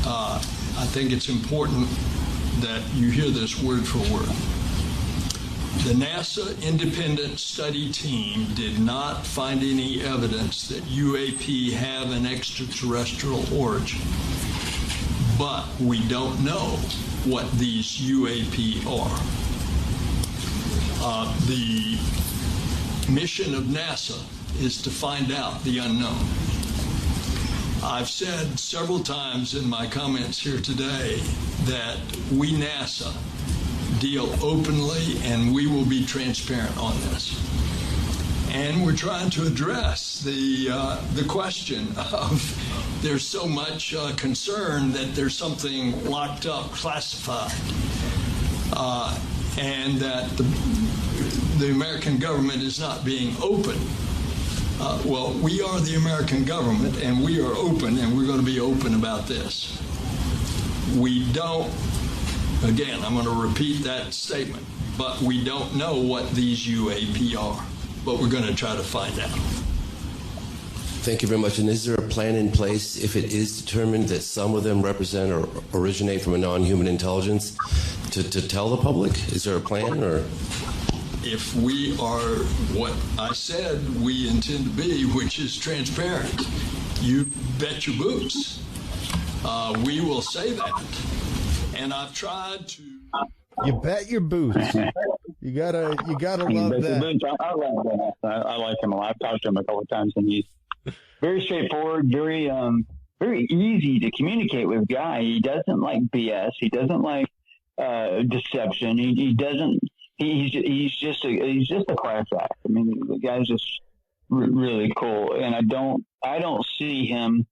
S4: I think it's important that you hear this word for word. The NASA independent study team did not find any evidence that UAP have an extraterrestrial origin. But we don't know what these UAP are. The mission of NASA is to find out the unknown. I've said several times in my comments here today that we, NASA, deal openly and we will be transparent on this. And we're trying to address the question of there's so much concern that there's something locked up, classified, and that the American government is not being open. Well, we are the American government, and we are open, and we're going to be open about this. We don't, again, I'm going to repeat that statement, but we don't know what these UAP are, but we're going to try to find out.
S6: Thank you very much. And is there a plan in place if it is determined that some of them represent or originate from a non-human intelligence to tell the public? Is there a plan, or?
S4: If we are what I said we intend to be, which is transparent, you bet your boots. We will say that. And I've tried to.
S1: You bet your boots. You gotta love that.
S3: I love that. I like him a lot. I've talked to him a couple of times, and he's very straightforward, very easy to communicate with guy. He doesn't like BS. He doesn't like deception. He doesn't. He's just a class act. I mean, the guy's just really cool, and I don't see him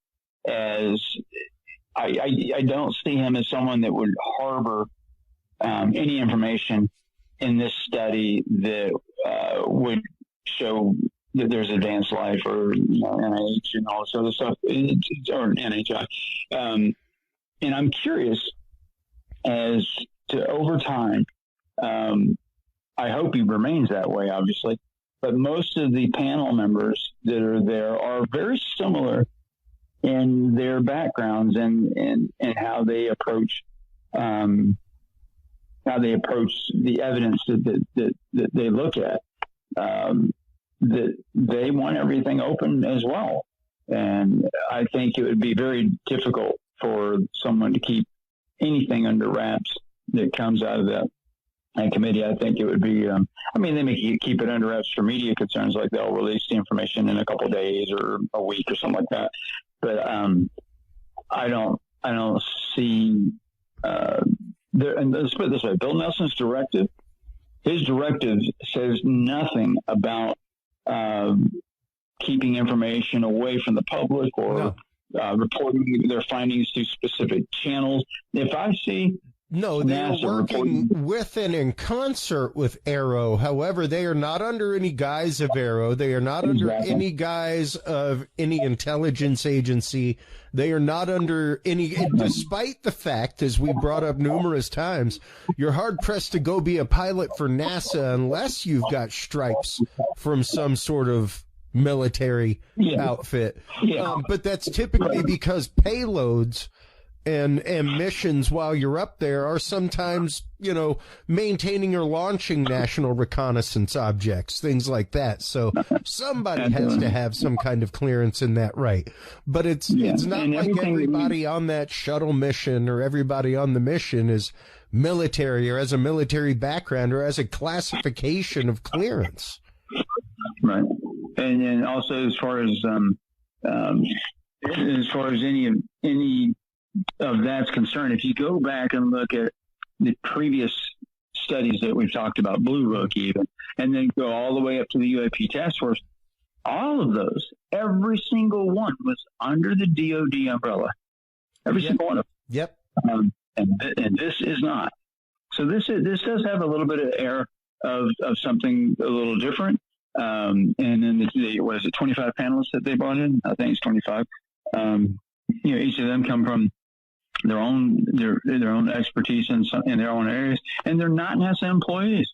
S3: as I don't see him as someone that would harbor any information in this study that would show that there's advanced life or NIH and all this other stuff, or NHI. And I'm curious as to over time. I hope he remains that way, obviously. But most of the panel members that are there are very similar in their backgrounds and how they approach the evidence that they look at. That they want everything open as well, and I think it would be very difficult for someone to keep anything under wraps that comes out of that committee. I think it would be, they may keep it under wraps for media concerns, like they'll release the information in a couple of days or a week or something like that. But I don't see, and let's put it this way, Bill Nelson's directive, his directive says nothing about keeping information away from the public or reporting their findings to specific channels. If I see
S1: No, they are working with and in concert with Arrow. However, they are not under any guise of Arrow. They are not under any guise of any intelligence agency. They are not under any, despite the fact, as we brought up numerous times, you're hard-pressed to go be a pilot for NASA unless you've got stripes from some sort of military outfit. But that's typically because payloads and missions while you're up there are sometimes, maintaining or launching national reconnaissance objects, things like that. So somebody has to have some kind of clearance in that, right? But it's not like everybody on that shuttle mission or everybody on the mission is military or has a military background or has a classification of clearance.
S3: Right. And then also as far as any of that's concerned, if you go back and look at the previous studies that we've talked about, Blue Book even, and then go all the way up to the UAP task force, all of those, every single one was under the DOD umbrella. Every single one of them.
S1: Yep.
S3: And this is not. So this does have a little bit of air of something a little different. And then what is it, 25 panelists that they brought in? I think it's 25. Each of them come from their own expertise in their own areas, and they're not NASA employees.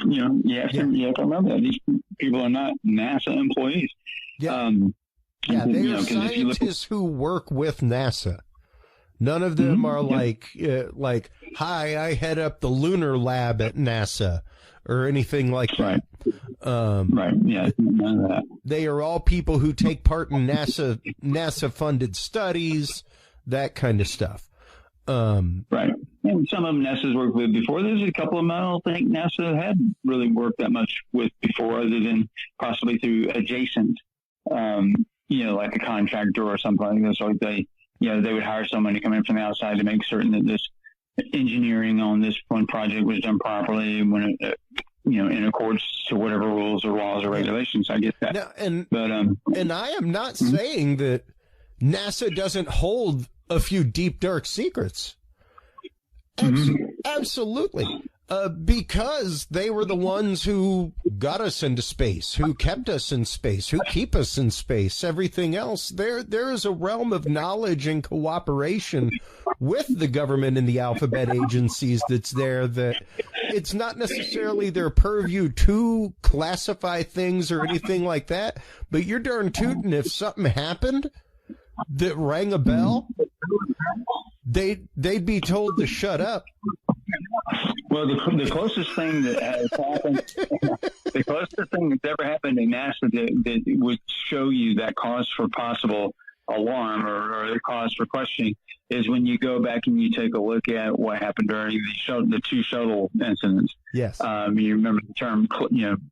S3: You have to remember that these people are not NASA employees.
S1: They are scientists who work with NASA. None of them are like, hi, I head up the lunar lab at NASA or anything like that.
S3: Right. Yeah. None of that.
S1: They are all people who take part in NASA funded studies, that kind of stuff.
S3: Right. And some of them NASA's worked with before. There's a couple of them I don't think NASA had really worked that much with before, other than possibly through adjacent, like a contractor or something like this. Like they would hire someone to come in from the outside to make certain that this engineering on this one project was done properly when it, in accordance to whatever rules or laws or regulations. I get that.
S1: Now, and I am not saying that NASA doesn't hold a few deep, dark secrets. Absolutely. Because they were the ones who got us into space, who kept us in space, who keep us in space. Everything else, there is a realm of knowledge and cooperation with the government and the alphabet agencies that's there, that it's not necessarily their purview to classify things or anything like that, but you're darn tootin' if something happened that rang a bell, they'd be told to shut up.
S3: Well, the closest thing that has happened, the closest thing that's ever happened in NASA that would show you that cause for possible alarm or the cause for questioning is when you go back and you take a look at what happened during the two shuttle incidents.
S1: Yes.
S3: You remember the term,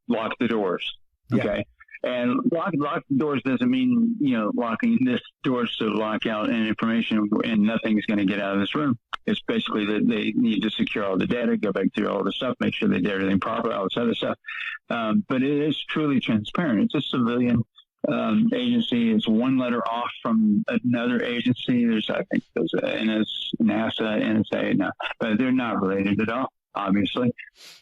S3: lock the doors. Okay.
S1: Yeah.
S3: And lock the doors doesn't mean, locking this doors to lock out any information and nothing's going to get out of this room. It's basically that they need to secure all the data, go back through all the stuff, make sure they did everything proper, all this other stuff. But it is truly transparent. It's a civilian agency. It's one letter off from another agency. There's NASA, NSA, no, but they're not related at all, obviously.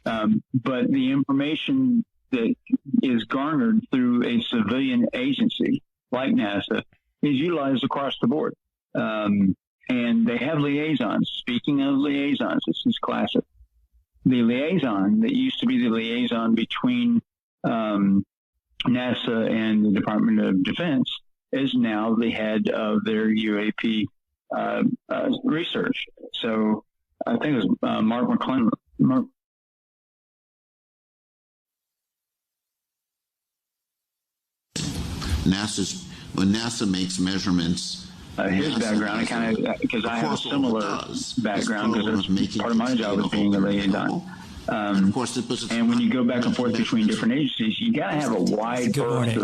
S3: But the information that is garnered through a civilian agency like NASA is utilized across the board. And they have liaisons. Speaking of liaisons, this is classic. The liaison that used to be the liaison between NASA and the Department of Defense is now the head of their UAP research. So I think it was Mark McClellan.
S7: When NASA makes measurements,
S3: his background, because I have a similar background, because part of my job is being a liaison. Of course, and when you go back and forth between different agencies, you got to have a wide berth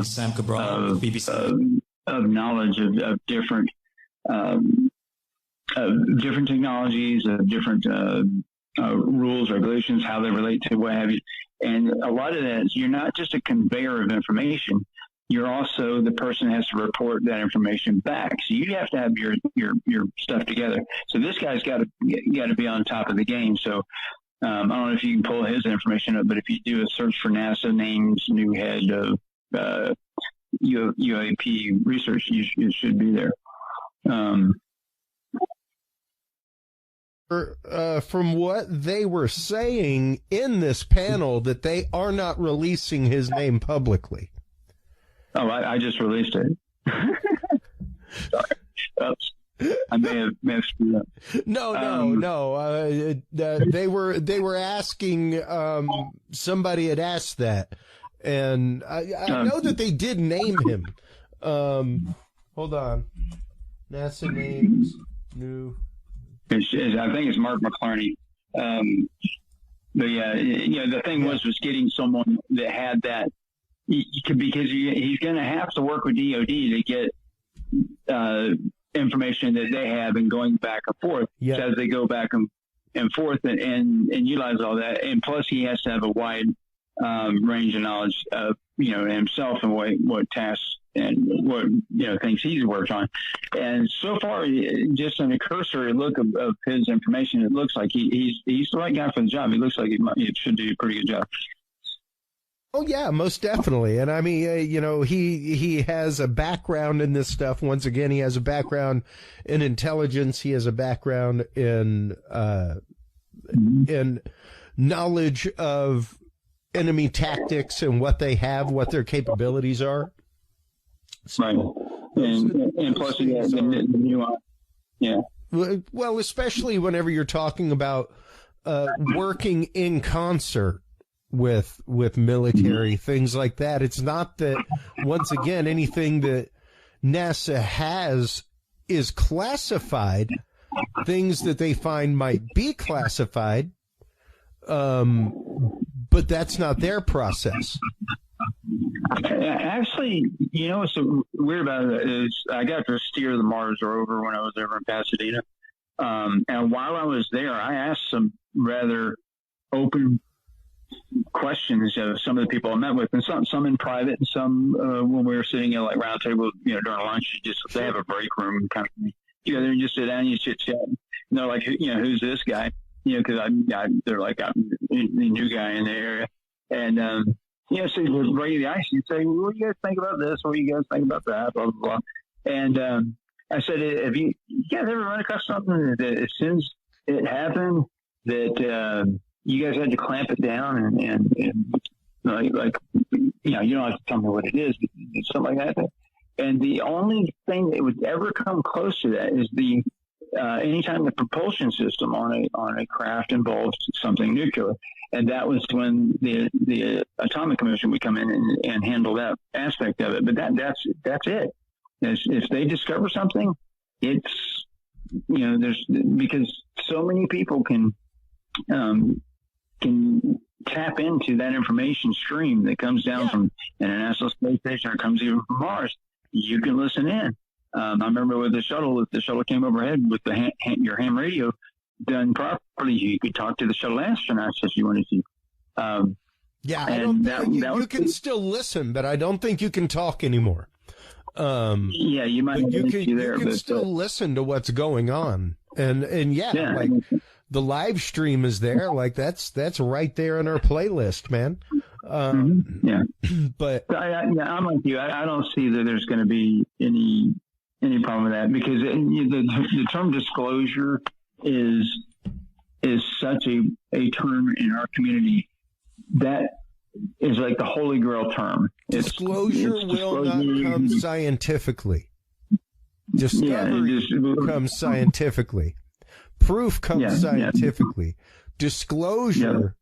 S3: of knowledge of different technologies, of different rules, regulations, how they relate to what have you. And a lot of that is you're not just a conveyor of information. You're also the person that has to report that information back. So you have to have your stuff together. So this guy's got to be on top of the game. So I don't know if you can pull his information up, but if you do a search for NASA names new head of UAP research, you should be there.
S1: From what they were saying in this panel, that they are not releasing his name publicly.
S3: Oh, I just released it. Sorry. Oops. I may have screwed up.
S1: No. They were asking. Somebody had asked that, and I know that they did name him. Hold on. NASA names new.
S3: I think it's Mark McClellan. But yeah, the thing was getting someone that had that. Because he's going to have to work with DOD to get information that they have, and going back and forth as they go back and forth and utilize all that. And plus, he has to have a wide range of knowledge of himself and what tasks and what things he's worked on. And so far, just in a cursory look of his information, it looks like he's the right guy for the job. He looks like he should do a pretty good job.
S1: Oh, yeah, most definitely. And I mean, he has a background in this stuff. Once again, he has a background in intelligence. He has a background in knowledge of enemy tactics and what they have, what their capabilities are.
S3: So, right. And plus, he has the nuance. Yeah.
S1: Well, especially whenever you're talking about working in concert with military, things like that. It's not that, once again, anything that NASA has is classified, things that they find might be classified, but that's not their process.
S3: Actually, what's so weird about it is I got to steer the Mars rover when I was over in Pasadena. And while I was there, I asked some rather open questions of some of the people I met with, and some in private, and some when we were sitting at like round table, during lunch. They have a break room kind of thing. They just sit down and you chit chat. And they're like, who's this guy? Because they're like, I'm the new guy in the area, and so you break the ice. You say, well, what do you guys think about this? What do you guys think about that? Blah blah blah. And I said, have you guys ever run across something that as soon as it happened that you guys had to clamp it down and you don't have to tell me what it is, but something like that. And the only thing that would ever come close to that is the anytime the propulsion system on a craft involves something nuclear. And that was when the Atomic Commission would come in and handle that aspect of it. But that's it. If they discover something, it's there's because so many people can tap into that information stream that comes down from an International Space Station or comes even from Mars. You can listen in. I remember with the shuttle, if the shuttle came overhead with your ham radio done properly, you could talk to the shuttle astronauts if you wanted to.
S1: I don't think you can still listen, but I don't think you can talk anymore.
S3: You might.
S1: You can still listen to what's going on, and like the live stream is there. Like that's right there in our playlist, man. But
S3: I'm like you. I don't see that there's going to be any problem with that, because the term disclosure is such a term in our community that is like the holy grail term.
S1: Disclosure will not come scientifically. Discovery comes scientifically. Proof comes scientifically. Disclosure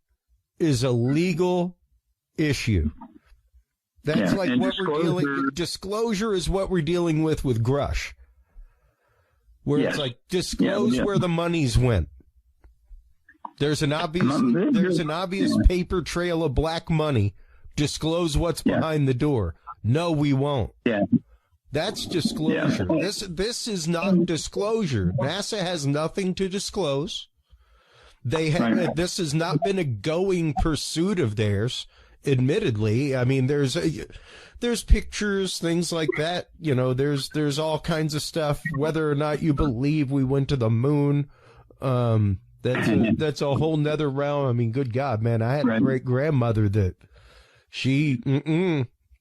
S1: is a legal issue. That's like what we're dealing. Disclosure is what we're dealing with Grush, where it's like disclose where the monies went. There's an obvious paper trail of black money. Disclose what's behind the door. No, we won't. That's disclosure. This is not disclosure. NASA has nothing to disclose. They have. This has not been a going pursuit of theirs. Admittedly, I mean, there's pictures, things like that. There's all kinds of stuff. Whether or not you believe we went to the moon, that's a whole nother realm. I mean, good God, man, I had a great grandmother that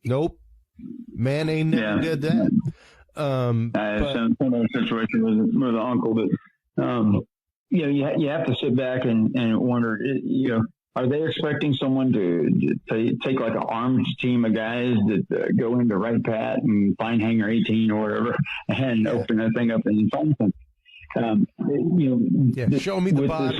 S1: nope, man ain't never did that.
S3: Similar situation with an uncle that, you have to sit back and wonder, are they expecting someone to take like an armed team of guys that go into Wright Pat and find Hangar 18 or whatever and open that thing up and find something?
S1: Show me the bodies.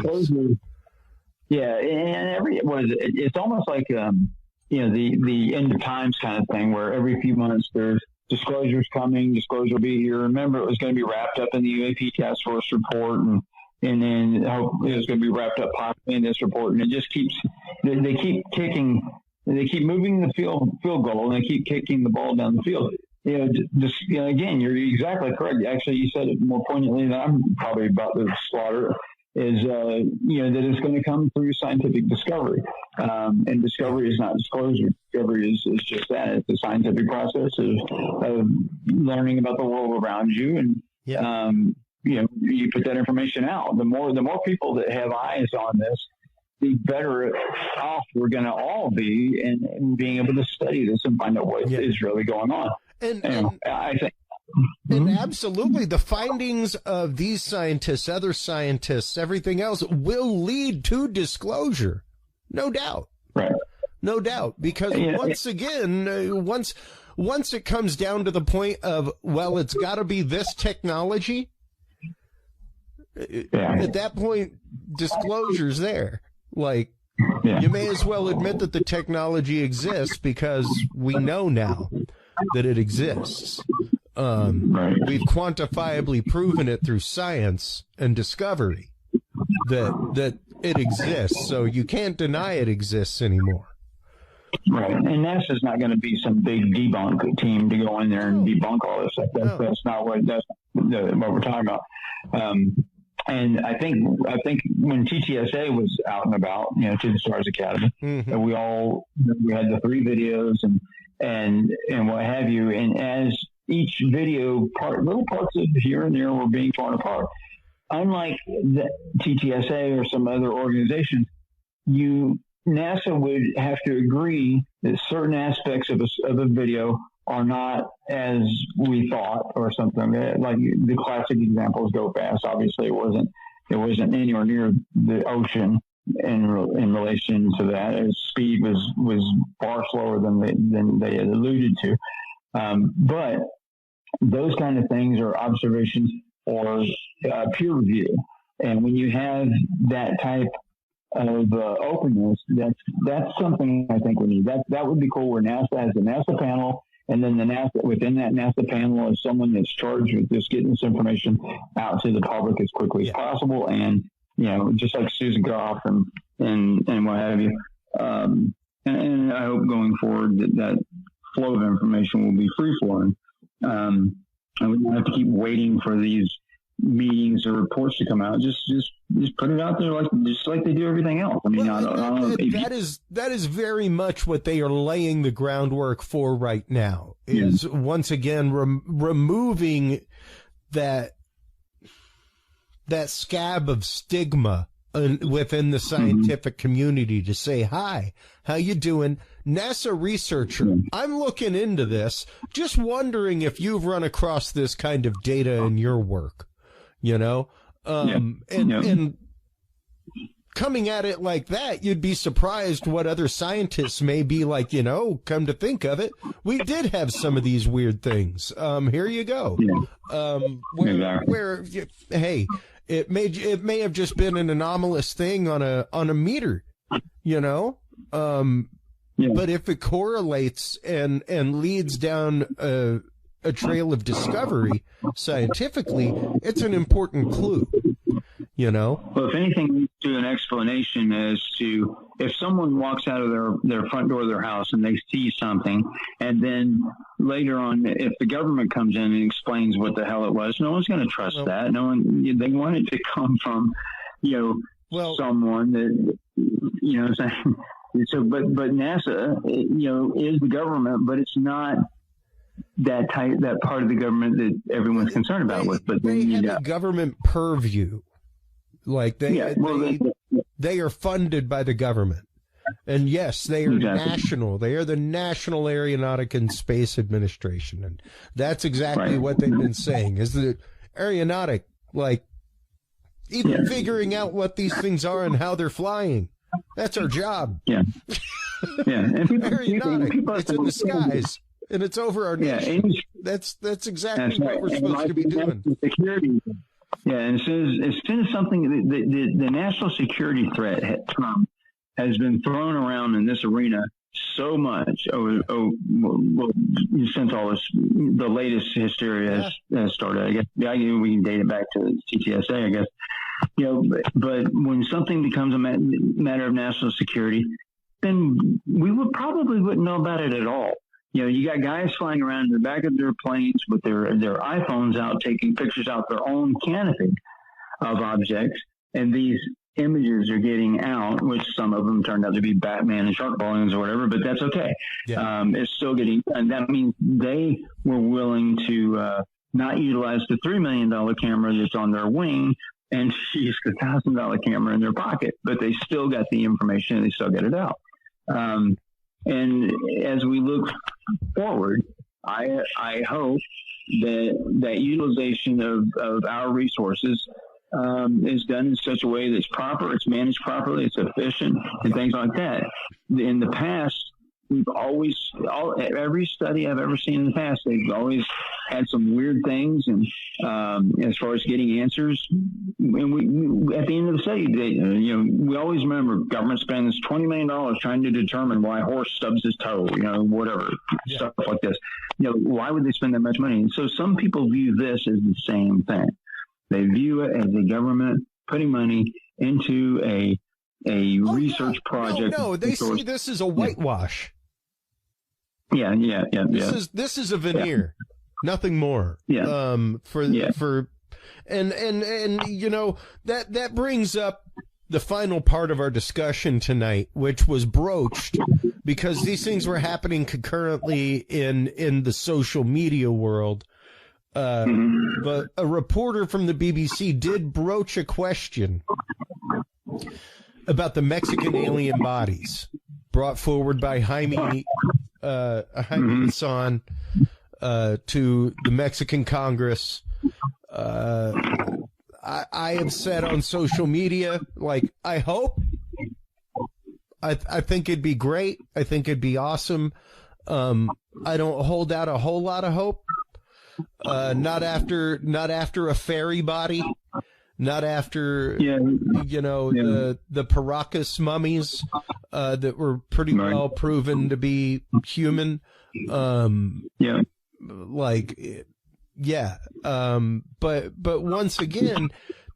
S3: It's almost like the end of times kind of thing, where every few months there's disclosures coming. Disclosure will be here. Remember, it was going to be wrapped up in the UAP task force report, and then it was going to be wrapped up possibly in this report. And it just keeps they keep moving the field goal, and they keep kicking the ball down the field. Again, you're exactly correct. Actually, you said it more poignantly than I'm probably about to slaughter. Is that it's going to come through scientific discovery, and discovery is not disclosure. Discovery is just that. It's a scientific process of learning about the world around you, and you put that information out. The more people that have eyes on this, the better off we're going to all be in being able to study this and find out what is really going on.
S1: And
S3: I think.
S1: And absolutely, the findings of these scientists, other scientists, everything else will lead to disclosure. No doubt.
S3: Right.
S1: No doubt. Because once again, once it comes down to the point of, well, it's got to be this technology, at that point, disclosure's there. Like, you may as well admit that the technology exists because we know now that it exists. We've quantifiably proven it through science and discovery that it exists, so you can't deny it exists anymore.
S3: Right, and NASA's not going to be some big debunk team to go in there and debunk all this stuff. That's not what we're talking about. And I think when TTSA was out and about, to the Stars Academy, and we had the 3 videos and what have you, and as each video little parts of here and there were being torn apart. Unlike the TTSA or some other organizations, NASA would have to agree that certain aspects of a video are not as we thought or something. Like the classic examples go fast. Obviously, it wasn't anywhere near the ocean in relation to that. Its speed was far slower than they had alluded to. But those kind of things are observations or peer review. And when you have that type of openness, that's something I think we need. That would be cool where NASA has a NASA panel, and then within that NASA panel is someone that's charged with just getting this information out to the public as quickly as possible. And, just like Susan Goff and what have you. And I hope going forward that flow of information will be free flowing. And we don't have to keep waiting for these meetings or reports to come out. Just put it out there just like they do everything else. I mean,
S1: that is very much what they are laying the groundwork for right now. Is once again removing that scab of stigma within the scientific community to say, hi, how you doing? NASA researcher, I'm looking into this, just wondering if you've run across this kind of data in your work, and coming at it like that, you'd be surprised what other scientists may be like, come to think of it, we did have some of these weird things. Here you go. Hey, it may have just been an anomalous thing on a meter, but if it correlates and leads down a trail of discovery scientifically, it's an important clue,
S3: Well, if anything leads to an explanation as to if someone walks out of their front door of their house and they see something, and then later on, if the government comes in and explains what the hell it was, no one's going to trust that. No one, they want it to come from, someone that, So, but NASA, is the government, but it's not that part of the government that everyone's concerned about with. But
S1: they have a government purview, like they are funded by the government, and yes, they are national. They are the National Aeronautic and Space Administration, and that's exactly what they've been saying. Is the aeronautic, even figuring out what these things are and how they're flying. That's our job.
S3: Yeah. And
S1: aeronautic, it's in the skies, and it's over our nation. That's exactly what we're supposed to be doing.
S3: Security. Yeah, and as soon as something, the national security threat term has been thrown around in this arena so much since all this, the latest hysteria has started. I guess we can date it back to TTSA, I guess. But when something becomes a matter of national security, then we wouldn't know about it at all. You got guys flying around in the back of their planes with their iPhones out, taking pictures out their own canopy of objects, and these images are getting out, which some of them turned out to be Batman and shark balloons or whatever, but that's okay. Yeah. It's still getting, and that means they were willing to not utilize the $3 million camera that's on their wing and use the $1,000 camera in their pocket, but they still got the information and they still get it out. And as we look forward, I hope that utilization of our resources is done in such a way that's proper, it's managed properly, it's efficient, and things like that. In the past, we've always, every study I've ever seen in the past, they've always had some weird things, and as far as getting answers, and we at the end of the study, we always remember government spends $20 million trying to determine why a horse stubs his toe, whatever, stuff like this. Why would they spend that much money? And so some people view this as the same thing. They view it as the government putting money into a research project.
S1: No, they see this as a whitewash.
S3: Yeah.
S1: This is a veneer, nothing more.
S3: Yeah.
S1: And that brings up the final part of our discussion tonight, which was broached because these things were happening concurrently in the social media world. But a reporter from the BBC did broach a question about the Mexican alien bodies brought forward by Jaime Maussan to the Mexican Congress. I have said on social media, I hope. I think it'd be great. I think it'd be awesome. I don't hold out a whole lot of hope. Not after a fairy body. Not after, the Paracas mummies that were pretty well proven to be human. But once again,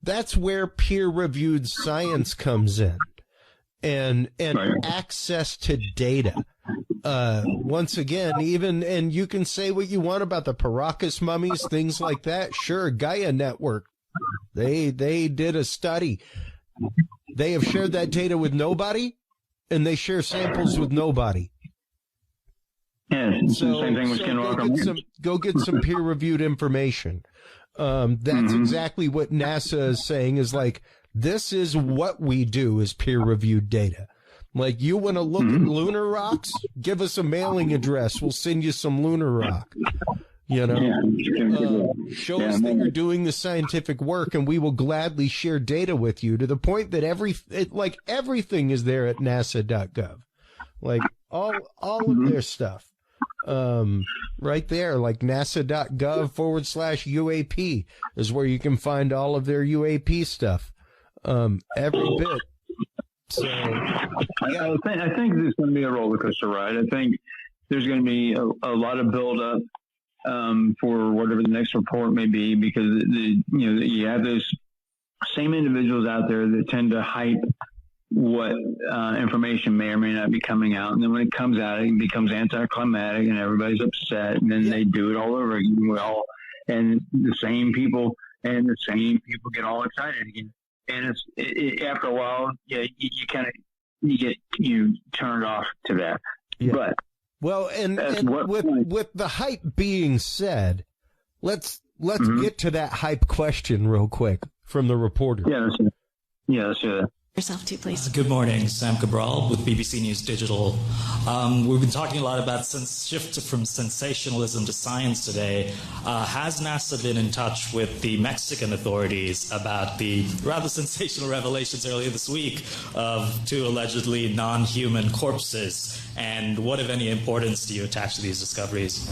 S1: that's where peer-reviewed science comes in, and access to data. Once again, and you can say what you want about the Paracas mummies, things like that. Sure, Gaia Network. They did a study. They have shared that data with nobody, and they share samples with nobody.
S3: Yeah, same thing with Skinwalker.
S1: Go get some peer-reviewed information. That's exactly what NASA is saying. Is this is what we do is peer-reviewed data. You want to look at lunar rocks? Give us a mailing address. We'll send you some lunar rock. Show us that you're doing the scientific work, and we will gladly share data with you, to the point that everything is there at NASA.gov. All of their stuff. Right there, NASA.gov/UAP is where you can find all of their UAP stuff. Every bit. So,
S3: I think this is going to be a roller coaster ride. I think there's going to be a lot of build-up for whatever the next report may be, because you have those same individuals out there that tend to hype what information may or may not be coming out, and then when it comes out, it becomes anticlimactic, and everybody's upset, and then they do it all over again. And the same people get all excited again. And after a while, you turn it off to that. Yeah. But
S1: with the hype being said, let's get to that hype question real quick from the reporter.
S3: Let's do that.
S5: Yourself too, please.
S8: Good morning, Sam Cabral with BBC News Digital. We've been talking a lot about shift from sensationalism to science today. Has NASA been in touch with the Mexican authorities about the rather sensational revelations earlier this week of 2 allegedly non-human corpses? And what, if any, importance do you attach to these discoveries?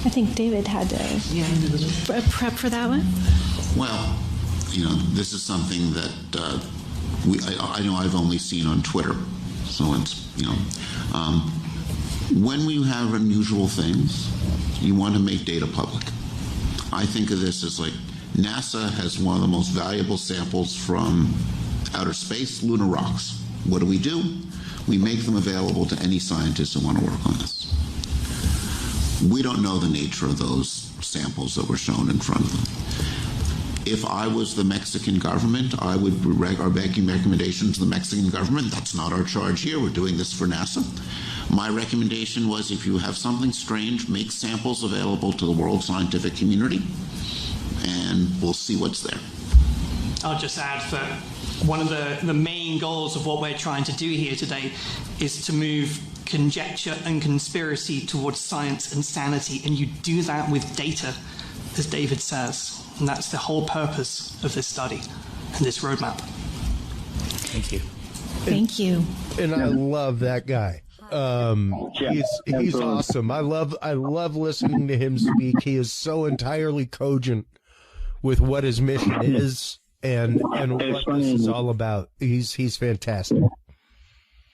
S5: I think David had to prep for that one.
S7: Well, this is something that I know I've only seen on Twitter. So it's, when we have unusual things, you want to make data public. I think of this as NASA has one of the most valuable samples from outer space, lunar rocks. What do? We make them available to any scientists who want to work on this. We don't know the nature of those samples that were shown in front of them. If I was the Mexican government, I would are making recommendations to the Mexican government. That's not our charge here. We're doing this for NASA. My recommendation was, if you have something strange, make samples available to the world scientific community, and we'll see what's there.
S9: I'll just add that one of the main goals of what we're trying to do here today is to move conjecture and conspiracy towards science and sanity, and you do that with data, as David says. And that's the whole purpose of this study and this roadmap.
S8: Thank you.
S5: Thank you.
S1: And I love that guy. He's awesome. I love listening to him speak. He is so entirely cogent with what his mission is and what this is all about. He's fantastic.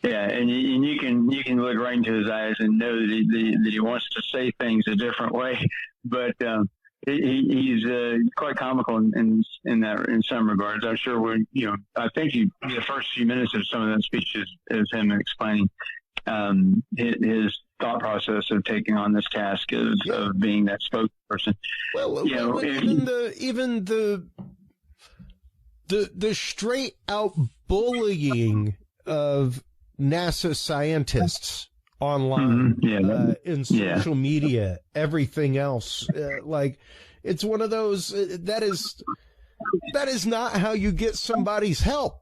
S3: Yeah, and you can look right into his eyes and know that he wants to say things a different way, but he's quite comical in some regards. I'm sure I think the first few minutes of some of that speech is him explaining his thought process of taking on this task of being that spokesperson.
S1: Even the straight out bullying of NASA scientists online, in social media, everything else, it's one of those that is not how you get somebody's help.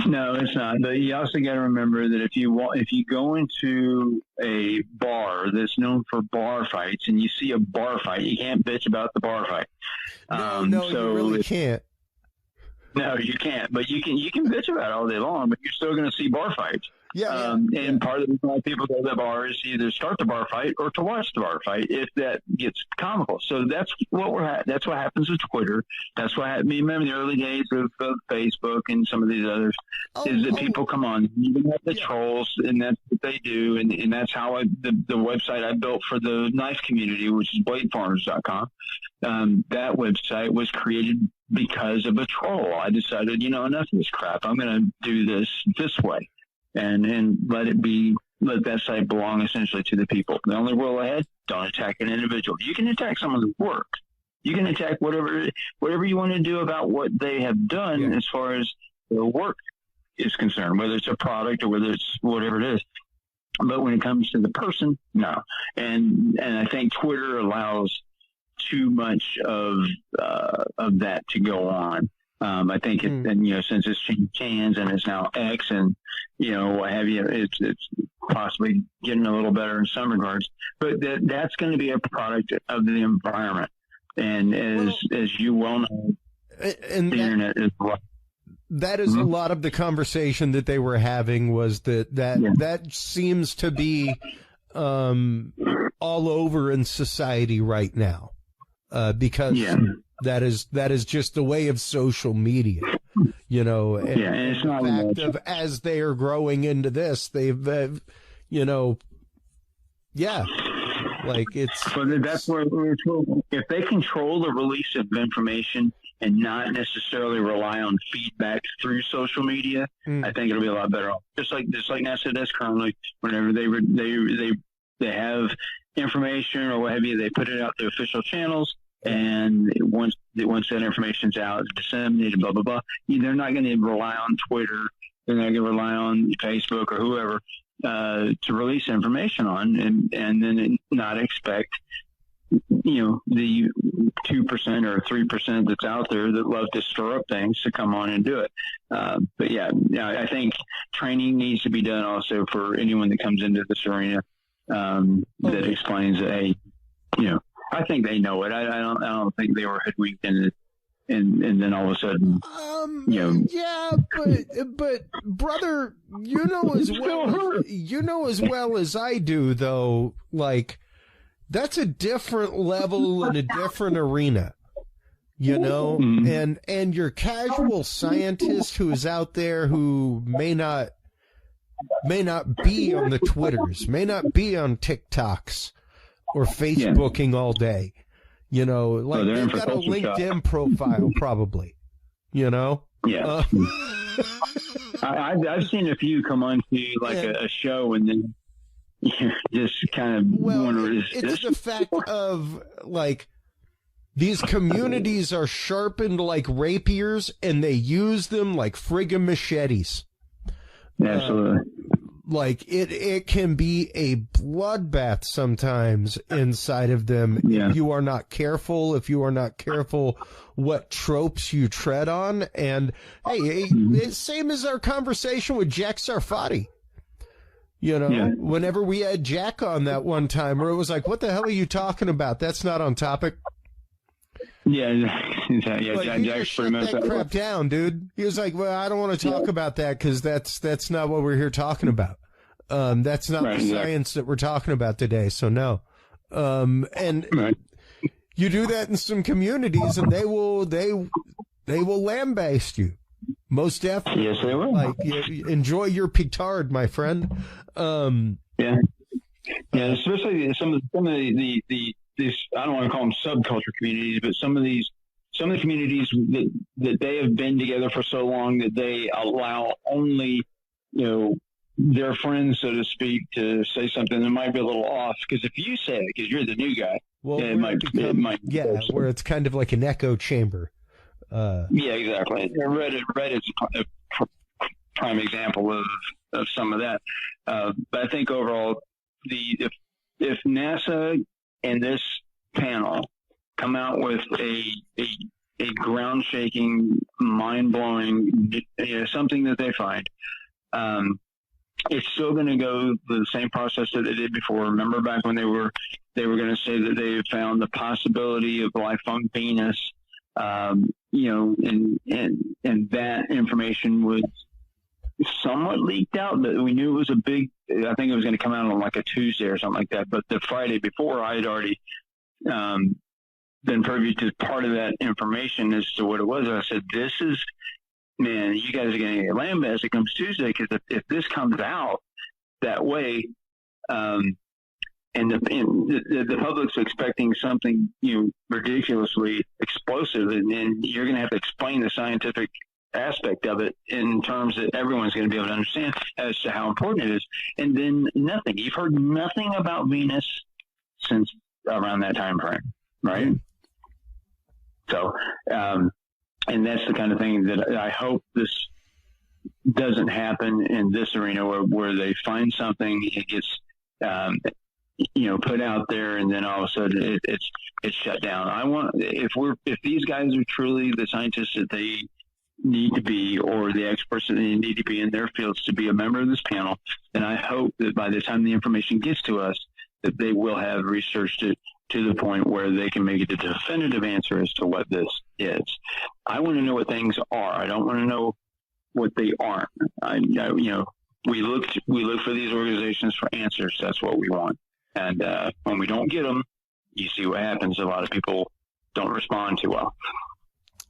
S3: No, it's not. But you also got to remember that if you go into a bar that's known for bar fights and you see a bar fight, you can't bitch about the bar fight.
S1: No, you really can't.
S3: No, you can't. But you can bitch about it all day long, but you're still going to see bar fights. And part of the reason people go to the bar is either start the bar fight or to watch the bar fight if that gets comical. So that's what that's what happens with Twitter. That's what happened. Remember the early days of Facebook and some of these others is that people come on, even have the trolls, and that's what they do. And that's how the website I built for the knife community, which is bladefarmers.com. That website was created because of a troll. I decided, enough of this crap. I'm going to do this way. And let that site belong essentially to the people. The only rule ahead, don't attack an individual. You can attack someone's work. You can attack whatever you want to do about what they have done as far as their work is concerned, whether it's a product or whether it's whatever it is. But when it comes to the person, no. And I think Twitter allows too much of that to go on. I think since it's changed hands and it's now X and, what have you, it's possibly getting a little better in some regards, but that's going to be a product of the environment. And as you well know, the internet is what.
S1: That is a lot of the conversation that they were having was that seems to be all over in society right now because that is just the way of social media, and
S3: it's not
S1: the fact of as they are growing into this, they've, it's.
S3: But that's where if they control the release of information and not necessarily rely on feedback through social media, I think it'll be a lot better off. Just like NASA does currently, whenever they have information or what have you, they put it out to official channels. And once that information's out, it's disseminated, blah, blah, blah, they're not going to rely on Twitter. They're not going to rely on Facebook or whoever to release information on and then not expect, the 2% or 3% that's out there that love to stir up things to come on and do it. But I think training needs to be done also for anyone that comes into this arena that explains that, I think they know it. I don't think they were hoodwinked in it, and then all of a sudden,
S1: Yeah, but brother, you know as well as I do, though. That's a different level in a different arena, and your casual scientist who is out there who may not be on the Twitters, may not be on TikToks or Facebooking all day, they've got a LinkedIn profile probably,
S3: Yeah. I've seen a few come on to a show and then just kind of wonder,
S1: it's the fact of these communities are sharpened like rapiers and they use them like friggin' machetes.
S3: Absolutely.
S1: It can be a bloodbath sometimes inside of them if you are not careful, what tropes you tread on. And hey, same as our conversation with Jack Sarfati. Whenever we had Jack on that one time where it was like, what the hell are you talking about? That's not on topic.
S3: Jack's pretty much
S1: that crap down, dude. He was like, well, I don't want to talk about that because that's not what we're here talking about. That's not the science that we're talking about today. So no. And you do that in some communities, and they will lambaste you. Most definitely.
S3: Yes, they will.
S1: Like, enjoy your petard, my friend.
S3: Yeah, especially some of these, I don't want to call them subculture communities, but some of the communities that they have been together for so long that they allow only, their friends, so to speak, to say something that might be a little off. Because if you say it, because you're the new guy, it might.
S1: Where it's kind of like an echo chamber.
S3: Yeah, exactly. Reddit's a prime example of some of that. But I think overall, if NASA and this panel come out with a ground-shaking, mind-blowing, something that they find, it's still going to go the same process that they did before. Remember back when they were going to say that they had found the possibility of life on Venus, and that information was somewhat leaked out, but we knew it was I think it was going to come out on like a Tuesday or something like that. But the Friday before, I had already been privy to part of that information as to what it was. And I said, man, you guys are going to get lambasted comes Tuesday, because if this comes out that way, and the public's expecting something ridiculously explosive, and you're going to have to explain the scientific aspect of it in terms that everyone's going to be able to understand as to how important it is. And then nothing. You've heard nothing about Venus since around that time frame, right? So, and that's the kind of thing that I hope this doesn't happen in this arena where they find something, it gets, put out there, and then all of a sudden it's shut down. If these guys are truly the scientists that they need to be, or the experts that they need to be in their fields to be a member of this panel, then I hope that by the time the information gets to us, that they will have researched it to the point where they can make a definitive answer as to what this is. I want to know what things are. I don't want to know what they aren't. We look for these organizations for answers. That's what we want. And when we don't get them, you see what happens. A lot of people don't respond too well.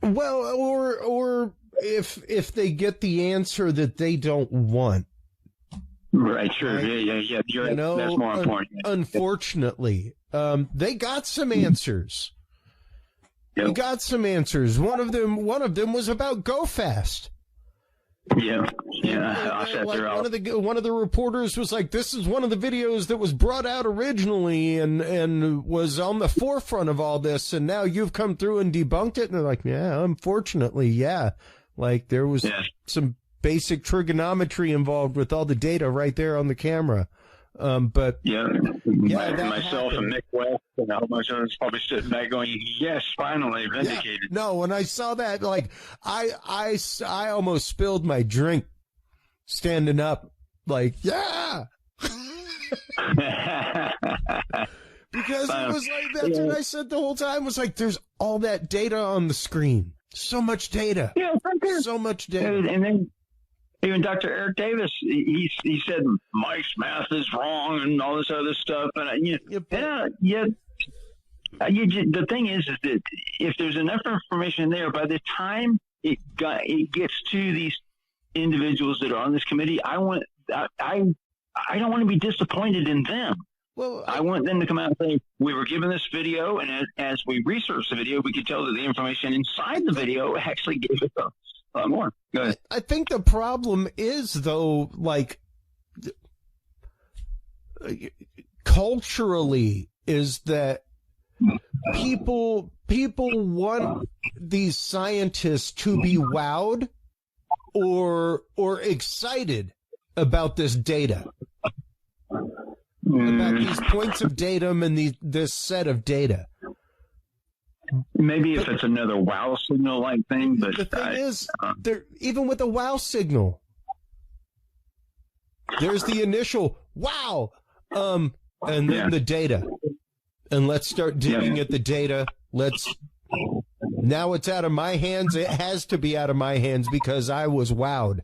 S1: Well, or if they get the answer that they don't want.
S3: Right, sure. Right? Yeah. That's more important.
S1: Unfortunately, they got some answers. Yep. They got some answers. One of them was about Go Fast.
S3: Yeah. I sat there.
S1: One of the reporters was like, "This is one of the videos that was brought out originally and was on the forefront of all this, and now you've come through and debunked it." And they're like, "Yeah, unfortunately, yeah. Like there was some basic trigonometry involved with all the data right there on the camera." But
S3: myself and Nick West and all my sons probably sitting back going, "Yes, finally vindicated."
S1: Yeah. No, when I saw that, like I almost spilled my drink standing up, like because it was like that's what I said the whole time. Was like, there's all that data on the screen, so much data, so much data,
S3: and then. Even Dr. Eric Davis, he said Mike's math is wrong and all this other stuff. And the thing is that if there's enough information there, by the time it gets to these individuals that are on this committee, I don't want to be disappointed in them.
S1: Well,
S3: I want them to come out and say, we were given this video, and as we researched the video, we could tell that the information inside the video actually gave us a lot more. Go ahead.
S1: I think the problem is, though, like, culturally, is that people want these scientists to be wowed or excited about this data. About these points of datum and this set of data.
S3: Maybe if it's another wow signal like thing, but
S1: the thing is, even with a wow signal, there's the initial wow, and then the data, and let's start digging at the data. Now it's out of my hands. It has to be out of my hands because I was wowed.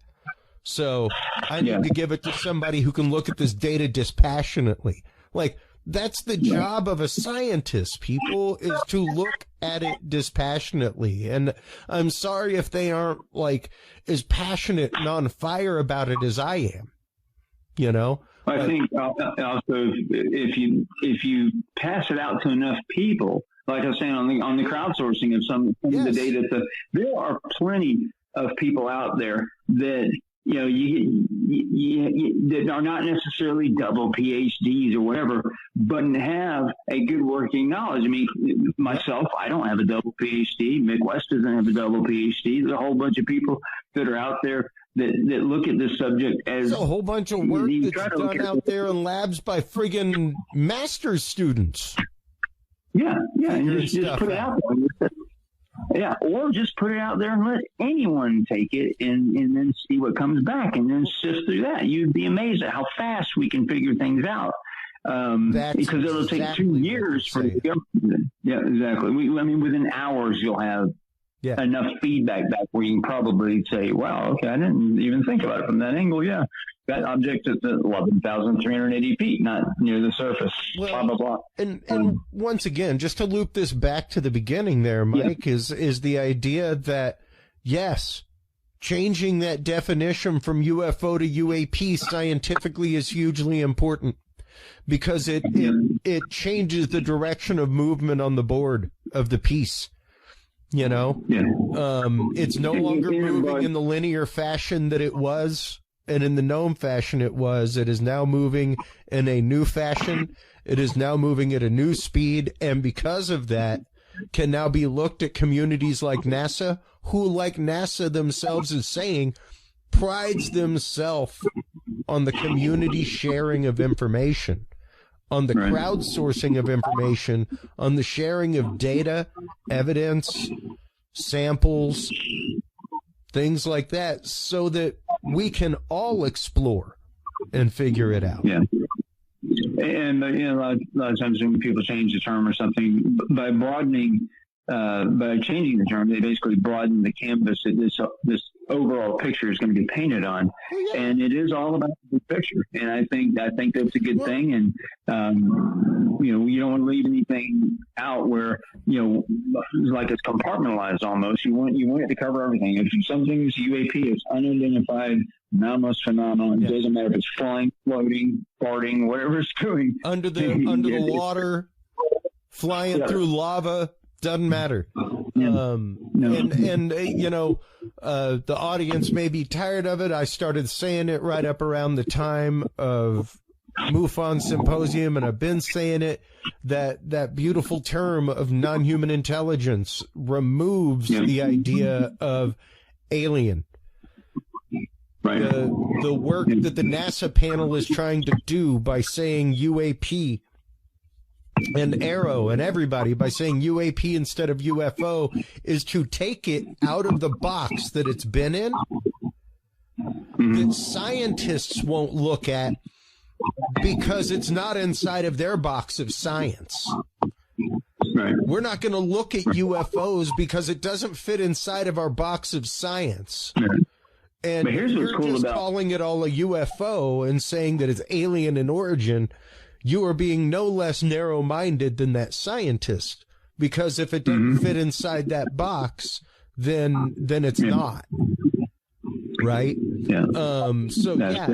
S1: So I need to give it to somebody who can look at this data dispassionately. Like, that's the job of a scientist, people, is to look at it dispassionately. And I'm sorry if they aren't, like, as passionate and on fire about it as I am, you know?
S3: I think also if you pass it out to enough people, like I was saying on the crowdsourcing of some of the data, there are plenty of people out there that, you know, that are not necessarily double PhDs or whatever, but have a good working knowledge. I mean, myself, I don't have a double PhD. Mick West doesn't have a double PhD. There's a whole bunch of people that are out there that look at this subject as...
S1: There's a whole bunch of work that's done out there in labs by friggin' master's students.
S3: Yeah, and just put it out there. Yeah, or just put it out there and let anyone take it and then see what comes back and then sift through that. You'd be amazed at how fast we can figure things out. Because it'll take 2 years for the government. Yeah, exactly. I mean, within hours, you'll have enough feedback back where you can probably say, wow, okay, I didn't even think about it from that angle. Yeah, that object is at 11,380 feet, not near the surface, blah, blah, blah.
S1: And once again, just to loop this back to the beginning there, Mike, is the idea that, yes, changing that definition from UFO to UAP scientifically is hugely important because it changes the direction of movement on the board of the piece. You know, it's no longer moving in the linear fashion that it was, and in the gnome fashion it was. It is now moving in a new fashion. It is now moving at a new speed, and because of that, can now be looked at communities like NASA, who, like NASA themselves is saying, prides themselves on the community sharing of information, on the crowdsourcing of information, on the sharing of data, evidence, samples, things like that, so that we can all explore and figure it out.
S3: Yeah. And you know, a lot of times when people change the term or something, by broadening, by changing the term, they basically broaden the canvas that this overall picture is going to be painted on, and it is all about the picture. And I think that's a good thing. And you know, you don't want to leave anything out where, you know, like it's compartmentalized almost. You want it to cover everything. If something's UAP, it's unidentified anomalous phenomenon. It doesn't matter if it's flying, floating, farting, whatever it's doing
S1: under the water, flying through lava. Doesn't matter. And you know, the audience may be tired of it. I started saying it right up around the time of MUFON Symposium, and I've been saying it, that beautiful term of non-human intelligence removes the idea of alien.
S3: Right.
S1: The work that the NASA panel is trying to do by saying UAP, and Arrow and everybody by saying UAP instead of UFO, is to take it out of the box that it's been in, that scientists won't look at because it's not inside of their box of science.
S3: Right.
S1: We're not going to look at UFOs because it doesn't fit inside of our box of science. And
S3: but here's what's cool about
S1: calling it all a UFO and saying that it's alien in origin. You are being no less narrow-minded than that scientist, because if it doesn't fit inside that box, then it's not. Right?
S3: Yeah.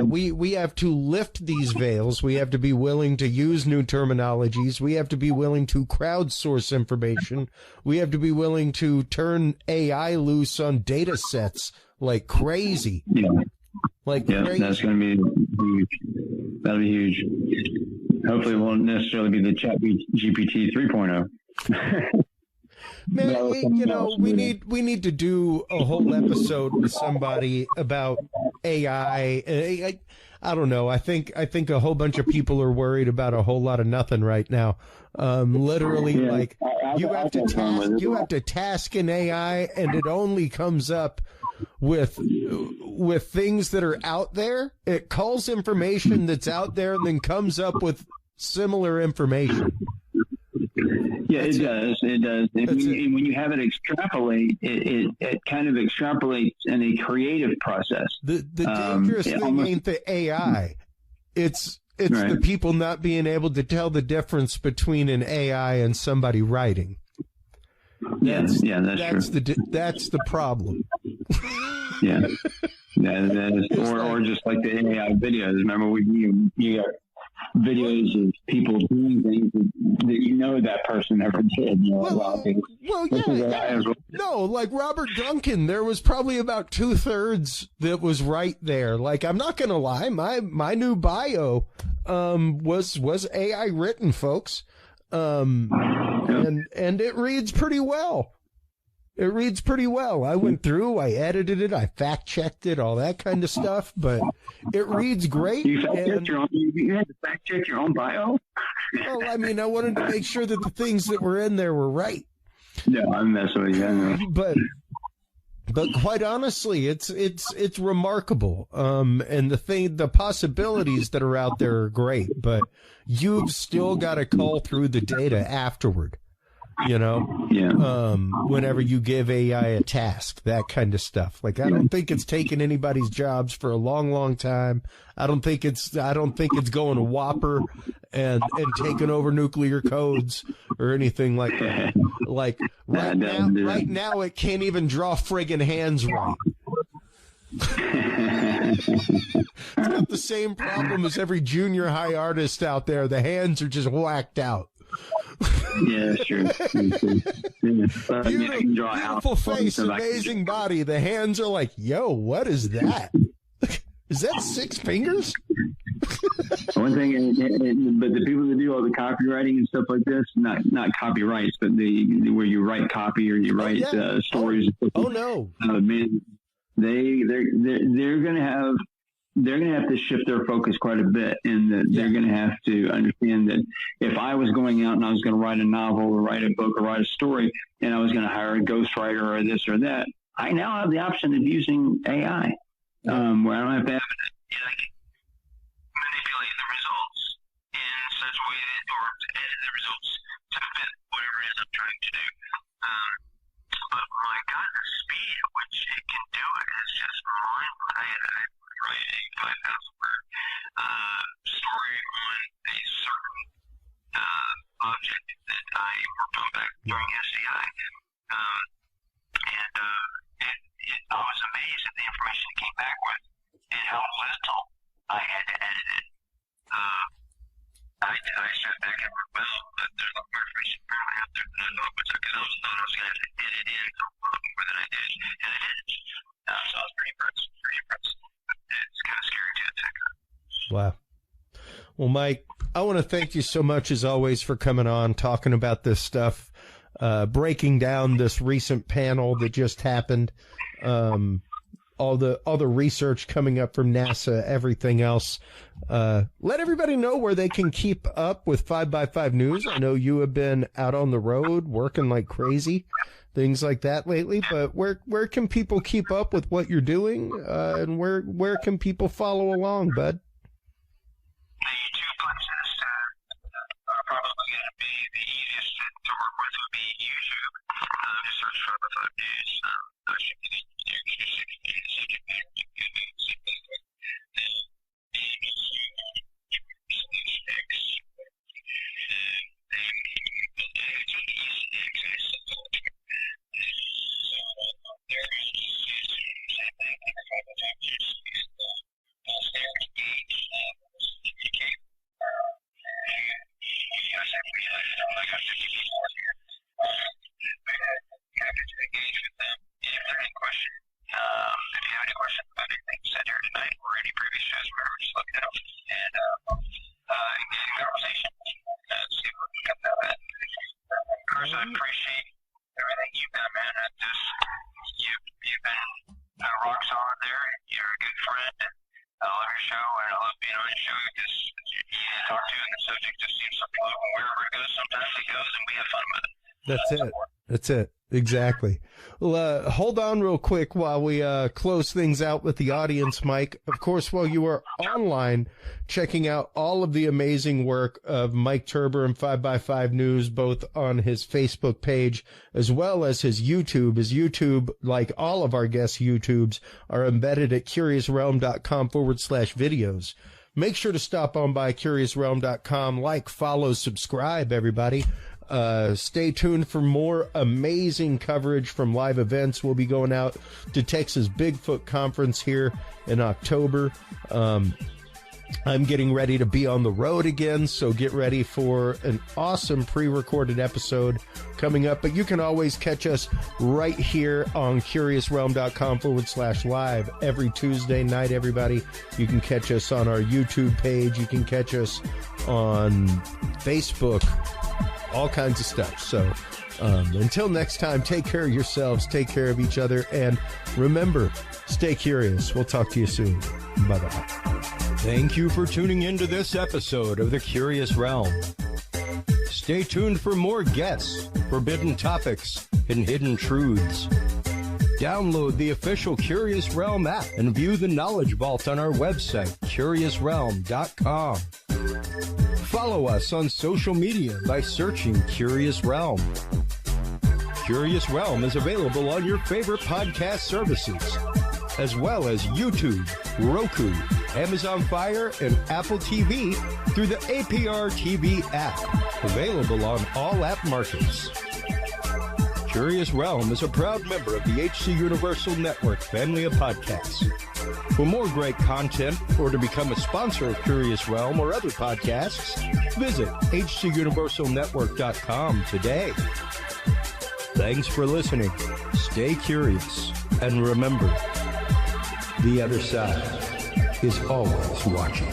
S1: We have to lift these veils. We have to be willing to use new terminologies. We have to be willing to crowdsource information. We have to be willing to turn AI loose on data sets like crazy.
S3: Yeah.
S1: Like crazy.
S3: That's going to be huge. That'll be huge. Hopefully it won't necessarily be the chat GPT 3.0.
S1: Man, you know, we need to do a whole episode with somebody about AI. I don't know. I think a whole bunch of people are worried about a whole lot of nothing right now. Literally, like you have to task an AI, and it only comes up with things that are out there. It calls information that's out there and then comes up with similar information.
S3: Yeah, it does. It does. And when you have it extrapolate, it kind of extrapolates in a creative process.
S1: The dangerous thing ain't the AI. It's
S3: right.
S1: the people not being able to tell the difference between an AI and somebody writing. That's true. That's the problem.
S3: Yeah. That is, or just like the AI videos. Remember, you got videos of people doing things that that person never did.
S1: No, like Robert Duncan, there was probably about 2/3 that was right there. Like, I'm not gonna lie, my new bio was AI written, folks, and it reads pretty well. It reads pretty well. I went through, I edited it, I fact-checked it, all that kind of stuff, but it reads great.
S3: You had to fact-check your own bio?
S1: Well, I mean, I wanted to make sure that the things that were in there were right.
S3: No, I'm messing with you.
S1: But quite honestly, it's remarkable. And the possibilities that are out there are great, but you've still got to cull through the data afterward. Whenever you give AI a task, that kind of stuff. Like, I don't think it's taken anybody's jobs for a long, long time. I don't think it's going to Whopper and taking over nuclear codes or anything like that. Like right now it can't even draw friggin' hands right. It's got the same problem as every junior high artist out there. The hands are just whacked out.
S3: Yeah, sure.
S1: Beautiful face, amazing body. The hands are like, yo, what is that? Is that 6 fingers?
S3: One thing, but the people that do all the copywriting and stuff like this, not copyrights, but where you write copy or you write stories.
S1: Oh no,
S3: man, they're going to have to shift their focus quite a bit, and they're going to have to understand that if I was going out and I was going to write a novel or write a book or write a story, and I was going to hire a ghostwriter or this or that, I now have the option of using AI, where I don't have to have it. I can manipulate the results in such a way that, or edit the results to fit whatever it is I'm trying to do. But my God, the speed at which it can do it is just mind-blowing. I write a 5,000-word story on a certain object that I worked on back during SCI. I was amazed at the information it came back with and how little I had to edit it. I sat back and went, well, there's a lot more information apparently out there than I thought, because I thought I was going to have to edit in a lot more than I did, and I didn't. So I was pretty impressed. It's kind of scary too.
S1: Wow. Well, Mike, I want to thank you so much as always for coming on, talking about this stuff, breaking down this recent panel that just happened, all the research coming up from NASA, everything else. Let everybody know where they can keep up with 5x5 News. I know you have been out on the road working like crazy, things like that lately, but where can people keep up with what you're doing, and where can people follow along, bud?
S3: The two places are probably going to be the easiest to work with would be YouTube. Just search 5x5 News. I should be
S1: That's it. Exactly. Well, hold on real quick while we close things out with the audience, Mike. Of course, while you are online checking out all of the amazing work of Mike Turber and 5x5 News, both on his Facebook page as well as his YouTube. His YouTube, like all of our guests' YouTubes, are embedded at curiousrealm.com/videos. Make sure to stop on by curiousrealm.com, like, follow, subscribe, everybody. Stay tuned for more amazing coverage from live events. We'll be going out to Texas Bigfoot Conference here in October. I'm getting ready to be on the road again, so get ready for an awesome pre-recorded episode coming up. But you can always catch us right here on curiousrealm.com/live every Tuesday night, everybody. You can catch us on our YouTube page. You can catch us on Facebook. All kinds of stuff. So until next time, take care of yourselves, take care of each other, and remember, stay curious. We'll talk to you soon. Bye-bye. Thank you for tuning into this episode of The Curious Realm. Stay tuned for more guests, forbidden topics, and hidden truths. Download the official Curious Realm app and view the Knowledge Vault on our website, curiousrealm.com. Follow us on social media by searching Curious Realm. Curious Realm is available on your favorite podcast services, as well as YouTube, Roku, Amazon Fire, and Apple TV through the APR TV app, available on all app markets. Curious Realm is a proud member of the HC Universal Network family of podcasts. For more great content or to become a sponsor of Curious Realm or other podcasts, visit hcuniversalnetwork.com today. Thanks for listening. Stay curious. And remember, the other side is always watching.